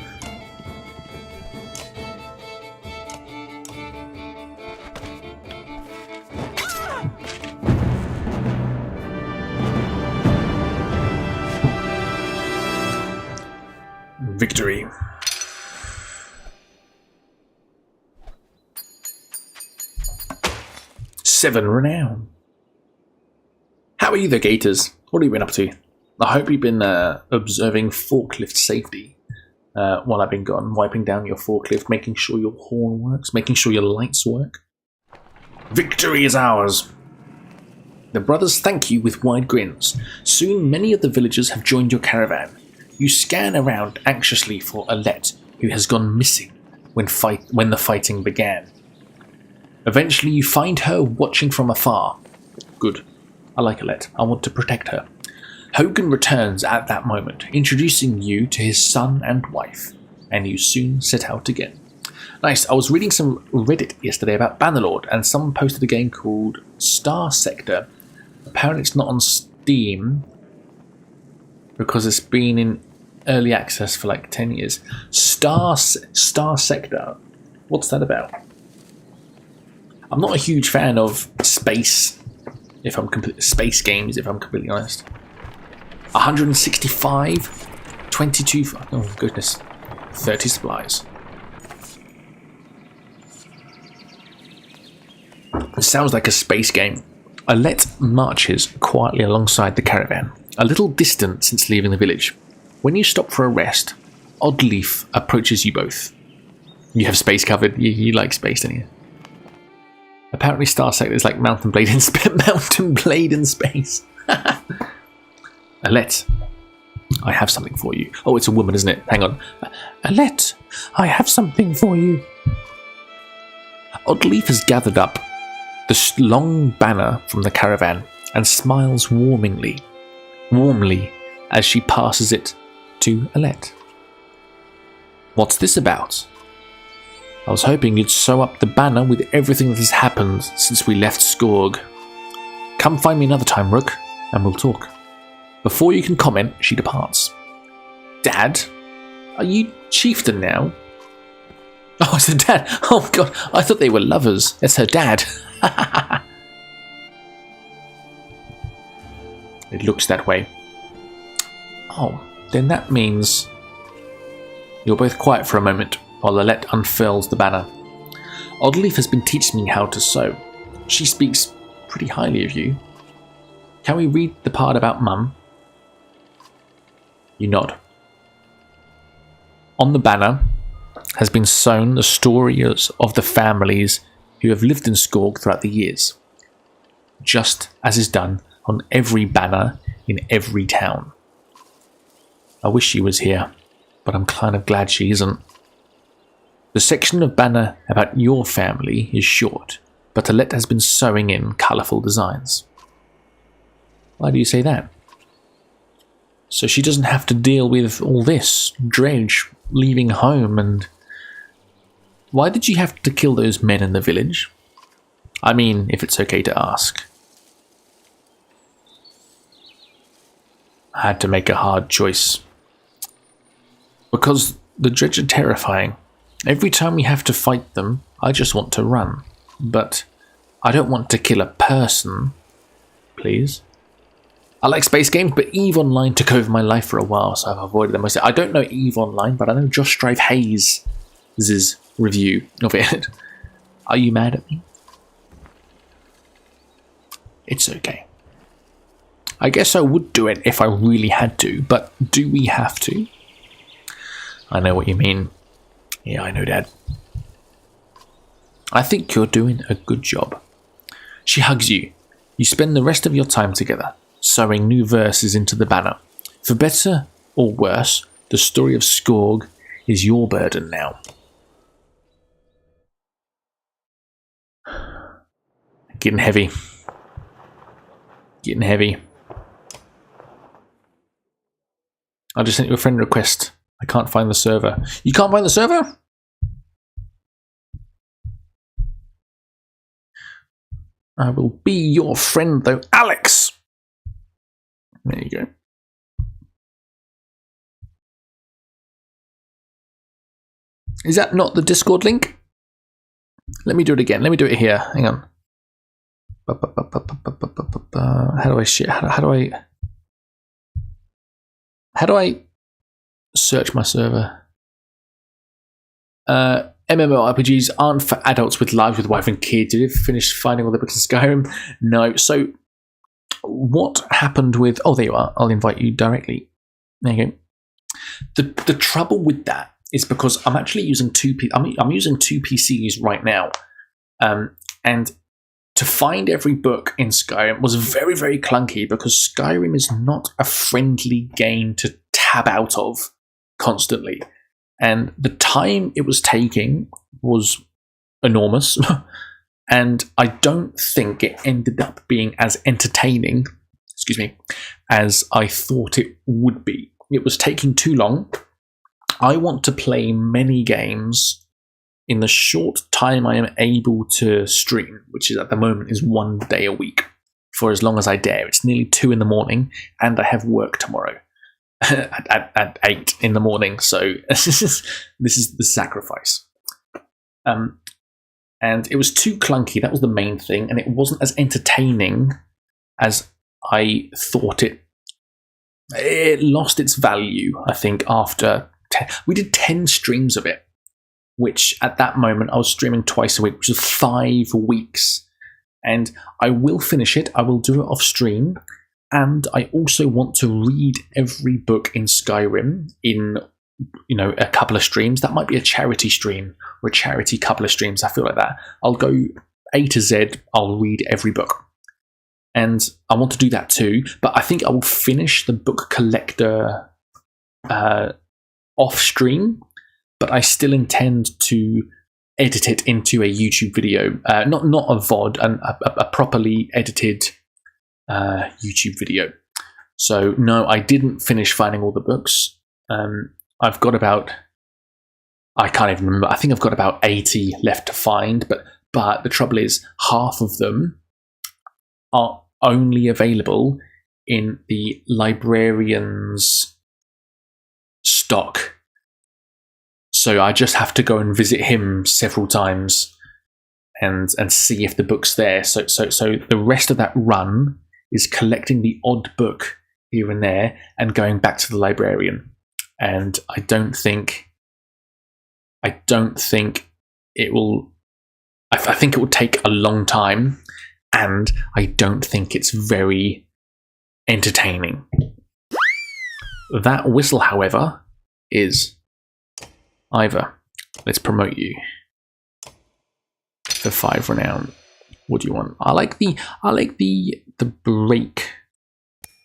Victory. Seven renown. How are you, the Gators? What have you been up to? I hope you've been observing forklift safety while I've been gone, wiping down your forklift, making sure your horn works, making sure your lights work. Victory is ours! The brothers thank you with wide grins. Soon many of the villagers have joined your caravan. You scan around anxiously for Alette, who has gone missing when the fighting began. Eventually you find her watching from afar. Good. I like Alette. I want to protect her. Hogan returns at that moment, introducing you to his son and wife, and you soon set out again. Nice. I was reading some Reddit yesterday about Bannerlord, and someone posted a game called Star Sector. Apparently it's not on Steam because it's been in early access for like 10 years. Star Sector. What's that about? I'm not a huge fan of space space games, if I'm completely honest. 165, 22. Oh goodness, 30 supplies. It sounds like a space game. Alette marches quietly alongside the caravan, a little distant since leaving the village. When you stop for a rest, Oddleaf approaches you both. You have space covered. You like space, don't you? Apparently Star Sector is like Mountain Blade in space. Alette, I have something for you. Oh, it's a woman, isn't it? Hang on. Alette, I have something for you. Oddleaf has gathered up the long banner from the caravan and smiles warmly as she passes it to Alette. What's this about? I was hoping you'd sew up the banner with everything that has happened since we left Skorg. Come find me another time, Rook, and we'll talk. Before you can comment, she departs. Dad? Are you chieftain now? Oh, it's her dad. Oh god, I thought they were lovers. It's her dad. It looks that way. Oh, then that means you're both quiet for a moment while Alette unfurls the banner. Oddleaf has been teaching me how to sew. She speaks pretty highly of you. Can we read the part about Mum? You nod. On the banner has been sewn the stories of the families who have lived in Skorg throughout the years, just as is done on every banner in every town. I wish she was here, but I'm kind of glad she isn't. The section of banner about your family is short, but Alette has been sewing in colourful designs. Why do you say that? So she doesn't have to deal with all this dredge, leaving home, and... Why did you have to kill those men in the village? I mean, if it's okay to ask. I had to make a hard choice. Because the dredge are terrifying. Every time we have to fight them, I just want to run. But I don't want to kill a person. Please? I like space games, but EVE Online took over my life for a while, so I've avoided them. I don't know EVE Online, but I know Josh Strive Hayes' review of it. Are you mad at me? It's okay. I guess I would do it if I really had to, but do we have to? I know what you mean. Yeah, I know, Dad. I think you're doing a good job. She hugs you. You spend the rest of your time together, sewing new verses into the banner. For better or worse, the story of Skorg is your burden now. Getting heavy. Getting heavy. I just sent you a friend request. I can't find the server. You can't find the server? I will be your friend though, Alex. There you go. Is that not the Discord link? Let me do it again. Let me do it here. Hang on. How do I shit? How do I search my server? MMORPGs aren't for adults with lives with wife and kids. Did you finish finding all the books in Skyrim? No. So what happened with... Oh, there you are. I'll invite you directly. There you go. The trouble with that is because I'm actually using I'm using two PCs right now. And to find every book in Skyrim was very, very clunky because Skyrim is not a friendly game to tab out of constantly. And the time it was taking was enormous. And I don't think it ended up being as entertaining, as I thought it would be. It was taking too long. I want to play many games in the short time I am able to stream, which is at the moment is 1 day a week, for as long as I dare. It's nearly 2 in the morning, and I have work tomorrow. at 8 in the morning. So this is the sacrifice. And it was too clunky. That was the main thing, and it wasn't as entertaining as I thought it. It lost its value, I think, after we did 10 streams of it, which at that moment I was streaming twice a week, which was 5 weeks. And I will finish it. I will do it off stream. And I also want to read every book in Skyrim in, a couple of streams. That might be a charity stream or a charity couple of streams. I feel like that. I'll go A to Z. I'll read every book. And I want to do that too. But I think I will finish the book collector off stream. But I still intend to edit it into a YouTube video. Not a VOD, a properly edited YouTube video. So no, I didn't finish finding all the books. I've got about, I can't even remember, I think I've got about 80 left to find, but the trouble is half of them are only available in the librarian's stock. So I just have to go and visit him several times and see if the book's there. So the rest of that run is collecting the odd book here and there and going back to the librarian. And I don't think it will. I think it will take a long time, and I don't think it's very entertaining. That whistle, however, is Ivor. Let's promote you for 5 renown. What do you want? I like the break,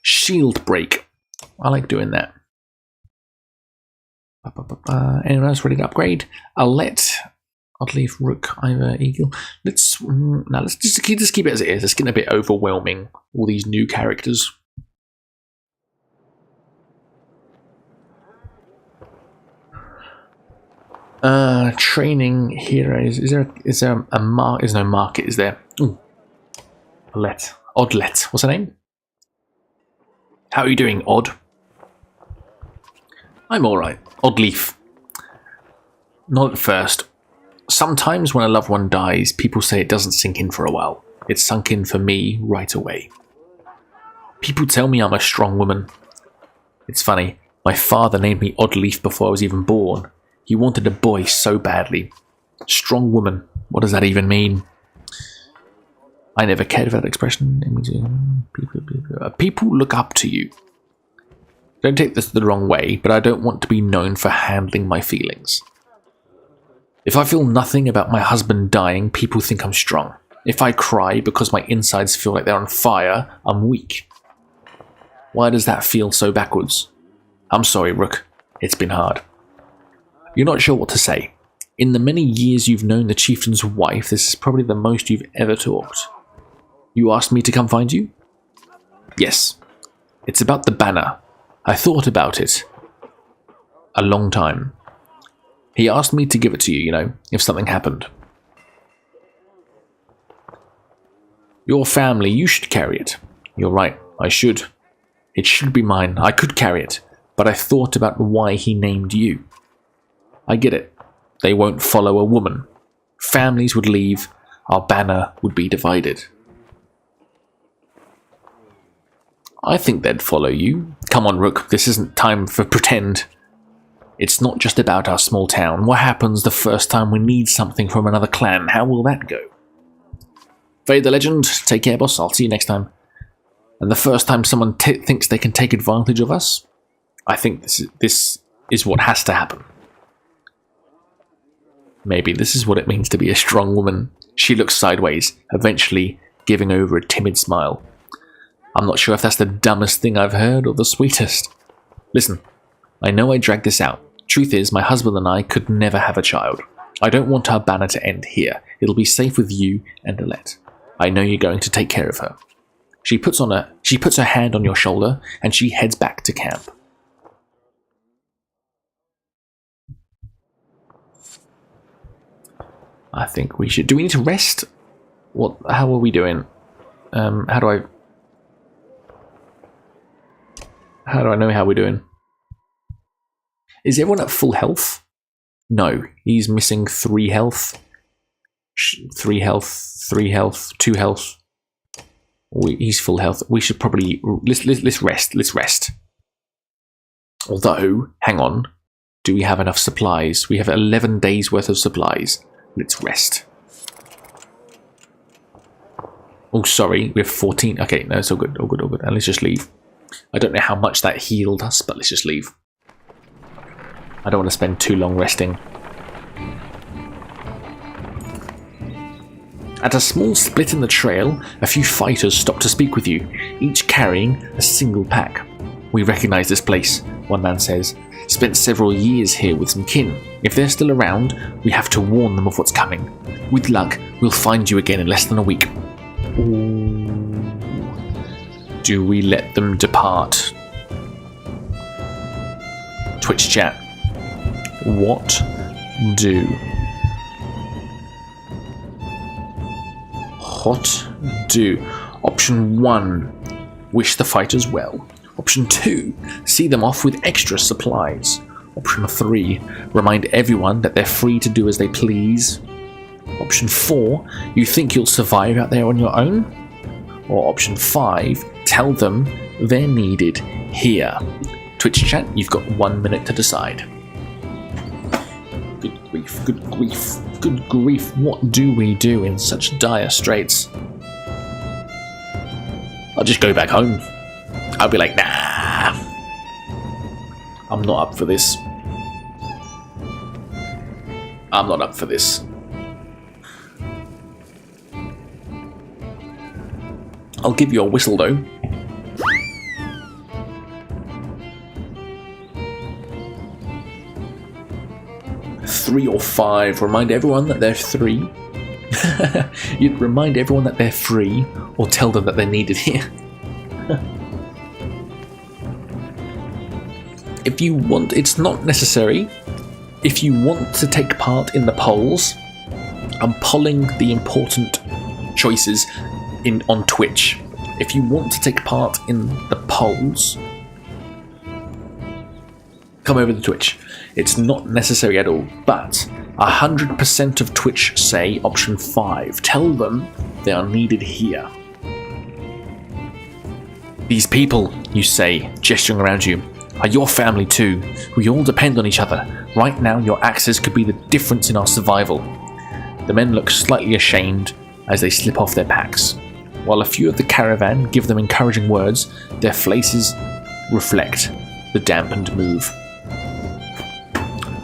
shield break. I like doing that. Anyone else ready to upgrade? I'll leave Rook, Ivor, Eagle. Let's just keep it as it is. It's getting a bit overwhelming. All these new characters. Training heroes. Is there a mark? There's no market, is there? Ooh. Oddlet. What's her name? How are you doing, Odd? I'm alright. Oddleaf. Not at first. Sometimes when a loved one dies, people say it doesn't sink in for a while. It sunk in for me right away. People tell me I'm a strong woman. It's funny. My father named me Oddleaf before I was even born. He wanted a boy so badly. Strong woman. What does that even mean? I never cared for that expression. People look up to you. Don't take this the wrong way, but I don't want to be known for handling my feelings. If I feel nothing about my husband dying, people think I'm strong. If I cry because my insides feel like they're on fire, I'm weak. Why does that feel so backwards? I'm sorry, Rook. It's been hard. You're not sure what to say. In the many years you've known the chieftain's wife, this is probably the most you've ever talked. You asked me to come find you? Yes. It's about the banner. I thought about it a long time. He asked me to give it to you, if something happened. Your family, you should carry it. You're right, I should. It should be mine. I could carry it, but I thought about why he named you. I get it. They won't follow a woman. Families would leave. Our banner would be divided. I think they'd follow you. Come on, Rook. This isn't time for pretend. It's not just about our small town. What happens the first time we need something from another clan? How will that go? Fade the legend. Take care, boss. I'll see you next time. And the first time someone thinks they can take advantage of us, I think this is what has to happen. Maybe this is what it means to be a strong woman. She looks sideways, eventually giving over a timid smile. I'm not sure if that's the dumbest thing I've heard or the sweetest. Listen, I know I dragged this out. Truth is, my husband and I could never have a child. I don't want our banner to end here. It'll be safe with you and Alette. I know you're going to take care of her. She puts her hand on your shoulder and she heads back to camp. I think we should. Do we need to rest? What? How are we doing? How do I know how we're doing? Is everyone at full health? No, he's missing 3 health. 3 health, 3 health, 2 health. He's full health. We should probably let's rest. Let's rest. Although, hang on, do we have enough supplies? We have 11 days worth of supplies. Let's rest. Oh, sorry, we have 14. Okay, no, it's all good, all good, all good. And let's just leave. I don't know how much that healed us, but let's just leave. I don't want to spend too long resting. At a small split in the trail, a few fighters stop to speak with you, each carrying a single pack. We recognize this place, one man says. Spent several years here with some kin. If they're still around, we have to warn them of what's coming. With luck, we'll find you again in less than a week. Ooh. Do we let them depart? Twitch chat. What do? What do? Option 1. Wish the fighters well. Option 2. See them off with extra supplies. Option 3. Remind everyone that they're free to do as they please. Option 4. You think you'll survive out there on your own? Or option 5. Tell them they're needed here. Twitch chat, you've got 1 minute to decide. Good grief, good grief, good grief. What do we do in such dire straits? I'll just go back home. I'll be like, nah. I'm not up for this. I'm not up for this. I'll give you a whistle though. Three or 5. Remind everyone that they're 3. You'd remind everyone that they're free, or tell them that they're needed here. If you want, it's not necessary. If you want to take part in the polls, I'm polling the important choices on Twitch. If you want to take part in the polls, come over to Twitch. It's not necessary at all, but 100% of Twitch say option 5. Tell them they are needed here. These people, you say, gesturing around you, are your family too. We all depend on each other. Right now, your axes could be the difference in our survival. The men look slightly ashamed as they slip off their packs. While a few of the caravan give them encouraging words, their faces reflect the dampened move.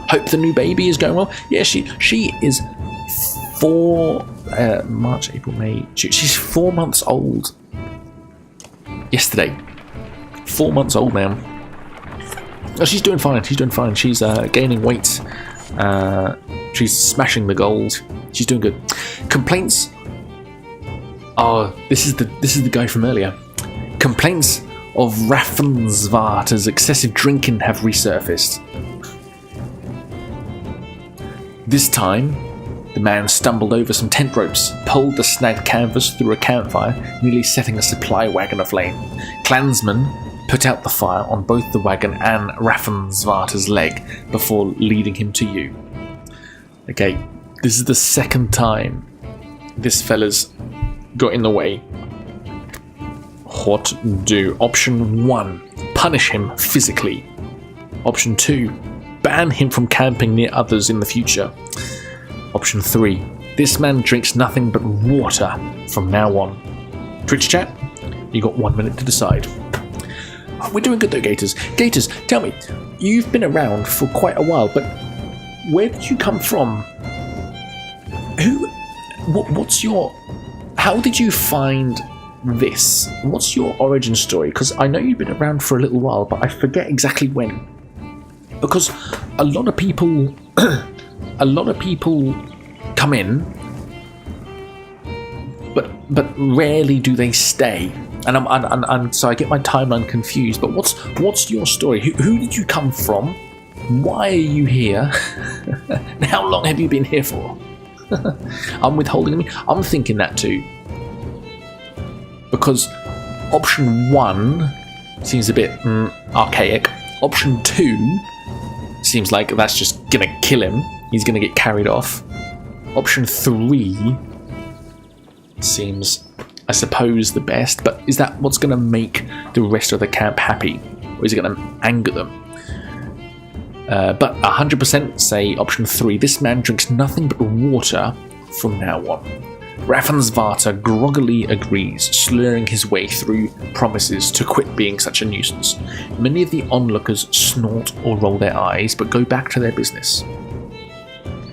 Hope the new baby is going well. Yeah, she is 4 March, April, May, June. She's 4 months old. Yesterday. 4 months old now. Oh, she's doing fine. She's doing fine. She's gaining weight. She's smashing the gold. She's doing good. Complaints. Oh, this is the guy from earlier. Complaints of Raffensvarter's excessive drinking have resurfaced. This time, the man stumbled over some tent ropes, pulled the snagged canvas through a campfire, nearly setting a supply wagon aflame. Clansmen put out the fire on both the wagon and Raffensvarter's leg before leading him to you. Okay, this is the second time this fella's got in the way. What do? Option 1, punish him physically. Option 2, ban him from camping near others in the future. Option 3, this man drinks nothing but water from now on. Twitch chat, you got 1 minute to decide. Oh, we're doing good though, Gators. Gators, tell me, you've been around for quite a while, but where did you come from? What's your... How did you find this? What's your origin story? Because I know you've been around for a little while, but I forget exactly when. Because a lot of people come in, but rarely do they stay. And so I get my timeline confused. But what's your story? Who did you come from? Why are you here? And how long have you been here for? I'm withholding me. I'm thinking that too. Because option 1 seems a bit archaic. Option 2 Seems like that's just going to kill him. He's going to get carried off. Option 3 seems, I suppose, the best, but is that what's going to make the rest of the camp happy? Or is it going to anger them? But 100% say option 3. This man drinks nothing but water from now on. Raffensvarter groggily agrees, slurring his way through promises to quit being such a nuisance. Many of the onlookers snort or roll their eyes, but go back to their business.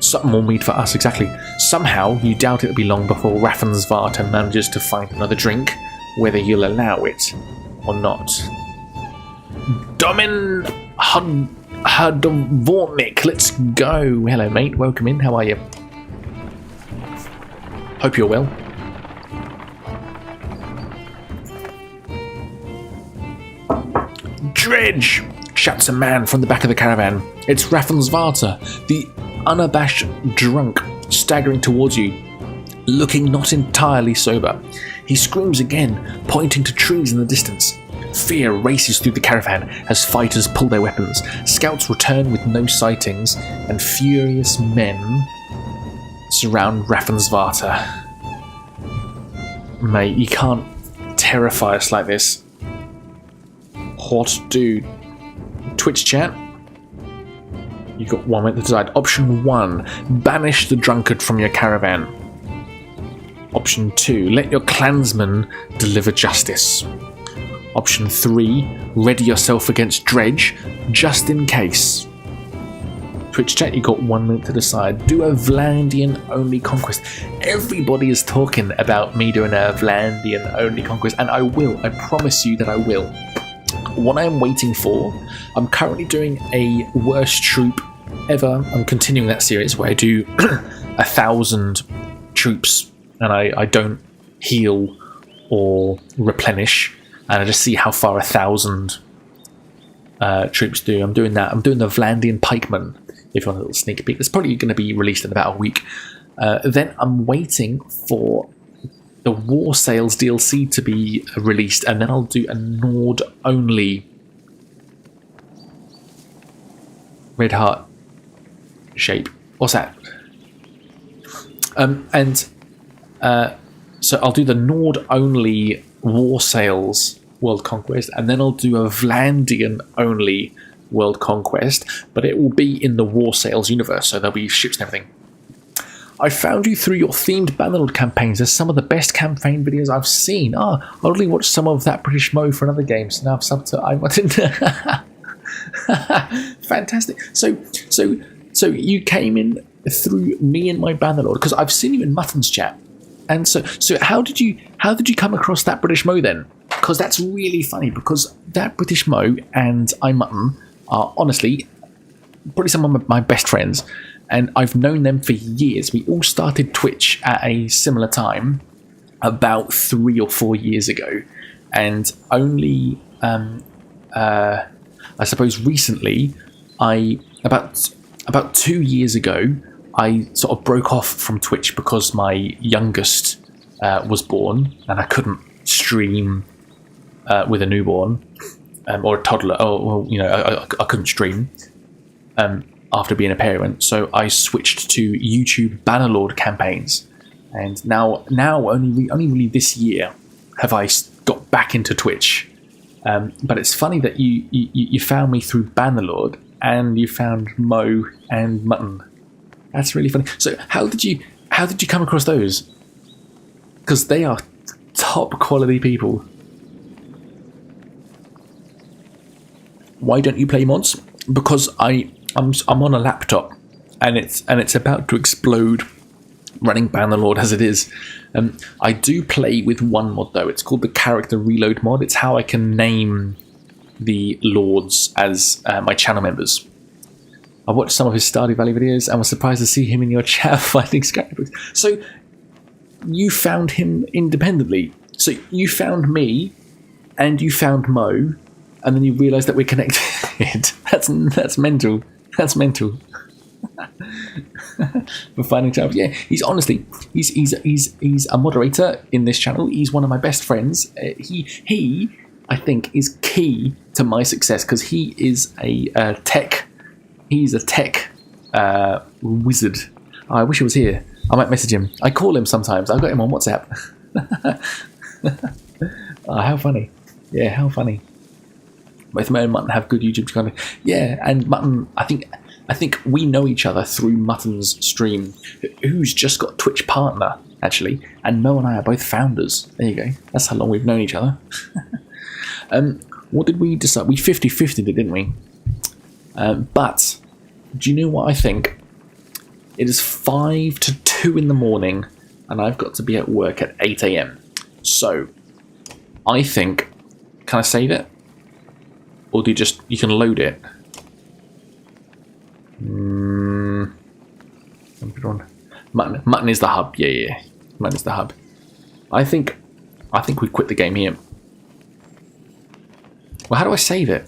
Something more meat for us, exactly. Somehow, you doubt it'll be long before Raffensvarter manages to find another drink, whether you'll allow it or not. Domin Hadvornik, let's go. Hello, mate. Welcome in. How are you? Hope you're well. Dredge! Shouts a man from the back of the caravan. It's Raffensvarter, the unabashed drunk, staggering towards you, looking not entirely sober. He screams again, pointing to trees in the distance. Fear races through the caravan as fighters pull their weapons. Scouts return with no sightings, and furious men surround Raffensvarter. Mate, you can't terrify us like this. What do? Twitch chat? You got 1 minute to decide. Option 1, banish the drunkard from your caravan. Option 2, let your clansmen deliver justice. Option 3, ready yourself against Dredge, just in case. Twitch chat, you got 1 minute to decide. Do a Vlandian only conquest. Everybody is talking about me doing a Vlandian only conquest, and I will. I promise you that I will. What I'm waiting for, I'm currently doing a worst troop ever. I'm continuing that series where I do 1,000 troops, and I don't heal or replenish, and I just see how far 1,000 troops do. I'm doing that. I'm doing the Vlandian pikemen. If you want a little sneak peek, it's probably going to be released in about a week. Then I'm waiting for the War Sales DLC to be released, and then I'll do a Nord only Red Heart shape. What's that? So I'll do the Nord only War Sales World Conquest, and then I'll do a Vlandian only World Conquest, but it will be in the War Sales universe, so there'll be ships and everything. I found you through your themed Bannerlord campaigns as some of the best campaign videos I've seen. I only watched some of that British Mo for another game, so now I've subbed to I wanted to. Fantastic. So you came in through me and my Bannerlord, because I've seen you in Mutton's chat. And so how did you come across that British Mo then? Because that's really funny, because that British Mo and I Mutton are honestly probably some of my best friends, and I've known them for years. We all started Twitch at a similar time, about 3 or 4 years ago, and only I suppose recently, about 2 years ago, I sort of broke off from Twitch because my youngest was born, and I couldn't stream with a newborn or a toddler. I couldn't stream after being a parent, so I switched to YouTube Bannerlord campaigns, and now only really this year have I got back into Twitch. But it's funny that you found me through Bannerlord, and you found Mo and Mutton. That's really funny. So how did you come across those? Because they are top quality people. Why don't you play mods? Because I'm on a laptop, and it's about to explode running Bannerlord as it is. I do play with one mod though. It's called the Character Reload mod. It's how I can name the lords as my channel members. I watched some of his Stardew Valley videos and was surprised to see him in your chat finding scrapbooks. So you found him independently. So you found me, and you found Mo, and then you realised that we're connected. That's mental. That's mental. For finding channels, yeah. He's honestly, he's a moderator in this channel. He's one of my best friends. He I think is key to my success, because he is a tech He's a tech wizard. Oh, I wish he was here. I might message him. I call him sometimes. I've got him on WhatsApp. Oh, how funny. Yeah, how funny. Both Mo and Mutton have good YouTube channel. Yeah, and Mutton, I think we know each other through Mutton's stream, who's just got Twitch partner, actually. And Mo and I are both founders. There you go. That's how long we've known each other. What did we decide? We 50-50'd it, didn't we? But do you know what I think? It is 5 to 2 in the morning, and I've got to be at work at 8 AM. So I think, can I save it? Or do you can load it? Mutton is the hub. Yeah. Mutton is the hub. I think we quit the game here. Well, how do I save it?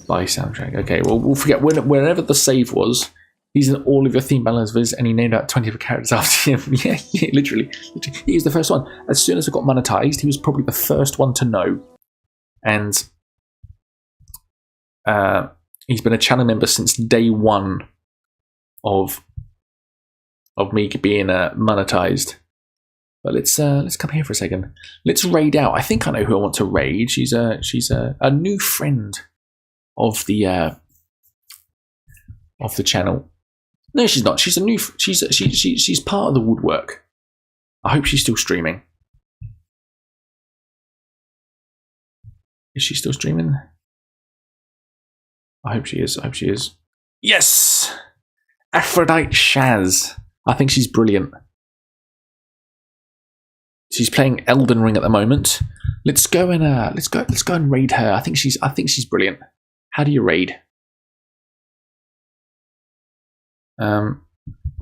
Buy soundtrack. Okay, well, we'll forget wherever the save was. He's in all of your theme balances, and he named out 20 of the characters after him. yeah, literally. He was the first one. As soon as it got monetized, he was probably the first one to know. And he's been a channel member since day one of me being monetized. But let's come here for a second. Let's raid out. I think I know who I want to raid. She's a new friend of the channel. No, she's not. She's she's part of the woodwork. I hope she's still streaming. Is she still streaming? I hope she is. Yes, Aphrodite Shaz. I think she's brilliant. She's playing Elden Ring at the moment. Let's go and raid her. I think she's brilliant. How do you raid? Can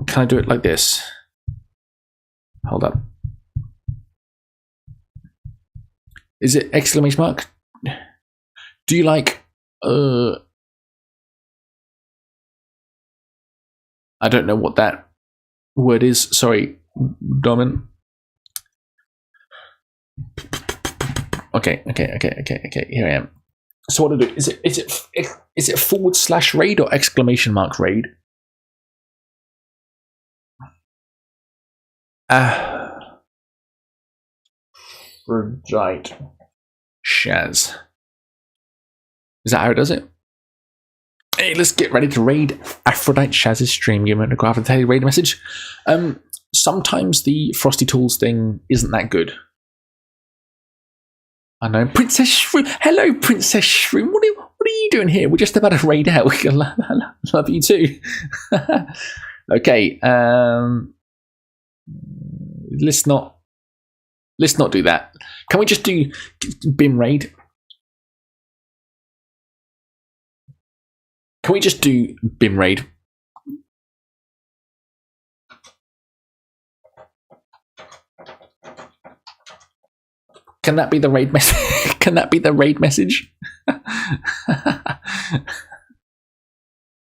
I do it like this? Hold up. Is it exclamation mark? Do you like I don't know what that word is. Sorry, Domin. Okay. Here I am. So what do I do? Is it / raid or exclamation mark raid? Aphrodite Shaz. Is that how it does it? Hey, let's get ready to raid Aphrodite Shaz's stream. Give him a graph and tell you raid message. Sometimes the Frosty Tools thing isn't that good. I know. Princess Shroom. Hello, Princess Shroom. What are you doing here? We're just about to raid out. Love you too. Okay. Let's not do that. Can we just do Bim raid? Can we just do Bim raid? Can that be the raid message? Can that be the raid message?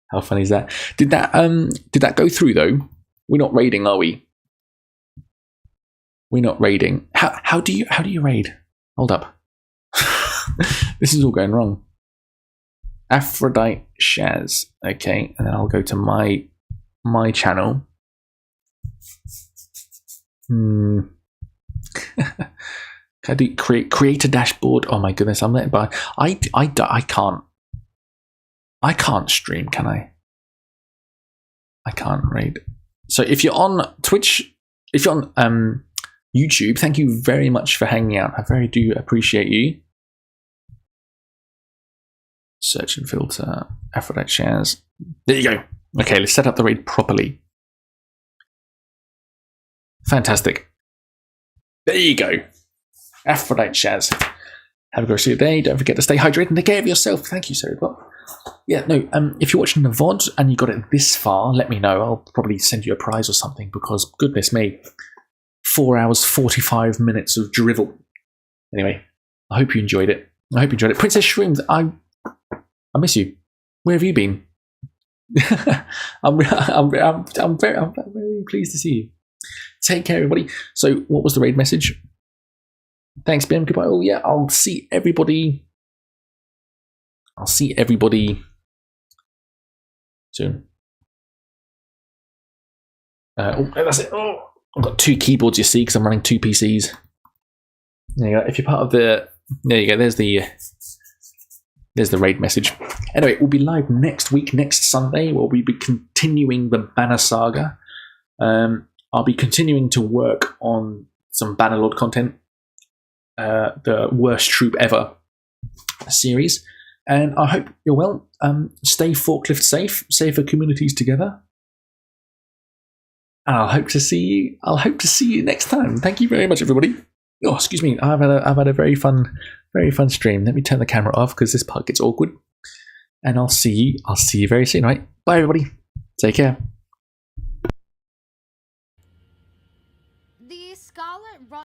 How funny is that? Did that go through though? We're not raiding, are we? We're not raiding. How do you raid? Hold up. This is all going wrong. Aphrodite Shaz. Okay, and then I'll go to my channel. Can I do create a dashboard? Oh my goodness, I'm letting by. I can't stream, can I? I can't raid. So if you're on Twitch, if you're on YouTube, thank you very much for hanging out. I very do appreciate you. Search and filter Aphrodite Shaz. There you go. Okay, let's set up the raid properly. Fantastic. There you go. Aphrodite Shaz. Have a great day. Don't forget to stay hydrated and take care of yourself. Thank you, Sarah. Yeah, no, if you're watching the VOD and you got it this far, let me know. I'll probably send you a prize or something because, goodness me, 4 hours, 45 minutes of drivel. Anyway, I hope you enjoyed it. Princess Shrooms, I miss you. Where have you been? I'm very pleased to see you. Take care, everybody. So, what was the raid message? Thanks, Bim. Goodbye. Oh, yeah, I'll see everybody I'll see everybody soon. That's it. Oh, I've got 2 keyboards, you see, because I'm running 2 PCs. There you go. If you're part of the... There you go. There's the raid message. Anyway, we'll be live next week, next Sunday, where we'll be continuing the Banner Saga. I'll be continuing to work on some Bannerlord content. The Worst Troop Ever series. And I hope you're well. Stay forklift safe. Safer communities together. And I'll hope to see you next time. Thank you very much, everybody. Oh, excuse me. I've had a very fun stream. Let me turn the camera off because this part gets awkward. And I'll see you very soon. Right? Bye, everybody. Take care.